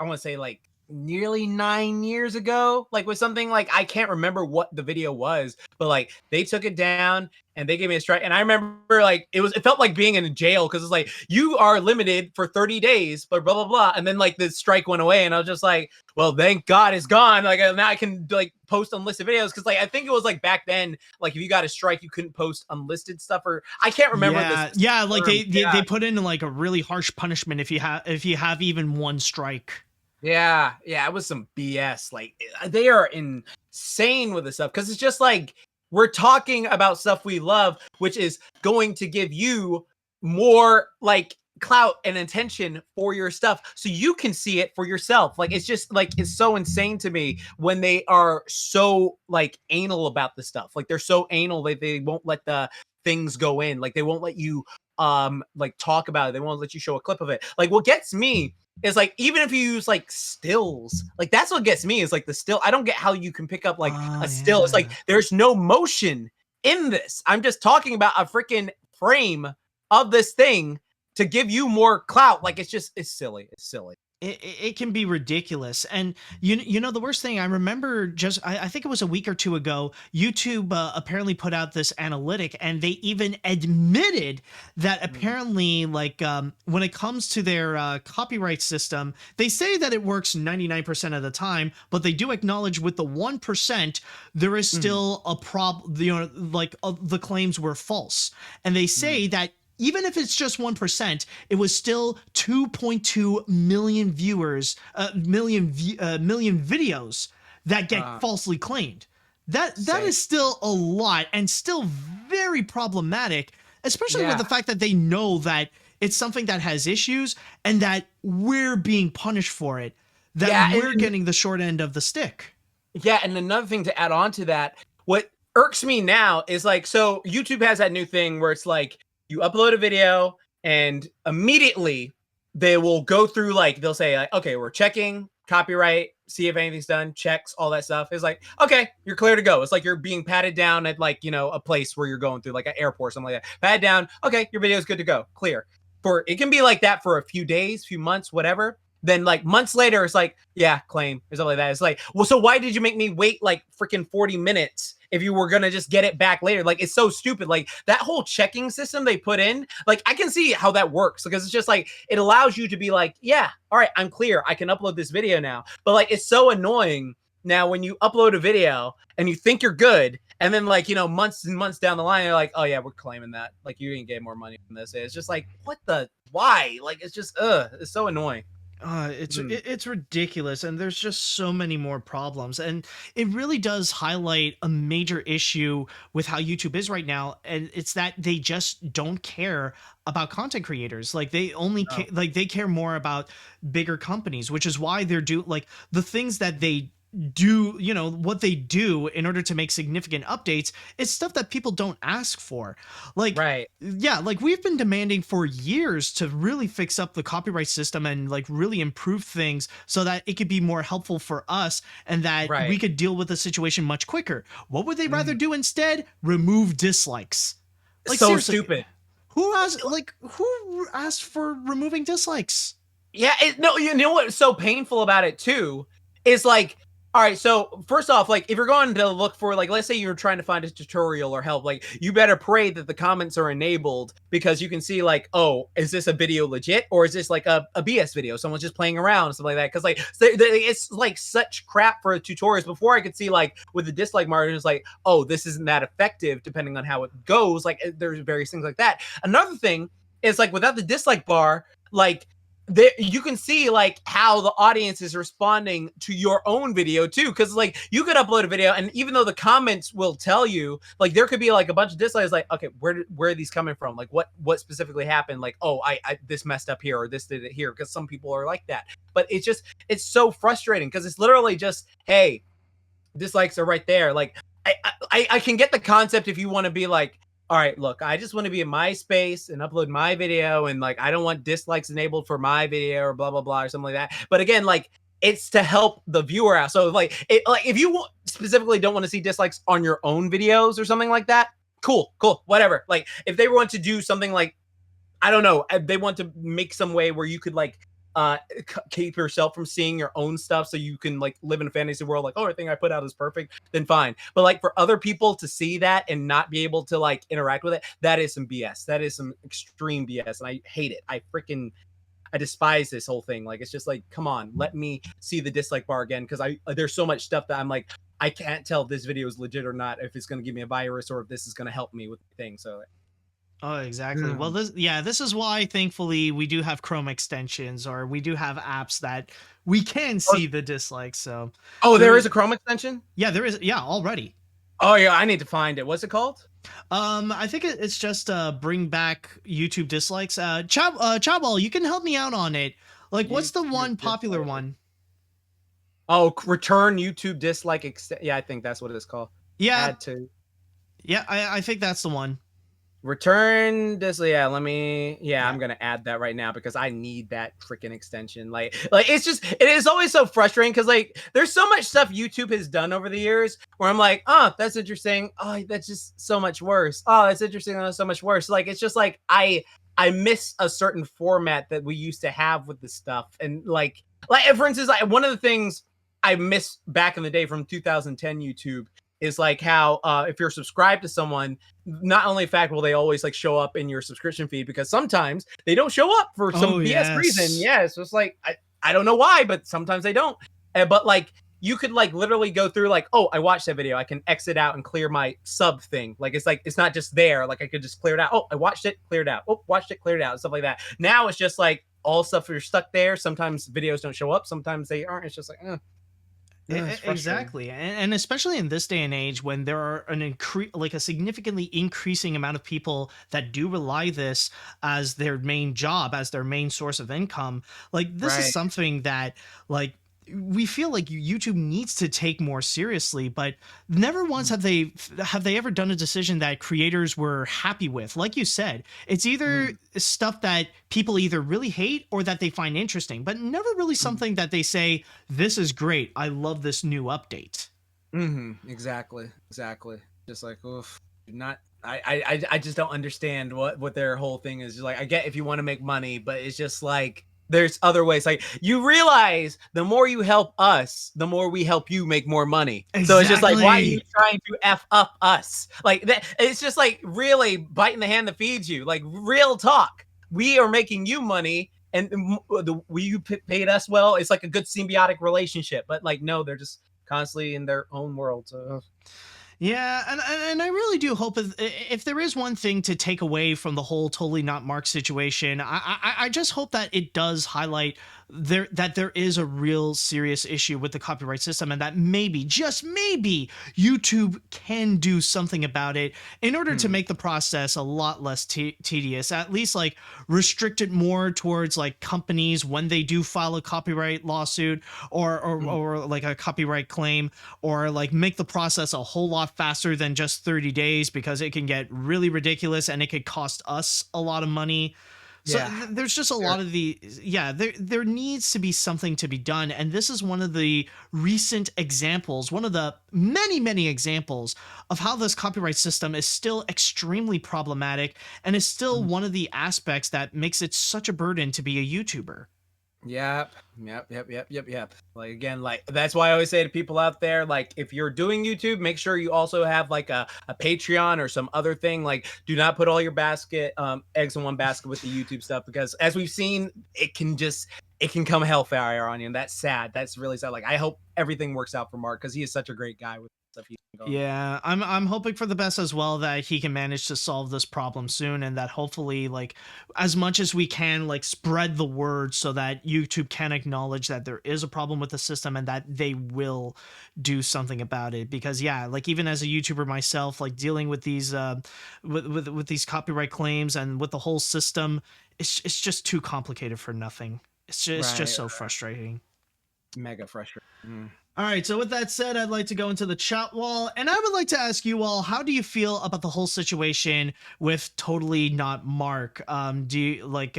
I want to say, like, nearly 9 years ago, like, with something, like, I can't remember what the video was, but, like, they took it down and they gave me a strike. And I remember, like, it felt like being in jail, because it's like, you are limited for 30 days, but blah, blah, blah. And then, like, the strike went away, and I was just like, well, thank God it's gone. Like, now I can, like, post unlisted videos. Because, like, I think it was, like, back then, like, if you got a strike, you couldn't post unlisted stuff, or I can't remember this. Yeah, like, they put in, like, a really harsh punishment if you have even one strike. Yeah, it was some BS. Like, they are insane with this stuff, because it's just like, we're talking about stuff we love, which is going to give you more, like, clout and attention for your stuff, so you can see it for yourself. Like, it's just, like, it's so insane to me when they are so, like, anal about the stuff. Like, they're so anal that they won't let the things go in. Like, they won't let you like, talk about it. They won't let you show a clip of it. Like, what gets me is, like, even if you use, like, stills, like, that's what gets me, is, like, the still. I don't get how you can pick up, like, a still. It's like, there's no motion in this. I'm just talking about a freaking frame of this thing to give you more clout. Like, it's silly. It's silly. It can be ridiculous. And you know the worst thing, I remember just I think it was a week or two ago, YouTube apparently put out this analytic, and they even admitted that apparently, like, when it comes to their copyright system, they say that it works 99% of the time, but they do acknowledge with the 1% there is still a problem. The claims were false, and they say that even if it's just 1%, it was still 2.2 million viewers, million videos that get falsely claimed. That is still a lot, and still very problematic, especially with the fact that they know that it's something that has issues, and that we're being punished for it, that we're getting the short end of the stick. Yeah, and another thing to add on to that, what irks me now is, like, so YouTube has that new thing where it's like, you upload a video and immediately they will go through, like, they'll say, like, okay, we're checking copyright, see if anything's done, checks, all that stuff. It's like, okay, you're clear to go. It's like you're being patted down at, like, you know, a place where you're going through, like, an airport, something like that. Patted down. Okay, your video is good to go. Clear. It can be like that for a few days, few months, whatever. Then, like, months later, it's like, yeah, claim or something like that. It's like, well, so why did you make me wait, like, freaking 40 minutes if you were gonna just get it back later? Like, it's so stupid. Like, that whole checking system they put in, like, I can see how that works, because it's just like, it allows you to be like, yeah, all right, I'm clear, I can upload this video now. But, like, it's so annoying now when you upload a video and you think you're good, and then, like, you know, months and months down the line, you're like, oh yeah, we're claiming that, like, you didn't get more money from this. It's just like, why? Like, it's just it's so annoying. It's ridiculous, and there's just so many more problems, and it really does highlight a major issue with how YouTube is right now, and it's that they just don't care about content creators. Like, they only they care more about bigger companies, which is why they're like, the things that they do, you know, what they do in order to make significant updates, it's stuff that people don't ask for. Like, like, we've been demanding for years to really fix up the copyright system and, like, really improve things so that it could be more helpful for us, and that we could deal with the situation much quicker. What would they rather do instead? Remove dislikes. Like, so seriously, stupid. who asked for removing dislikes? Yeah, no, you know what's so painful about it too is like, all right, so first off, like if you're going to look for like, let's say you're trying to find a tutorial or help, like you better pray that the comments are enabled because you can see like, oh, is this a video legit or is this like a BS video? Someone's just playing around and stuff like that. Because like it's like such crap for tutorials. Before I could see like with the dislike margin, it's like, oh, this isn't that effective depending on how it goes. Like there's various things like that. Another thing is like without the dislike bar, like there you can see like how the audience is responding to your own video too, because like you could upload a video and even though the comments will tell you, like there could be like a bunch of dislikes, like okay, where are these coming from, like what specifically happened, like oh I this messed up here or this did it here, because some people are like that. But it's so frustrating because it's literally just, hey, dislikes are right there. Like I can get the concept if you want to be like, all right, look, I just want to be in my space and upload my video and like I don't want dislikes enabled for my video or blah blah blah or something like that. But again, like it's to help the viewer out. So like if you specifically don't want to see dislikes on your own videos or something like that, cool, whatever. Like if they want to do something like, I don't know, they want to make some way where you could like keep yourself from seeing your own stuff so you can like live in a fantasy world like, oh, everything I put out is perfect, then fine. But like for other people to see that and not be able to like interact with it, that is some BS. That is some extreme BS, and I hate it. I despise this whole thing. Like it's just like, come on, let me see the dislike bar again, because there's so much stuff that I'm like, I can't tell if this video is legit or not, if it's going to give me a virus or if this is going to help me with the thing. So Oh, exactly. Well, this is why, thankfully, we do have Chrome extensions, or we do have apps that we can see the dislikes. So, there is a Chrome extension? Yeah, there is. Yeah, already. Oh yeah, I need to find it. What's it called? I think it's just bring back YouTube dislikes. Chabal, you can help me out on it. Like, what's the one popular one? Oh, return YouTube dislike. Yeah, I think that's what it's called. Yeah. Add to. Yeah, I think that's the one. Return this. Yeah, I'm gonna add that right now because I need that freaking extension. Like it is always so frustrating because like there's so much stuff YouTube has done over the years where I'm like, oh, that's interesting. Oh, that's just so much worse. Oh, that's interesting. That's so much worse. Like it's just like I miss a certain format that we used to have with the stuff. And like for instance, one of the things I miss back in the day from 2010 YouTube is like how if you're subscribed to someone, not only fact will they always like show up in your subscription feed, because sometimes they don't show up for some BS reason. Yeah, it's just like I don't know why, but sometimes they don't. But like you could like literally go through like, oh, I watched that video, I can exit out and clear my sub thing. Like it's not just there. Like I could just clear it out. Oh, I watched it, cleared out. Oh, watched it, cleared out, stuff like that. Now it's just like all stuff you're stuck there. Sometimes videos don't show up, sometimes they aren't. It's just like exactly. And especially in this day and age when there are a significantly increasing amount of people that do rely this as their main job, as their main source of income, like this is something that like we feel like YouTube needs to take more seriously, but never once have they ever done a decision that creators were happy with. Like you said, it's either stuff that people either really hate or that they find interesting, but never really something that they say, this is great, I love this new update. Exactly. Just like, oof, I just don't understand what their whole thing is. Just like, I get if you want to make money, but it's just like, there's other ways. Like you realize the more you help us, the more we help you make more money. Exactly. So it's just like, why are you trying to F up us? Like that, it's just like really biting the hand that feeds you. Like real talk. We are making you money and you paid us well. It's like a good symbiotic relationship, but like, no, they're just constantly in their own world. So yeah, and I really do hope if there is one thing to take away from the whole TotallyNotMark situation, I just hope that it does highlight that there is a real serious issue with the copyright system, and that maybe, just maybe, YouTube can do something about it in order to make the process a lot less tedious. At least like restrict it more towards like companies when they do file a copyright lawsuit or like a copyright claim, or like make the process a whole lot faster than just 30 days, because it can get really ridiculous and it could cost us a lot of money. So Yeah. there's just a lot of there needs to be something to be done, and this is one of the recent examples, one of the many examples of how this copyright system is still extremely problematic and is still one of the aspects that makes it such a burden to be a YouTuber. Yep. Like again, like that's why I always say to people out there, like if you're doing YouTube, make sure you also have like a Patreon or some other thing. Like, do not put all your eggs in one basket with the YouTube stuff, because as we've seen, it can come hellfire on you, and that's sad. That's really sad. Like, I hope everything works out for Mark, because he is such a great guy with stuff he's going. Yeah, I'm hoping for the best as well, that he can manage to solve this problem soon, and that hopefully, like, as much as we can, like, spread the word so that YouTube can acknowledge that there is a problem with the system and that they will do something about it. Because yeah, like, even as a YouTuber myself, like, dealing with these with these copyright claims and with the whole system, it's just too complicated for nothing. It's just so frustrating. Mega frustrating. All right, so with that said, I'd like to go into the chat wall, and I would like to ask you all, how do you feel about the whole situation with Totally Not Mark? Do you like?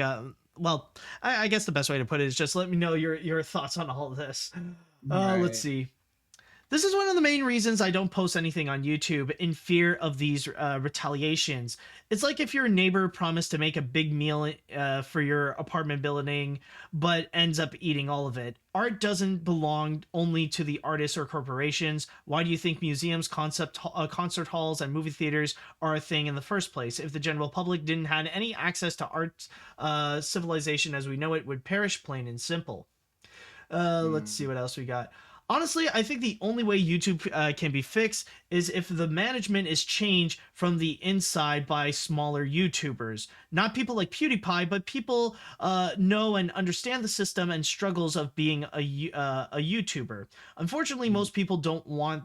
Well, I guess the best way to put it is just let me know your thoughts on all of this. Let's see. This is one of the main reasons I don't post anything on YouTube, in fear of these retaliations. It's like if your neighbor promised to make a big meal for your apartment building, but ends up eating all of it. Art doesn't belong only to the artists or corporations. Why do you think museums, concert halls, and movie theaters are a thing in the first place? If the general public didn't have any access to art, civilization as we know it would perish, plain and simple. Let's see what else we got. Honestly, I think the only way YouTube can be fixed is if the management is changed from the inside by smaller YouTubers. Not people like PewDiePie, but people know and understand the system and struggles of being a YouTuber. Unfortunately, most people don't want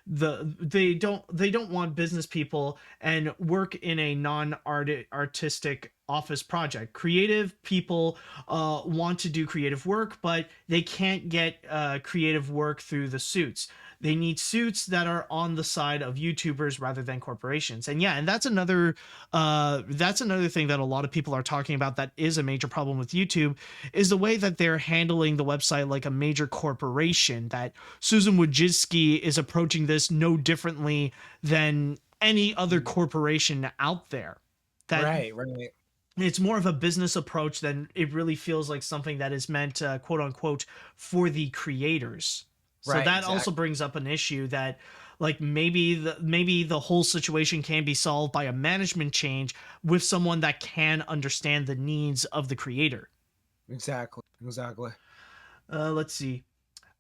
they don't want business people and work in a non-artistic office project. Creative people want to do creative work, but they can't get creative work through the suits. They need suits that are on the side of YouTubers rather than corporations. And yeah, and that's another thing that a lot of people are talking about that is a major problem with YouTube, is the way that they're handling the website like a major corporation, that Susan Wojcicki is approaching this no differently than any other corporation out there. Right. It's more of a business approach than it really feels like something that is meant, quote unquote, for the creators. So Right, that exactly. also brings up an issue that, like, maybe the whole situation can be solved by a management change with someone that can understand the needs of the creator. Exactly. Let's see.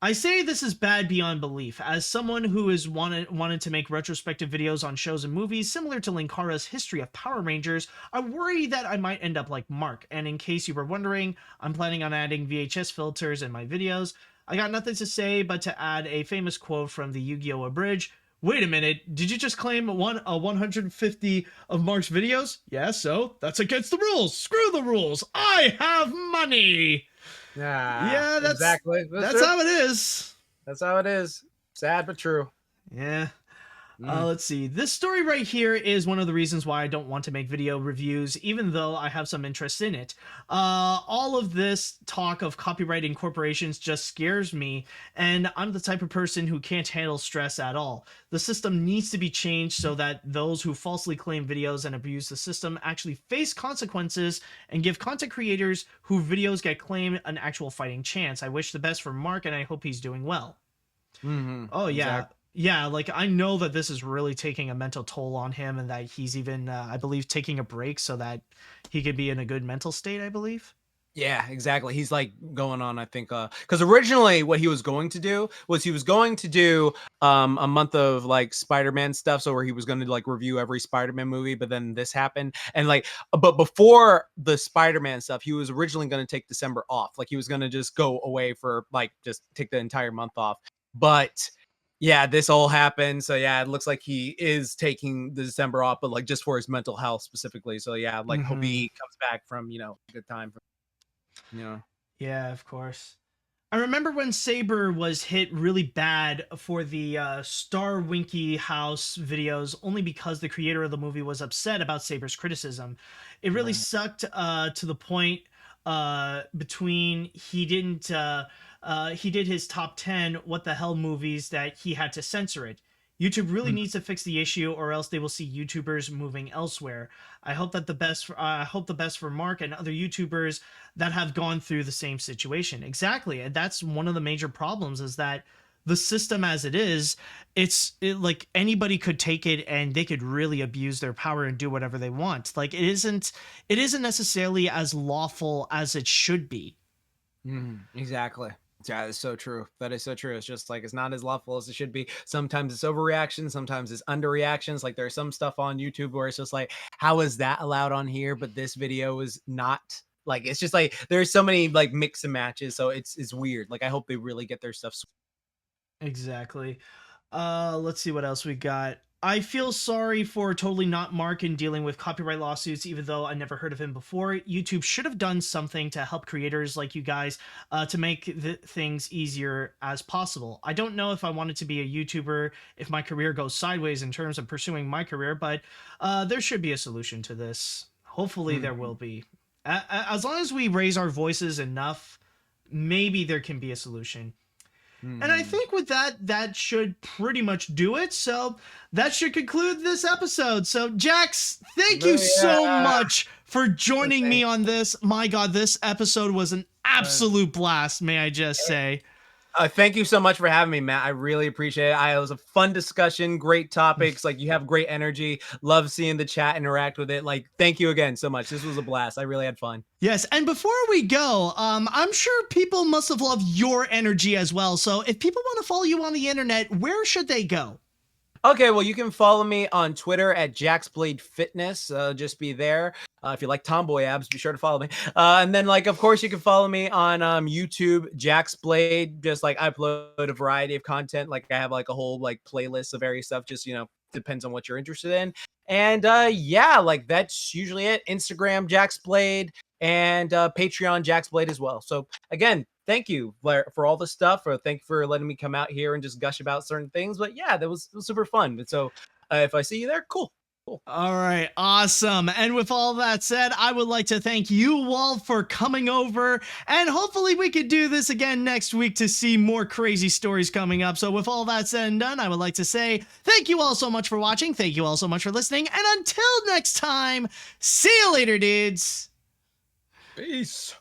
I say this is bad beyond belief. As someone who has wanted to make retrospective videos on shows and movies similar to Linkara's history of Power Rangers, I worry that I might end up like Mark. And in case you were wondering, I'm planning on adding VHS filters in my videos. I got nothing to say but to add a famous quote from the Yu-Gi-Oh! Abridged. Wait a minute, did you just claim 150 of Mark's videos? Yeah, so that's against the rules. Screw the rules. I have money. Yeah, that's exactly. That's how it is. That's how it is. Sad but true. Yeah. Let's see. This story right here is one of the reasons why I don't want to make video reviews, even though I have some interest in it. All of this talk of copyright and corporations just scares me, and I'm the type of person who can't handle stress at all. The system needs to be changed so that those who falsely claim videos and abuse the system actually face consequences, and give content creators whose videos get claimed an actual fighting chance. I wish the best for Mark, and I hope he's doing well. Oh, yeah. Exactly. Yeah, like, I know that this is really taking a mental toll on him, and that he's even, I believe, taking a break so that he could be in a good mental state, I believe. Yeah, exactly. He's like going on, I think, because originally what he was going to do was a month of like Spider-Man stuff, so where he was going to like review every Spider-Man movie, but then this happened, and like, but before the Spider-Man stuff, he was originally going to take December off. Like, he was going to just go away for like just take the entire month off, but yeah, this all happened. So yeah, it looks like he is taking the December off, but like just for his mental health specifically. So yeah, like hope he comes back from, a good time. Yeah, of course. I remember when Saber was hit really bad for the Star Winky House videos, only because the creator of the movie was upset about Saber's criticism. It really sucked to the point between he did his top 10 what the hell movies that he had to censor it. YouTube really needs to fix the issue, or else they will see YouTubers moving elsewhere. I hope the best for Mark and other YouTubers that have gone through the same situation. Exactly, and that's one of the major problems, is that the system as it is, like anybody could take it and they could really abuse their power and do whatever they want. Like it isn't necessarily as lawful as it should be. Exactly. Yeah, that's so true. That is so true. It's just like it's not as lawful as it should be. Sometimes it's overreaction, sometimes it's underreactions. Like there's some stuff on YouTube where it's just like, how is that allowed on here? But this video is not. Like it's just like there's so many like mix and matches. So it's weird. Like I hope they really get their stuff. Exactly. Let's see what else we got. I feel sorry for TotallyNotMark in dealing with copyright lawsuits, even though I never heard of him before. YouTube should have done something to help creators like you guys to make things easier as possible. I don't know if I wanted to be a YouTuber if my career goes sideways in terms of pursuing my career, but there should be a solution to this. Hopefully there will be. As long as we raise our voices enough, maybe there can be a solution. And I think with that should pretty much do it. So that should conclude this episode. So Jax, thank you so much for joining me on this. My God, this episode was an absolute blast, may I just say. Thank you so much for having me, Matt. I really appreciate it. It was a fun discussion, great topics. Like you have great energy. Love seeing the chat interact with it. Like, thank you again so much. This was a blast. I really had fun. Yes, and before we go, I'm sure people must have loved your energy as well. So if people want to follow you on the internet, where should they go? Okay, well, you can follow me on Twitter at JaxBlade Fitness. Just be there. If you like tomboy abs, be sure to follow me. And then, like, of course, you can follow me on YouTube, JaxBlade. Just like I upload a variety of content. Like I have like a whole like playlist of various stuff. Just depends on what you're interested in. And yeah, like that's usually it. Instagram, JaxBlade, and Patreon, JaxBlade as well. So again, thank you for all the stuff. Or thank you for letting me come out here and just gush about certain things. But yeah, it was super fun. And so if I see you there, cool. All right, awesome. And with all that said, I would like to thank you, Walt, for coming over. And hopefully we could do this again next week to see more crazy stories coming up. So with all that said and done, I would like to say thank you all so much for watching. Thank you all so much for listening. And until next time, see you later, dudes. Peace.